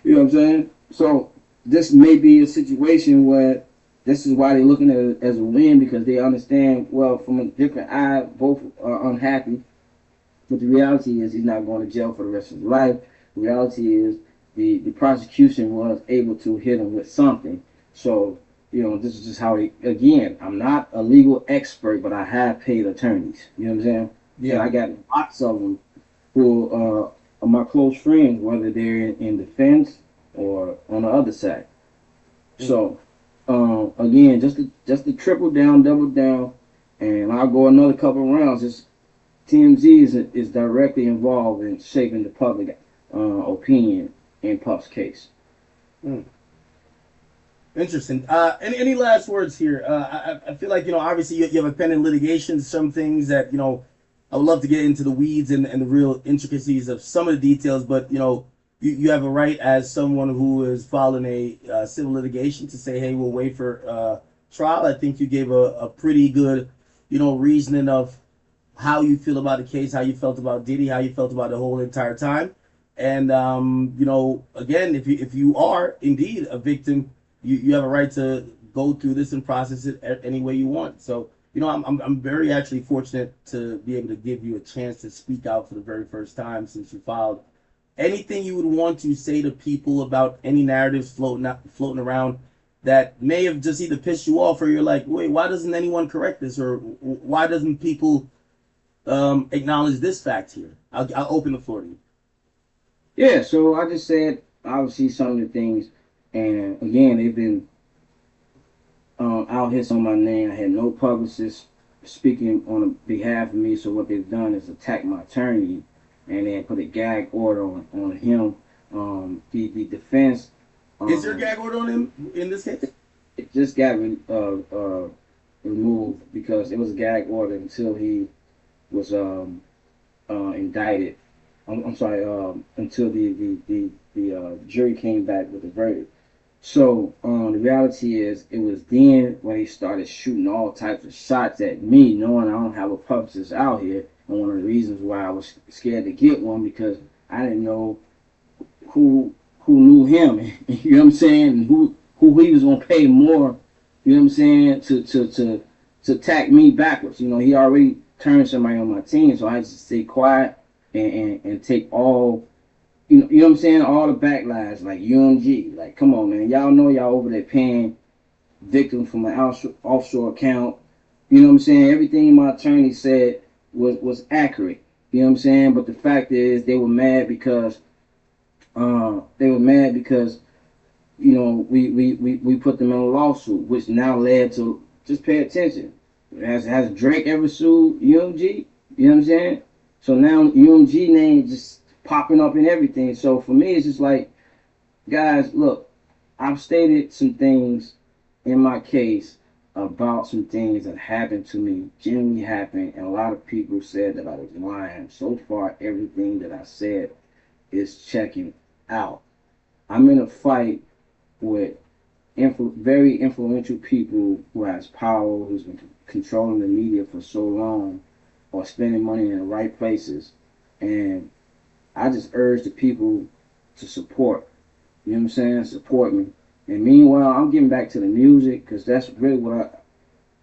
You know what I'm saying? So this may be a situation where this is why they're looking at it as a win because they understand, well, from a different eye, both are unhappy. But the reality is he's not going to jail for the rest of his life. The reality is the prosecution was able to hit him with something. So, this is just how he, again, I'm not a legal expert, but I have paid attorneys. You know what I'm saying? And Yeah. I got lots of them who are my close friends, whether they're in defense or on the other side. Mm. So, again, just to triple down, double down, and I'll go another couple of rounds. TMZ is directly involved in shaping the public opinion in Puff's case. Mm. Interesting. Any last words here? I feel like obviously you have a pending litigation. Some things that I would love to get into the weeds and the real intricacies of some of the details, but you have a right as someone who is filing a civil litigation to say, hey, we'll wait for trial. I think you gave a pretty good reasoning of how you feel about the case, how you felt about Diddy, how you felt about the whole entire time. And again, if you are indeed a victim, you have a right to go through this and process it any way you want. So I'm very actually fortunate to be able to give you a chance to speak out for the very first time since you filed. Anything you would want to say to people about any narratives floating around that may have just either pissed you off or you're like, wait, why doesn't anyone correct this, or why doesn't people acknowledge this fact here? I'll open the floor to you. Yeah, so I just said obviously some of the things, and again they've been out hits on my name. I had no publicist speaking on behalf of me, so what they've done is attack my attorney and then put a gag order on him The defense, Is there a um, gag order on him in this case? it just got removed because it was a gag order until he was indicted. I'm sorry, until the jury came back with a verdict. So the reality is, it was then when they started shooting all types of shots at me, knowing I don't have a publicist out here. And one of the reasons why I was scared to get one because I didn't know who who knew him. You know what I'm saying? And who he was gonna pay more. You know what I'm saying? To attack me backwards. You know, he already turned somebody on my team, so I had to stay quiet and take all you know what I'm saying? All the backlash, like UMG. Like, come on, man. Y'all know y'all over there paying victims from an offshore account. You know what I'm saying? Everything my attorney said was accurate. You know what I'm saying? But the fact is, they were mad because we put them in a lawsuit, which now led to just pay attention. Has Drake ever sued UMG? You know what I'm saying? So now UMG name just popping up in everything. So for me, it's just like, guys, look, I've stated some things in my case about some things that happened to me, genuinely happened, and a lot of people said that I was lying. So far, everything that I said is checking out. I'm in a fight with very influential people who has power, who's been controlling the media for so long, or spending money in the right places. And I just urge the people to support. You know what I'm saying? Support me. And meanwhile, I'm getting back to the music because that's really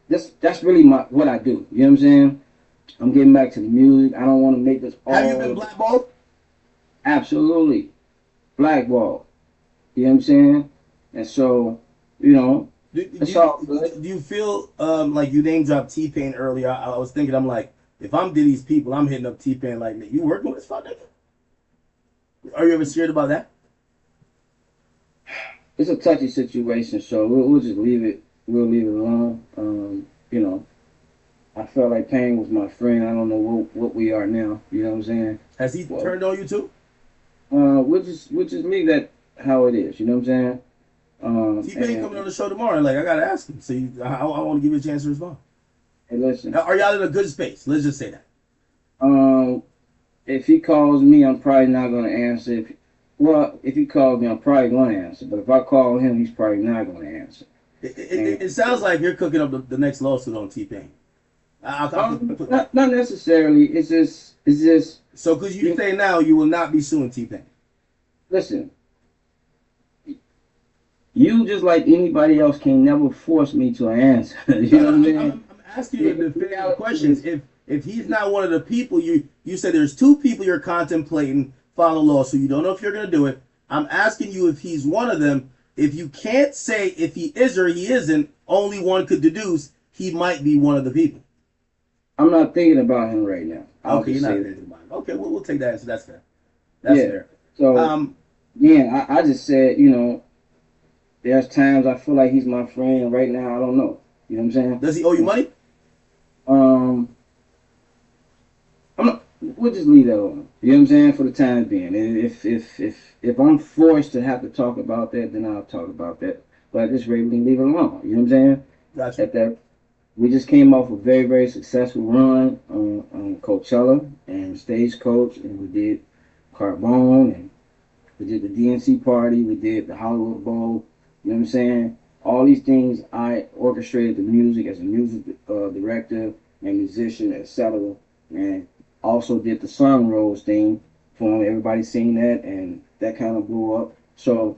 that's really what I do. You know what I'm saying? I'm getting back to the music. I don't want to make this Have you been all blackballed? absolutely blackball. You know what I'm saying? And so, you know, it's all good. Do you feel like you name dropped T Pain earlier? I was thinking, I'm like, if I'm Diddy's people, I'm hitting up T Pain like, you working with this fuck nigga? Are you ever scared about that? It's a touchy situation, so we'll just leave it. We'll leave it alone. You know, I felt like Payne was my friend. I don't know what we are now. You know what I'm saying? Has he Well, turned on you too? we'll just leave that how it is. You know what I'm saying? T Pain coming on the show tomorrow. Like, I gotta ask him. So I want to give you a chance to respond. And listen, Now, are y'all in a good space? Let's just say that. um, if he calls me, I'm probably not gonna answer. If he calls me, I'm probably gonna answer. But if I call him, he's probably not gonna answer. It sounds like you're cooking up the next lawsuit on T Pain. Not necessarily. It's just. So could you You, say now you will not be suing T Pain? listen, you just like anybody else can never force me to answer. You No, know what no, I'm saying? I'm asking you The the definitive reality questions. is, If he's not one of the people you said there's two people you're contemplating filing a lawsuit. You don't know if you're gonna do it. I'm asking you if he's one of them. If you can't say if he is or he isn't, only one could deduce he might be one of the people. I'm not thinking about him right now. I'll Okay, you're just not say that. thinking about it. Okay, we'll take that answer. That's fair. That's Yeah. fair. So Um, yeah, I just said, there's times I feel like he's my friend. Right now, I don't know. You know what I'm saying? does he owe you money? Um, I'm not. We'll just leave that alone. You know what I'm saying? For the time being, and if I'm forced to have to talk about that, then I'll talk about that. But at this rate, we can leave it alone. You know what I'm saying? Gotcha. At that, we just came off a very very successful run on Coachella and Stagecoach, and we did Carbone, and we did the DNC party, we did the Hollywood Bowl. You know what I'm saying? All these things, I orchestrated the music as a music director and musician, etc. And also did the Sun Rose thing for him. Everybody seen that, and that kind of blew up. So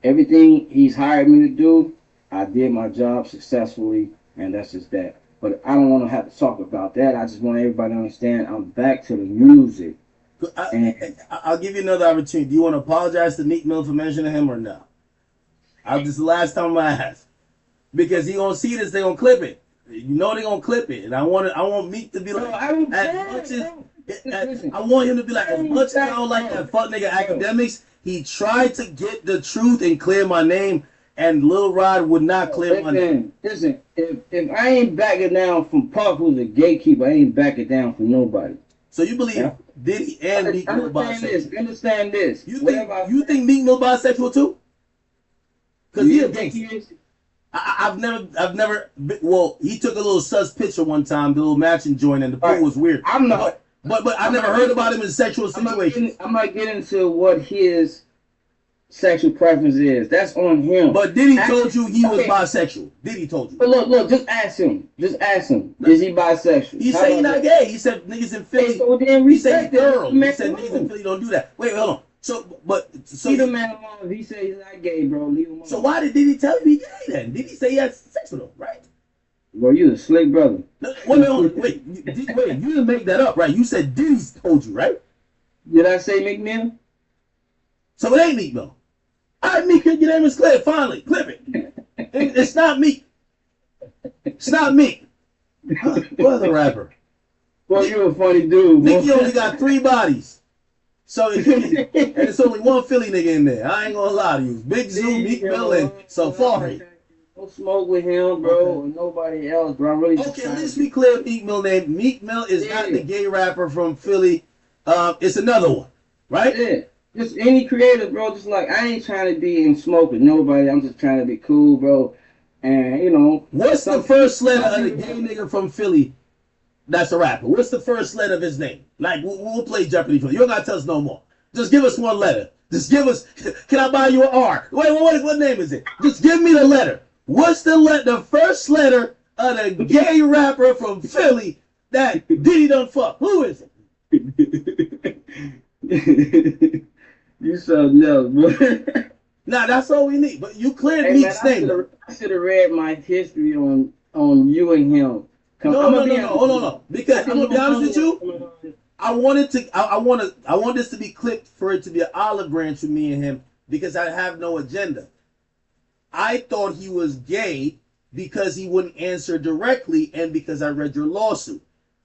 everything he's hired me to do, I did my job successfully, and that's just that. But I don't want to have to talk about that. I just want everybody to understand I'm back to the music. And I'll give you another opportunity. Do you want to apologize to Meek Mill for mentioning him or no? This is the last time I ask because he gonna see this. They gonna clip it. You know they gonna clip it, and I want Meek to be bro, like I don't as care, much as bro. Listen, I want him to be like as I much ain't as I back, don't like bro. that fuck nigga Bro, academics. He tried to get the truth and clear my name, and Lil Rod would not clear my name. listen. If I ain't backing down from Puff, who's a gatekeeper, I ain't backing down from nobody. So you believe Yeah. Diddy and Meek Mill Understand bisexual? this. Understand this. You think Whatever I you say, think Meek Mill bisexual too? do Cause he you a think gangster. he is? I've never. Well, he took a little sus picture one time, the little matching joint, and the pool Right. was weird. I'm not. But I I'm never not heard getting. about him in sexual situations. I'm not getting into what his sexual preference is. That's on him. But Diddy Ask, told you he was okay. bisexual. Diddy told you. But look. Just ask him. Just ask him. Is he bisexual? He How said he about not that? gay. He said niggas in Hey, Philly. so then He said respect he it. Leave thorough. the He man said niggas in alone. Philly don't do that. Wait, hold on. So Leave the man alone. If he say he's not gay, bro, leave him alone. so why did Diddy tell you he gay then? Did he say he had sex with him, right? Bro, you a slick brother. No, wait, you didn't make that up, right? You said Diddy told you, right? Did I say McMill? So it ain't Meek Mill. All right, Meek, your name is clear. Finally, clip it. It's not Meek. It's not Meek. What other rapper? Boy, you a funny dude. Nicki only got 3 bodies. So and it's only one Philly nigga in there. I ain't gonna lie to you. Big Zoo, Meek Mill, and Safari. Don't smoke with him, bro, Okay. or nobody else, bro. I really Okay, at least we clear Meek Mill name. Meek Mill is not the gay rapper from Philly. It's another one, right? Yeah. Just any creator, bro. Just like I ain't trying to be in smoke with nobody. I'm just trying to be cool, bro. And you know, What's the first letter of the gay nigga from Philly that's a rapper? What's the first letter of his name? Like, we'll play Jeopardy for you. You don't gotta tell us no more. Just give us one letter. Just give us, can I buy you an R? Wait, what name is it? Just give me the letter. What's the first letter of the gay rapper from Philly that Diddy done fuck? Who is it? You something else, bro. Nah, that's all we need. But you cleared Hey, Meek's man, name. I should have read my history on you and him. No. Because I'm gonna be honest with you. I want this to be clipped for it to be an olive branch with me and him because I have no agenda. I thought he was gay because he wouldn't answer directly and because I read your lawsuit.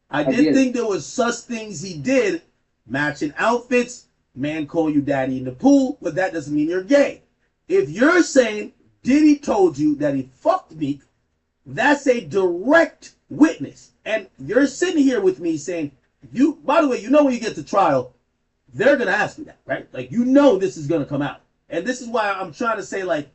I did think there was sus things he did, matching outfits, man call you daddy in the pool, but that doesn't mean you're gay. If you're saying Diddy told you that he fucked me, that's a direct witness. And you're sitting here with me saying, by the way, you know when you get to trial, they're going to ask you that, right? Like, you know this is going to come out. And this is why I'm trying to say, like,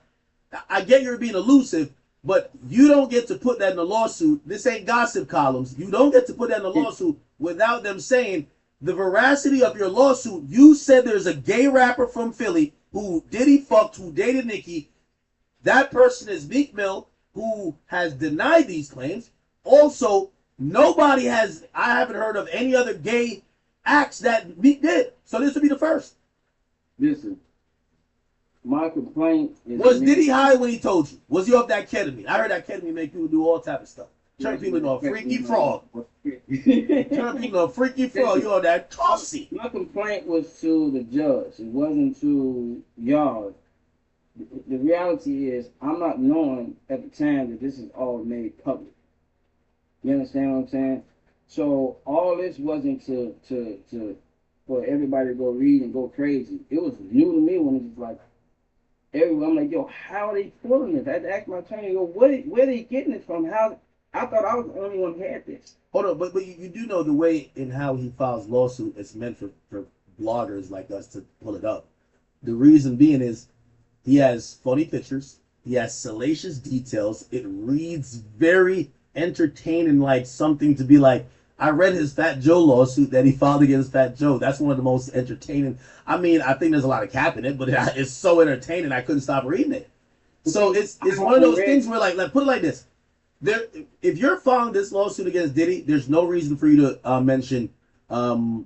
I get you're being elusive, but you don't get to put that in the lawsuit. This ain't gossip columns. You don't get to put that in the lawsuit without them saying the veracity of your lawsuit. You said there's a gay rapper from Philly who Diddy fucked, who dated Nicki. That person is Meek Mill, who has denied these claims. Also, I haven't heard of any other gay acts that Meek did. So this would be the first. Listen, my complaint is... Was Diddy high when he told you? Was he off that ketamine? I heard that ketamine make people do all type of stuff. Turn people into a freaky frog. Turn people into a freaky frog. You on that tossy. My complaint was to the judge. It wasn't to y'all. The reality is, I'm not knowing at the time that this is all made public. You understand what I'm saying? So all this wasn't for everybody to go read and go crazy. It was new to me when it was like everyone. I'm like, yo, how are they pulling this? I had to ask my attorney, yo, where are they getting it from? How? I thought I was the only one who had this. Hold on, but you do know the way in how he files lawsuit is meant for bloggers like us to pull it up. The reason being is he has funny pictures. He has salacious details. It reads very entertaining, like something to be like, I read his Fat Joe lawsuit that he filed against Fat Joe. That's one of the most entertaining. I mean, I think there's a lot of cap in it, but it's so entertaining I couldn't stop reading it. So it's one of those things where, like put it like this. If you're filing this lawsuit against Diddy, there's no reason for you to mention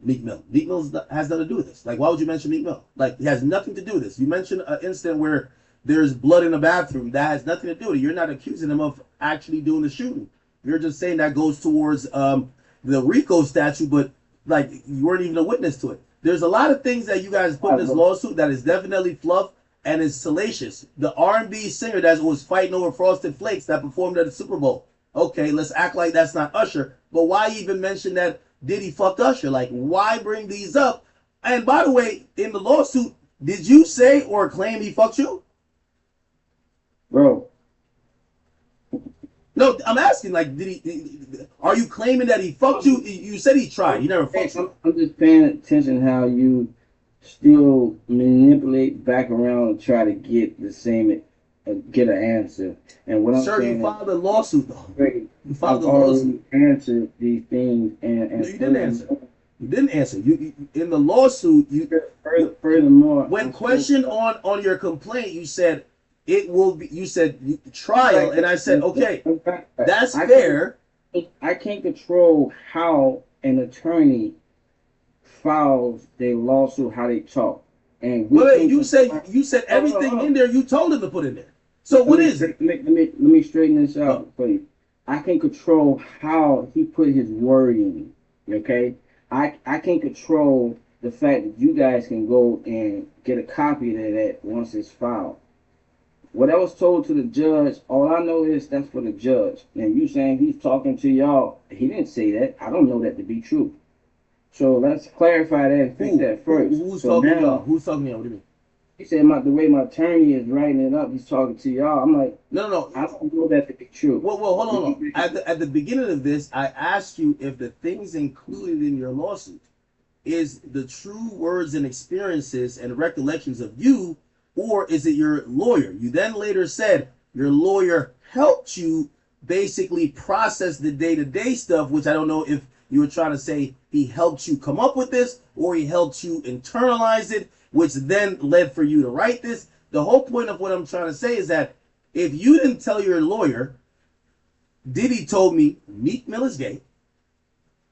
Meek Mill. Meek Mill has nothing to do with this. Like, why would you mention Meek Mill? Like, it has nothing to do with this. You mentioned an incident where there's blood in the bathroom. That has nothing to do with it. You're not accusing him of actually doing the shooting. You're just saying that goes towards the RICO statute, but like you weren't even a witness to it. There's a lot of things that you guys put in this lawsuit that is definitely fluff and is salacious. The R&B singer that was fighting over Frosted Flakes that performed at the Super Bowl. Okay, let's act like that's not Usher. But why even mention that Diddy fucked Usher? Like, why bring these up? And by the way, in the lawsuit, did you say or claim he fucked you? Bro. No, I'm asking. Like, are you claiming that he fucked you? You said he tried. He never fucked you. I'm just paying attention how you still manipulate back around and try to get the same, get an answer. And what I'm Sir, you saying is, filed a lawsuit though. great, You filed I've a lawsuit. already answered these things, No, you didn't answer. You didn't answer. You in the lawsuit. Furthermore, When questioned on your complaint, you said it will be. You said trial, and I said okay, that's fair. I can't control how an attorney files their lawsuit, how they talk, and we Wait, can't you said everything in there. You told him to put in there. So let what me, is it? let me straighten this out for you. I can control how he put his wording. Okay, I can control the fact that you guys can go and get a copy of that once it's filed. What I was told to the judge, all I know is that's for the judge. And you saying he's talking to y'all, he didn't say that. I don't know that to be true. So let's clarify that and fix that first. Who's So talking to y'all? now, Who's talking to y'all? What do you mean? he said the way my attorney is writing it up, he's talking to y'all. I'm like, No. I don't know that to be true. Well, hold on. At the beginning of this, I asked you if the things included in your lawsuit is the true words and experiences and recollections of you, or is it your lawyer? You then later said your lawyer helped you basically process the day-to-day stuff, which I don't know if you were trying to say he helped you come up with this or he helped you internalize it, which then led for you to write this. The whole point of what I'm trying to say is that if you didn't tell your lawyer, Diddy told me Meek Mill is gay,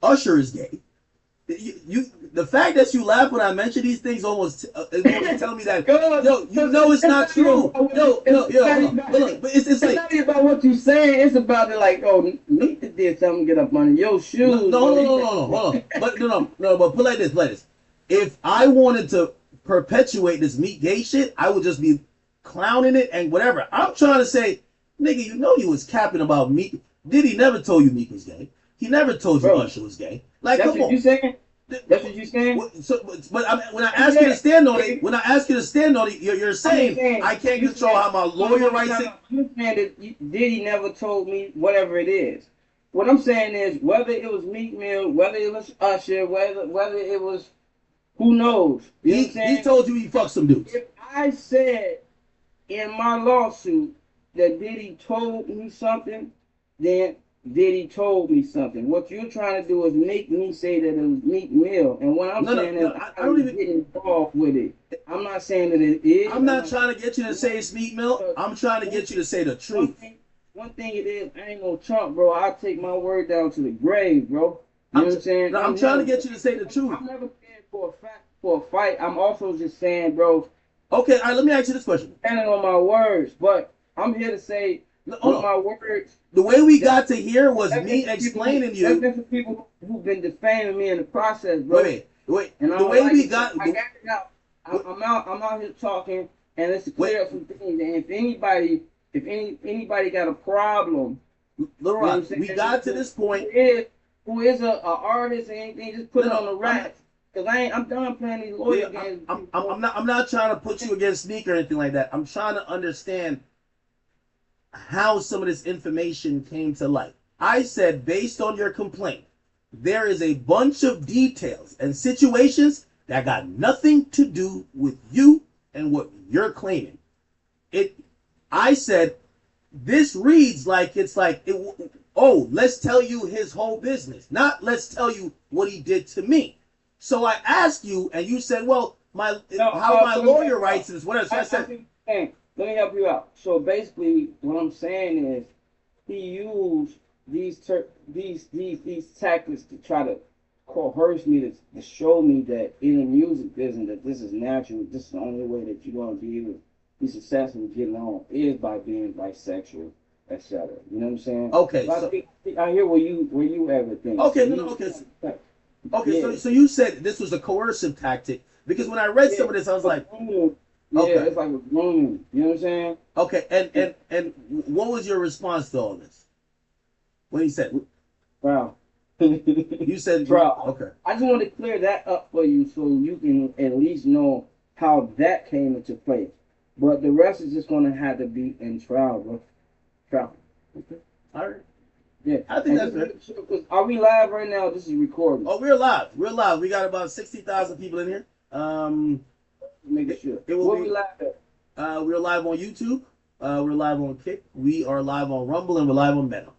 Usher is gay, the fact that you laugh when I mention these things almost tell me that you know it's not true. Hold on. But it's like not even about what you saying. It's about it like, oh, Meek did something, get up under your shoes. No, hold on. But but put like this. If I wanted to perpetuate this Meek gay shit, I would just be clowning it and whatever. I'm trying to say, nigga, you know you was capping about Meek. Diddy never told you Meek was gay. He never told you Usher was gay. Like, that's come what on. You saying? That's what you saying? So, but when I ask you to stand on it, you're saying I can't control how my lawyer writes it. You're saying that Diddy never told me whatever it is. What I'm saying is whether it was Meek Mill, whether it was Usher, whether it was who knows. You know what I'm saying? He told you he fucked some dudes. If I said in my lawsuit that Diddy told me something, then Diddy told me something. What you're trying to do is make me say that it was Meek Mill. And what I'm saying is I don't even get involved with it. I'm not saying that it is. I'm not trying to get you to say it's Meek Mill. I'm trying to get you to say the truth. One thing it is, I ain't no chump, bro. I'll take my word down to the grave, bro. You know what I'm saying? I'm trying to get you to say the truth. I'm never scared for a fight. I'm also just saying, bro. Okay, all right, let me ask you this question. Standing on my words, but I'm here to say my words. The way we got to here was me explaining to you. That's the people who've been defaming me in the process, bro. Wait. And the way we got. I got it out. I'm out here talking, and it's clear up some things. And if anybody got a problem, Laurent, we got to this point. Who is a artist and anything, just put it on the rack. Cause I'm done playing these lawyer games. I'm not trying to put you against Sneak or anything like that. I'm trying to understand how some of this information came to light. I said, based on your complaint, there is a bunch of details and situations that got nothing to do with you and what you're claiming. I said, this reads like let's tell you his whole business, not let's tell you what he did to me. So I asked you, and you said, well, my lawyer writes is whatever. So I said, let me help you out. So basically, what I'm saying is, he used these tactics to try to coerce me to show me that in the music business that this is natural. This is the only way that you're gonna be able to be successful getting on is by being bisexual, etc. You know what I'm saying? Okay. I hear where you everything. Okay. So you said this was a coercive tactic because when I read some of this, I was like. Yeah, it's like a grooming. You know what I'm saying? Okay, and what was your response to all this? When he said, "Wow," you said, "Bro." Okay. I just wanted to clear that up for you, so you can at least know how that came into play. But the rest is just gonna have to be in trial, bro. Trial. Okay. All right. Yeah, I think and that's just fair. make sure, 'cause are we live right now? This is recording. Oh, we're live. We're live. We got about 60,000 people in here. Making sure. It will Where we be. live at? We're live on YouTube. We're live on Kick. We are live on Rumble, and we're live on Meta.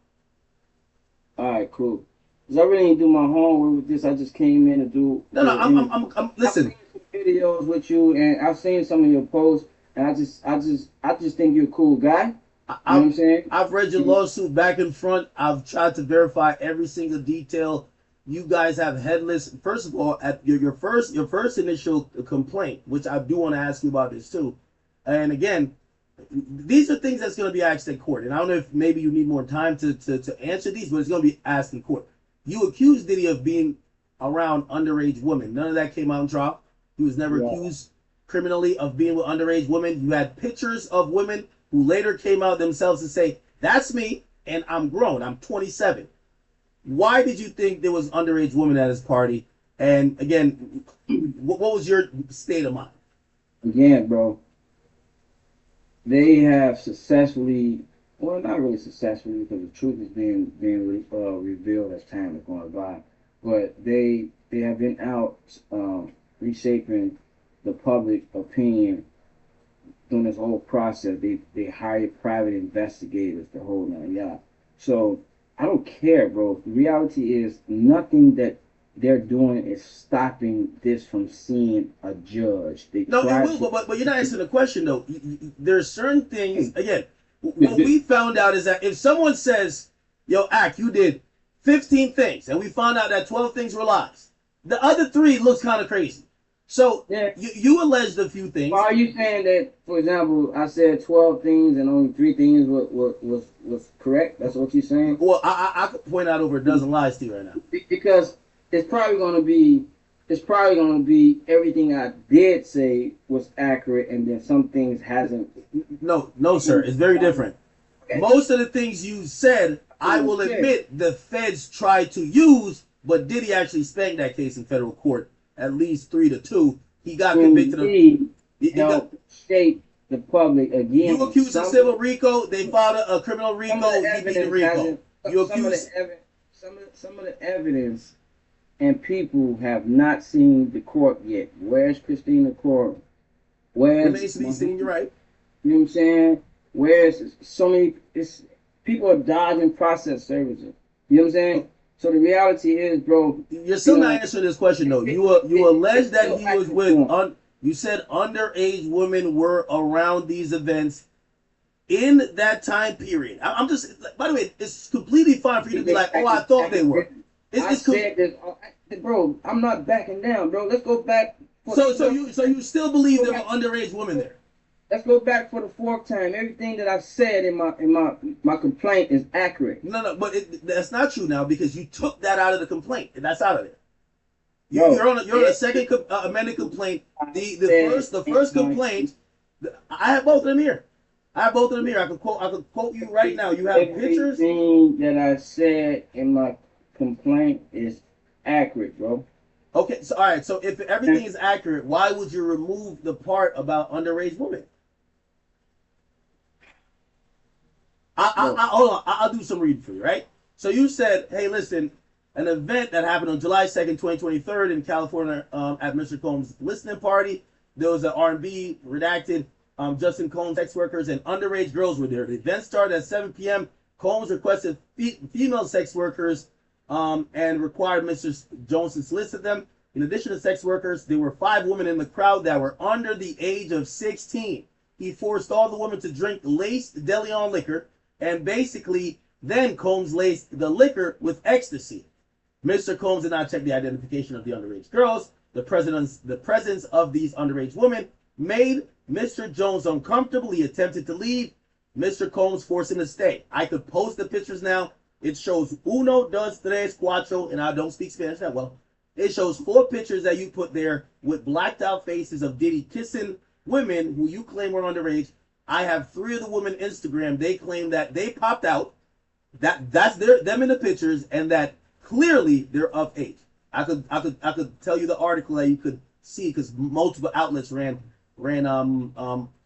All right, cool. Cause I really didn't do my homework with this. I just came in to do No, no. the interview. I've Listen. seen some videos with you, and I've seen some of your posts, and I just think you're a cool guy. I, You know what I've I'm saying? I've read your lawsuit back and front. I've tried to verify every single detail. You guys have headless. First of all, at your first initial complaint, which I do want to ask you about this too. And again, these are things that's going to be asked in court. And I don't know if maybe you need more time to answer these, but it's going to be asked in court. You accused Diddy of being around underage women. None of that came out in trial. He was never Yeah. accused criminally of being with underage women. You had pictures of women who later came out themselves and say, "That's me, and I'm grown. I'm 27." Why did you think there was underage women at his party? And again, what was your state of mind? Again, bro, they have successfully, well, not really successfully, because the truth is being revealed as time is going by. But they have been out reshaping the public opinion during this whole process. They hired private investigators to hold on, yeah. So I don't care, bro. The reality is nothing that they're doing is stopping this from seeing a judge. They No, it try will, to. but you're not answering the question though. There's certain things. Again, what we found out is that if someone says, "Yo, Ack, you did 15 things," and we found out that 12 things were lies, the other three looks kind of crazy. So Yeah. you alleged a few things. Why are you saying that? For example, I said 12 things and only 3 things was correct. That's what you're saying. Well, I could point out over a dozen lies to you right now. Because it's probably gonna be everything I did say was accurate, and then some things hasn't. No, no, sir. It's very different. Okay. Most of the things you said, I will admit, the feds tried to use, but Diddy actually spanked that case in federal court at least 3-2. He got convicted of. He got, Shape the public again. you accused of civil RICO. They filed a criminal RICO. He beat the RICO. You accused. Some of the evidence and people have not seen the court yet. Where's Christina Corbin? Where's Remains to be seen. You're right. You know what I'm saying? Where's so many? People are dodging process services. You know what I'm saying? So the reality is, bro. You're still not answering this question though. You allege that he was with. You said underage women were around these events in that time period. I'm just. By the way, it's completely fine for you to be like, "Oh, I thought they were." I said this, bro. I'm not backing down, bro. Let's go back. So you still believe there were underage women there? Let's go back for the fourth time. Everything that I said in my complaint is accurate. No, but that's not true now because you took that out of the complaint, and that's out of there. No, You're on a second amended complaint. The first complaint. I have both of them here. I could quote you right now. You have pictures. Everything that I said in my complaint is accurate, bro. Okay, so all right. So if everything is accurate, why would you remove the part about underage women? Hold on. I'll do some reading for you, right? So you said, hey, listen, an event that happened on July 2nd, 2023 in California at Mr. Combs' listening party. There was an R&B redacted. Justin Combs, sex workers, and underage girls were there. The event started at 7 p.m. Combs requested female sex workers and required Mr. Jones to solicit them. In addition to sex workers, there were 5 women in the crowd that were under the age of 16. He forced all the women to drink laced DeLeon liquor, and basically then Combs laced the liquor with ecstasy. Mr. Combs did not check the identification of the underage girls. The presence of these underage women made Mr. Jones uncomfortable. He attempted to leave. Mr. Combs forced him to stay. I could post the pictures now. It shows uno, dos, tres, cuatro, and I don't speak Spanish that well. It shows 4 pictures that you put there with blacked out faces of Diddy kissing women who you claim were underage. I have 3 of the women Instagram. They claim that they popped out. That's them in the pictures, and that clearly they're of age. I could tell you the article that you could see because multiple outlets ran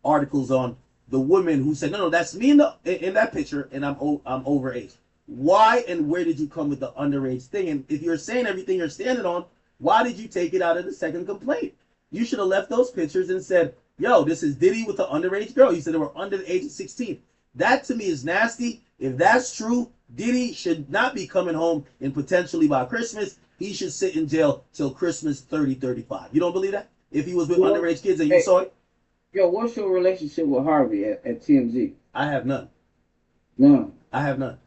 articles on the woman who said, no, that's me in that picture, and I'm overage. Why and where did you come with the underage thing? And if you're saying everything you're standing on, why did you take it out of the second complaint? You should have left those pictures and said, yo, this is Diddy with the underage girl. You said they were under the age of 16. That to me is nasty. If that's true, Diddy should not be coming home and potentially by Christmas, he should sit in jail till Christmas 30-35. You don't believe that? If he was with underage kids and you saw it? Yo, what's your relationship with Harvey at TMZ? I have none. None. I have none.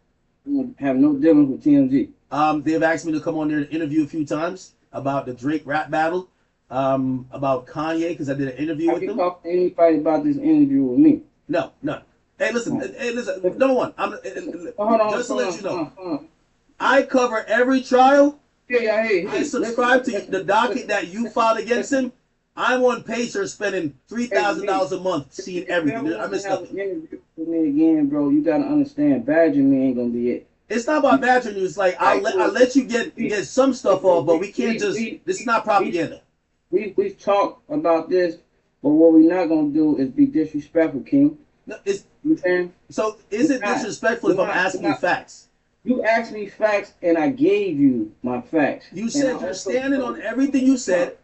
You have no dealings with TMZ. They've asked me to come on there and interview a few times about the Drake rap battle, about Kanye, because I did an interview with them. Have you talked to anybody about this interview with me? No, none. Hey, listen. Number one, just to let you know, I cover every trial. I subscribe to the docket that you filed against him. I'm on Pacer spending $3,000 a month seeing everything. I missed nothing. Interview with me again, bro. You gotta understand, badgering me ain't gonna be it. It's not about badgering you. It's like I let you get some stuff off, but we can't just. This is not propaganda. We've talked about this, but what we're not gonna do is be disrespectful, King. No, so is it disrespectful if I'm asking you facts? You asked me facts, and I gave you my facts. You said you're standing on everything you said.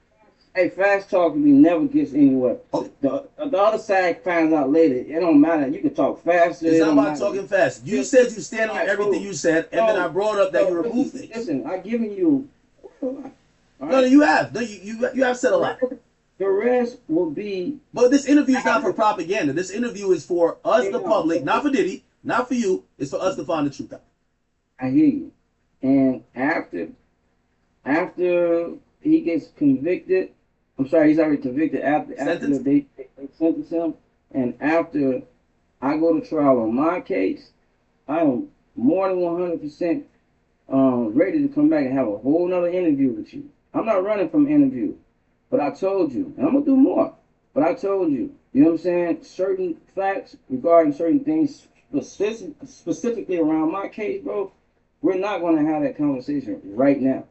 Hey, fast talking never gets anywhere. Okay. The other side finds out later. It don't matter. You can talk faster. It's not about talking fast. You said you stand on everything you said, and then I brought up that you removed things. Listen, I've given you. No, you have. No, you have said a lot. The rest will be. But this interview is not for propaganda. This interview is for us, the public, not for Diddy, not for you. It's for us to find the truth out. I hear you. And after he gets convicted, I'm sorry, he's already convicted. After they sentence him, and after I go to trial on my case, I am more than 100% ready to come back and have a whole nother interview with you. I'm not running from interview, but I told you, and I'm gonna do more. But I told you, you know what I'm saying? Certain facts regarding certain things, specifically around my case, bro. We're not gonna have that conversation right now.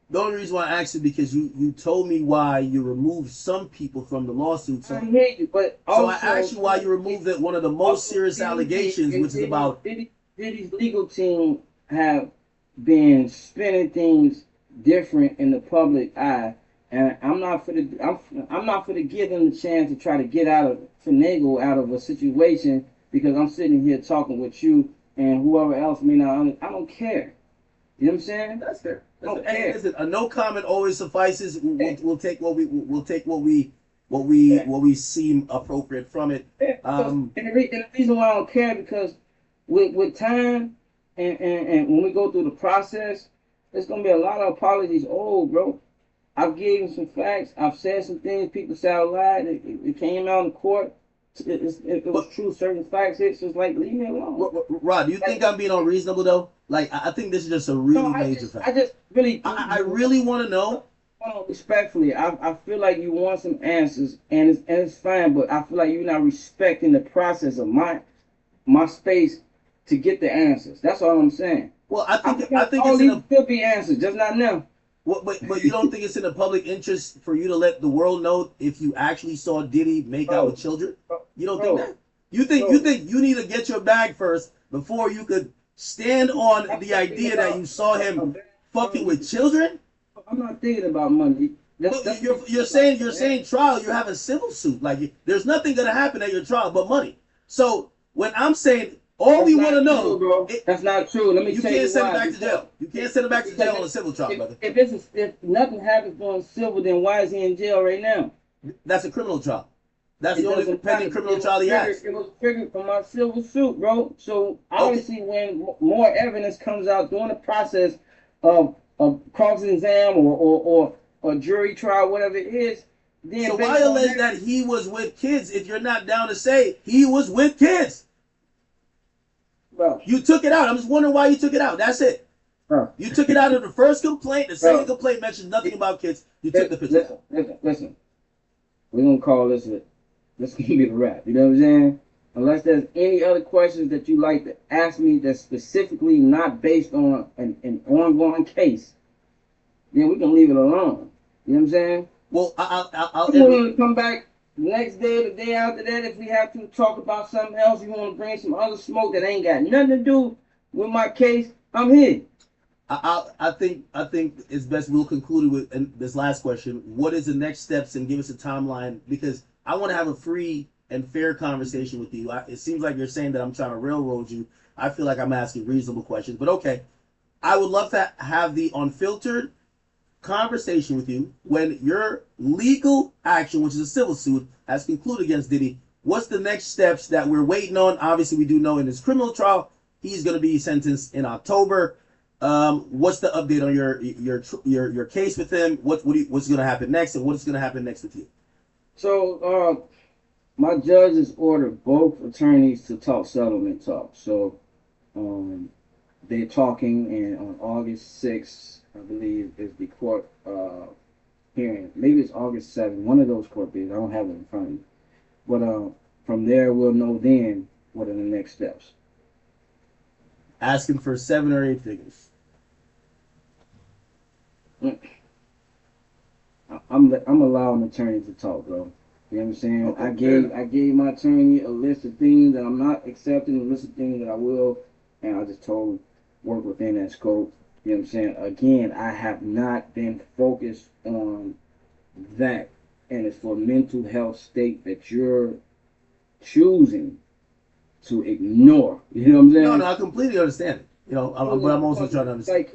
The only reason why I asked is because you told me why you removed some people from the lawsuit. So I hear you, but also, so I asked you why you removed one of the most serious allegations, which is about Diddy's legal team have been spinning things different in the public eye, and I'm not for to give them the chance to try to get finagle out of a situation because I'm sitting here talking with you and whoever else may not. I don't care. You know what I'm saying? That's fair. Hey, listen, a no comment always suffices. We'll take what we seem appropriate from it. And the reason why I don't care because with time and when we go through the process, there's gonna be a lot of apologies. Oh, bro, I've given some facts. I've said some things. People say I lied. It came out in court. It was true. Certain facts. It's just like leave me alone. Rod, do you think I'm being unreasonable though? Like I think this is just a really major fact. I really want to know. Respectfully, I feel like you want some answers, and it's fine. But I feel like you're not respecting the process of my space to get the answers. That's all I'm saying. Well, I think all these could be answers, just not now. But you don't think it's in the public interest for you to let the world know if you actually saw Diddy make out with children? You don't think that? You think you need to get your bag first before you could stand on the idea that you saw him fucking with children? I'm not thinking about money. You're saying trial. You have a civil suit. Like there's nothing gonna happen at your trial but money. So when I'm saying all we want to know, bro. That's not true. Let me you tell you can't send why. him back to jail. You can't send him back to jail on a civil trial, brother. If nothing happens on civil, then why is he in jail right now? That's a criminal trial. That's the only pending criminal trial he has. It was triggered from my civil suit, bro. So obviously, when more evidence comes out during the process of cross-exam or jury trial, whatever it is, then so why allege that he was with kids if you're not down to say he was with kids? Bro, you took it out. I'm just wondering why you took it out. That's it. Bro. You took it out of the first complaint. The second complaint mentioned nothing about kids. You took the picture. Listen. We're gonna call this gonna be the wrap. You know what I'm saying? Unless there's any other questions that you like to ask me that's specifically not based on an ongoing case, then we can leave it alone. You know what I'm saying? Well, I'll come back The next day, the day after that, if we have to talk about something else, you want to bring some other smoke that ain't got nothing to do with my case, I'm here. I think it's best we'll conclude with this last question. What is the next steps, and give us a timeline, because I want to have a free and fair conversation with you. It seems like you're saying that I'm trying to railroad you. I feel like I'm asking reasonable questions, but okay. I would love to have the unfiltered conversation with you when your legal action, which is a civil suit, has concluded against Diddy. What's the next steps that we're waiting on? Obviously, we do know in his criminal trial, he's going to be sentenced in October. What's the update on your case with him? What's going to happen next, and what's going to happen next with you? So, my judge has ordered both attorneys to talk settlement talk. So, um, they're talking, and on August 6th, I believe, is the court hearing. Maybe it's August 7th, one of those court days. I don't have it in front of me. But from there, we'll know then what are the next steps. Asking for 7 or 8 figures. Mm, I'm allowing the attorney to talk, bro. You know what I'm saying? Okay, I gave my attorney a list of things that I'm not accepting, a list of things that I will, and I just told him work within that scope. You know what I'm saying? Again, I have not been focused on that, and it's for mental health state that you're choosing to ignore. You know what I'm No, no, saying? I completely understand it. But I'm also trying to understand.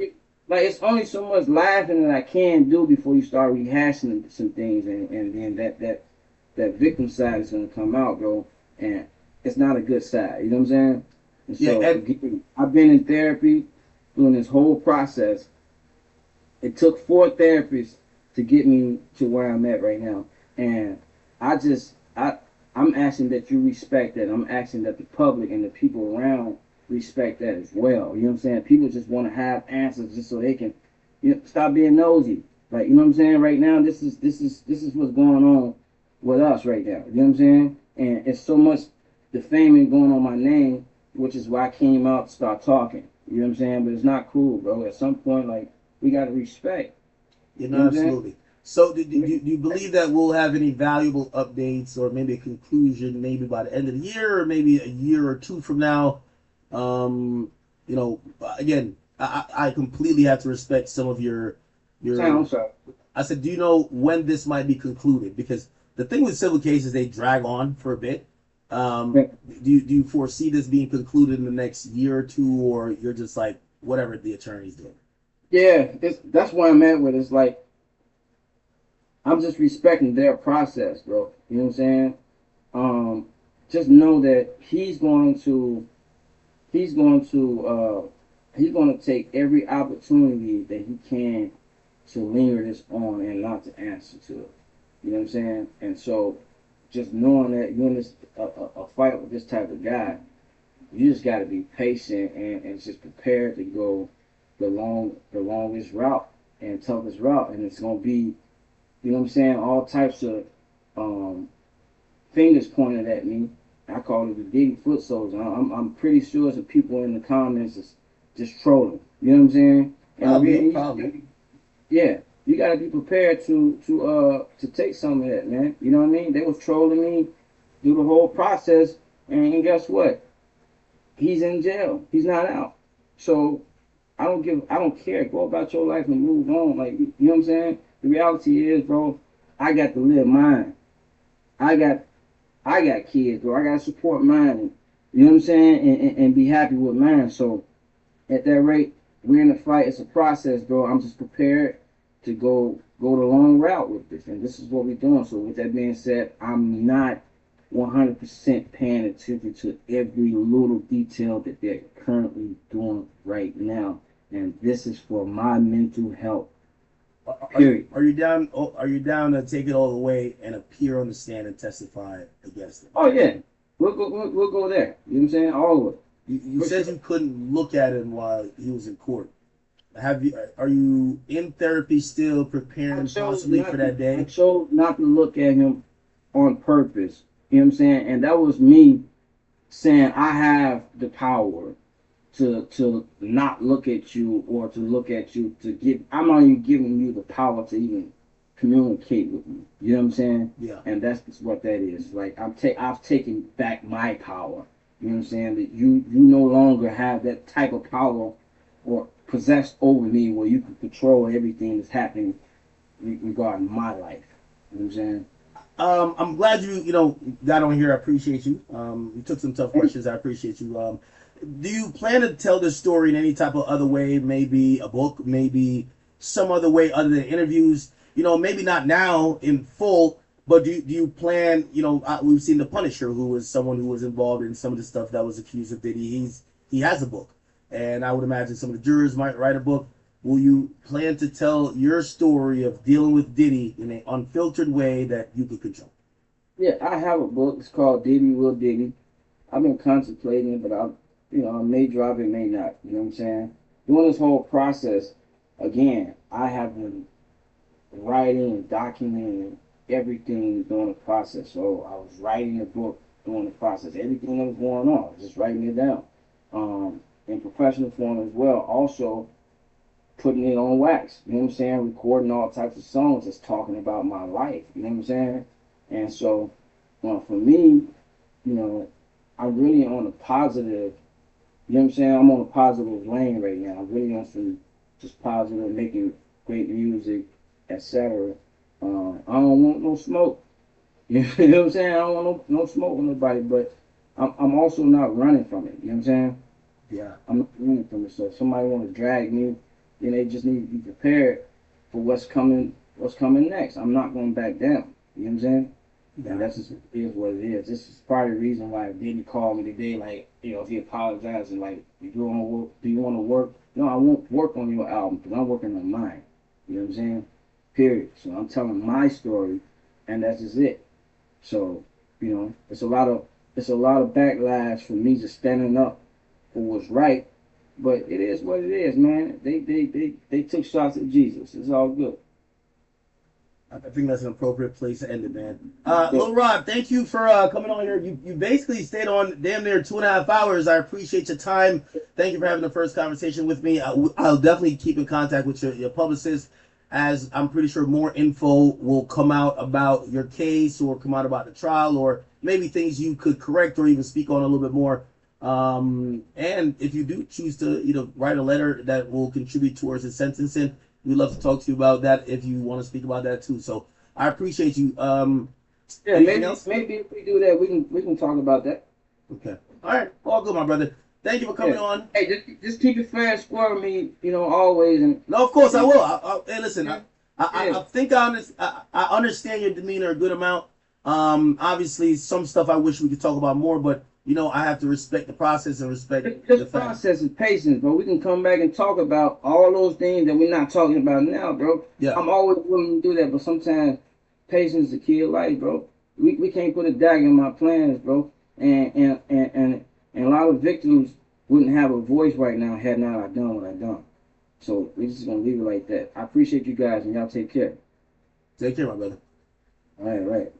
Like it's only so much laughing that I can do before you start rehashing some things, and then that victim side is gonna come out, bro, and it's not a good side. You know what I'm saying? And Yeah, so and again, I've been in therapy doing this whole process. It took 4 therapists to get me to where I'm at right now, and I just I'm asking that you respect that. I'm asking that the public and the people around respect that as well. You know what I'm saying? People just want to have answers just so they can, stop being nosy. Like, you know what I'm saying? Right now, this is what's going on with us right now. You know what I'm saying? And it's so much defaming going on my name, which is why I came out to start talking. You know what I'm saying? But it's not cool, bro. At some point, like, we gotta respect. You know what I'm saying? absolutely. So, do you believe that we'll have any valuable updates, or maybe a conclusion, maybe by the end of the year, or maybe a year or two from now? Um, Again, I completely have to respect some of your. I'm sorry. I said, do you know when this might be concluded? Because the thing with civil cases, they drag on for a bit. Do you foresee this being concluded in the next year or two, or you're just like whatever the attorney's doing? Yeah, that's where I'm at with it. It's like I'm just respecting their process, bro. You know what I'm saying? Um, just know that he's going to take every opportunity that he can to linger this on and not to answer to it. You know what I'm saying? And so, just knowing that you're in a fight with this type of guy, you just got to be patient and just prepared to go the longest route and toughest route, and it's gonna be, you know what I'm saying, all types of um, fingers pointed at me. I call it the Diddy foot soldier. I'm pretty sure some people in the comments is just trolling. You know what I'm saying? And Probably, you probably. yeah, you gotta be prepared to take some of that, man. You know what I mean? They was trolling me through the whole process, and guess what? He's in jail. He's not out. So I don't care. Go about your life and move on. Like, you know what I'm saying? The reality is, bro, I got to live mine. I got I got kids, bro. I gotta support mine. And, you know what I'm saying? And be happy with mine. So at that rate, we're in the fight. It's a process, bro. I'm just prepared to go the long route with this, and this is what we're doing. So with that being said, I'm not 100% paying attention to every little detail that they're currently doing right now, and this is for my mental health. Are you Period. are you down? Are you down to take it all the way and appear on the stand and testify against him? Oh yeah, we'll go there. You know what I'm saying? All of it You for said sure. you couldn't look at him while he was in court. Have you? Are you in therapy still, I preparing chose possibly for not to. that I day? chose not to look at him on purpose. You know what I'm saying? And that was me saying I have the power to not look at you or to look at you to give. I'm not even giving you the power to even communicate with me. You know what I'm saying? Yeah. And that's just what that is. Like I've taken back my power. You know what I'm saying? That you no longer have that type of power or possessed over me where you can control everything that's happening regarding my life. You know what I'm saying? I'm glad you got on here. I appreciate you. You took some tough questions. I appreciate you. Do you plan to tell this story in any type of other way? Maybe a book, maybe some other way other than interviews. Maybe not now in full, but do you plan? We've seen the Punisher, who was someone who was involved in some of the stuff that was accused of Diddy. He has a book, and I would imagine some of the jurors might write a book. Will you plan to tell your story of dealing with Diddy in an unfiltered way that you can control? Yeah, I have a book. It's called Diddy Will Diddy. I've been contemplating, but I may drop it, may not. You know what I'm saying? During this whole process, again, I have been writing and documenting everything during the process. So I was writing a book during the process. Everything that was going on, I was just writing it down. In professional form as well. Also putting it on wax. You know what I'm saying? Recording all types of songs that's talking about my life. You know what I'm saying? And so, for me, you know, I'm really on a positive. You know what I'm saying? I'm on a positive lane right now. I'm really on some just positive, making great music, etc. I don't want no smoke. You know what I'm saying? I don't want no smoke with nobody, but I'm also not running from it. You know what I'm saying? Yeah. I'm not running from it. So if somebody want to drag me, then they just need to be prepared for what's coming next. I'm not going back down. You know what I'm saying? Yeah. And that's just is what it is. This is part of the reason why Diddy called me today. Like, if he apologized and like, do you want to work? No, I won't work on your album because I'm working on mine. You know what I'm saying? Period. So I'm telling my story, and that's just it. So, it's a lot of backlash for me just standing up for what's right. But it is what it is, man. They took shots at Jesus. It's all good. I think that's an appropriate place to end it, man. Yeah. Lil Rod, thank you for coming on here. You basically stayed on damn near 2.5 hours. I appreciate your time. Thank you for having the first conversation with me. I'll definitely keep in contact with your publicist, as I'm pretty sure more info will come out about your case or come out about the trial, or maybe things you could correct or even speak on a little bit more. And if you do choose to write a letter that will contribute towards his sentencing, we'd love to talk to you about that if you want to speak about that too. So I appreciate you. Yeah, Anything else? maybe if we do that, we can talk about that. Okay. All right. All good, my brother. Thank you for coming Yeah. on. Hey, just keep it fair and square with me, always. And No, of course I will. Hey, listen. yeah, I think I understand your demeanor a good amount. Obviously, some stuff I wish we could talk about more, but I have to respect the process and respect the just fact. process and patience, bro. We can come back and talk about all those things that we're not talking about now, bro. Yeah. I'm always willing to do that, but sometimes patience is the key of life, bro. We can't put a dagger in my plans, bro. And a lot of victims wouldn't have a voice right now had not I done what I done. So we're just gonna leave it like that. I appreciate you guys, and y'all take care. Take care, my brother. All right, right.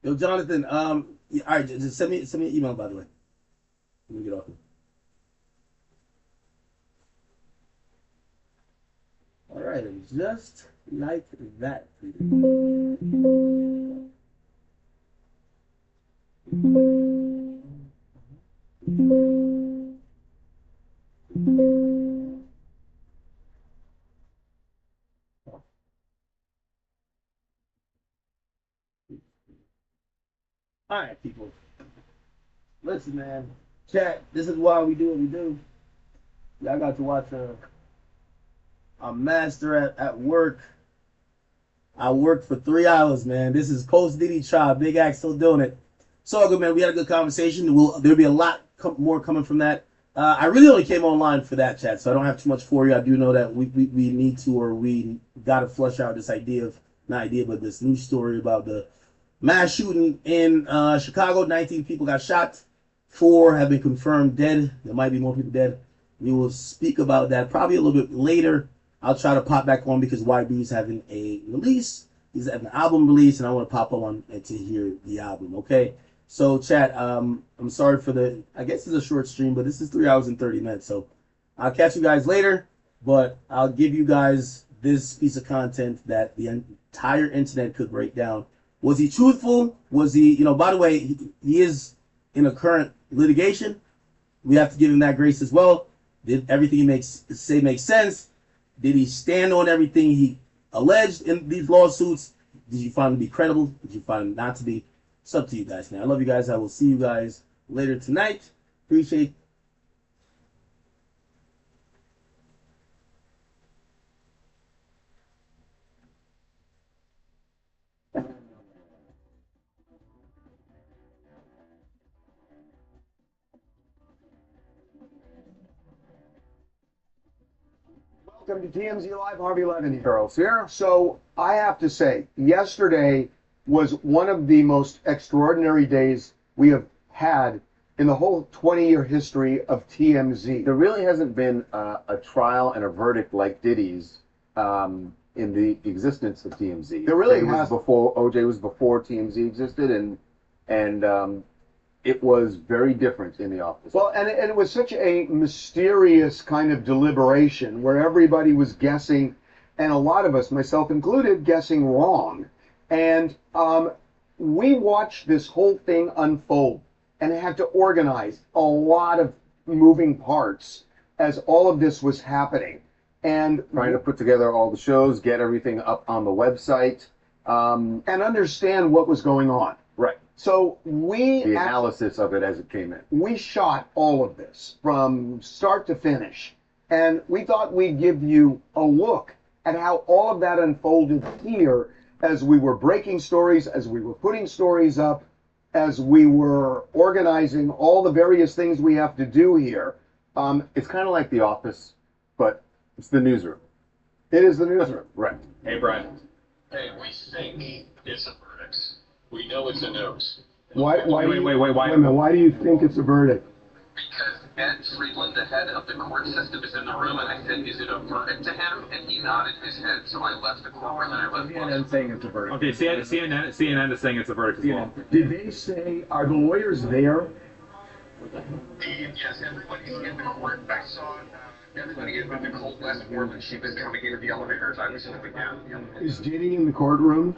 Yo, Jonathan. Yeah, all right. Just send me an email, by the way. Let me get off. All right, and just like that. All right, people. Listen, man. Chat. This is why we do what we do. Y'all got to watch a master at work. I worked for 3 hours, man. This is post Diddy trial. Big Act still doing it. So good, man. We had a good conversation. There'll be a lot more coming from that. I really only came online for that, chat, so I don't have too much for you. I do know that we need to, or we got to flush out this idea of, not idea, but this news story about the mass shooting in Chicago. 19 people got shot. 4 have been confirmed dead. There might be more people dead. We will speak about that probably a little bit later. I'll try to pop back on because YB is having a release. He's having an album release, and I want to pop on to hear the album. Okay. So, chat, I'm sorry for the, I guess it's a short stream, but this is 3 hours and 30 minutes. So, I'll catch you guys later, but I'll give you guys this piece of content that the entire internet could break down. Was he truthful? Was he, by the way, he is in a current litigation. We have to give him that grace as well. Did everything he say make sense? Did he stand on everything he alleged in these lawsuits? Did you find him to be credible? Did you find him not to be? It's up to you guys, man. I love you guys. I will see you guys later tonight. Appreciate Welcome to TMZ Live, Harvey Levin Charles here. So I have to say, yesterday was one of the most extraordinary days we have had in the whole 20-year history of TMZ. There really hasn't been a trial and a verdict like Diddy's in the existence of TMZ. There really was before OJ was before TMZ existed, and it was very different in the office. Well, and it was such a mysterious kind of deliberation where everybody was guessing, and a lot of us, myself included, guessing wrong. And we watched this whole thing unfold and had to organize a lot of moving parts as all of this was happening. And trying to put together all the shows, get everything up on the website, and understand what was going on. Right. So the analysis of it as it came in. We shot all of this from start to finish, and we thought we'd give you a look at how all of that unfolded here as we were breaking stories, as we were putting stories up, as we were organizing all the various things we have to do here. It's kind of like The Office, but it's the newsroom. It is the newsroom. Right. Hey, Brian. Hey, we think it's a verdict. We know it's a note. Why wait a minute, why do you think it's a verdict? Because Ed Friedland, the head of the court system, is in the room, and I said, "Is it a verdict to him?" And he nodded his head. So I left the courtroom and I left. CNN saying it's a verdict. Okay, CNN is saying it's a verdict as well. Did they say, are the lawyers there? Yes, everybody's in the court. I saw everybody in with Nicole Westmore when she was coming into the elevators. I was in the Is Diddy in the courtroom?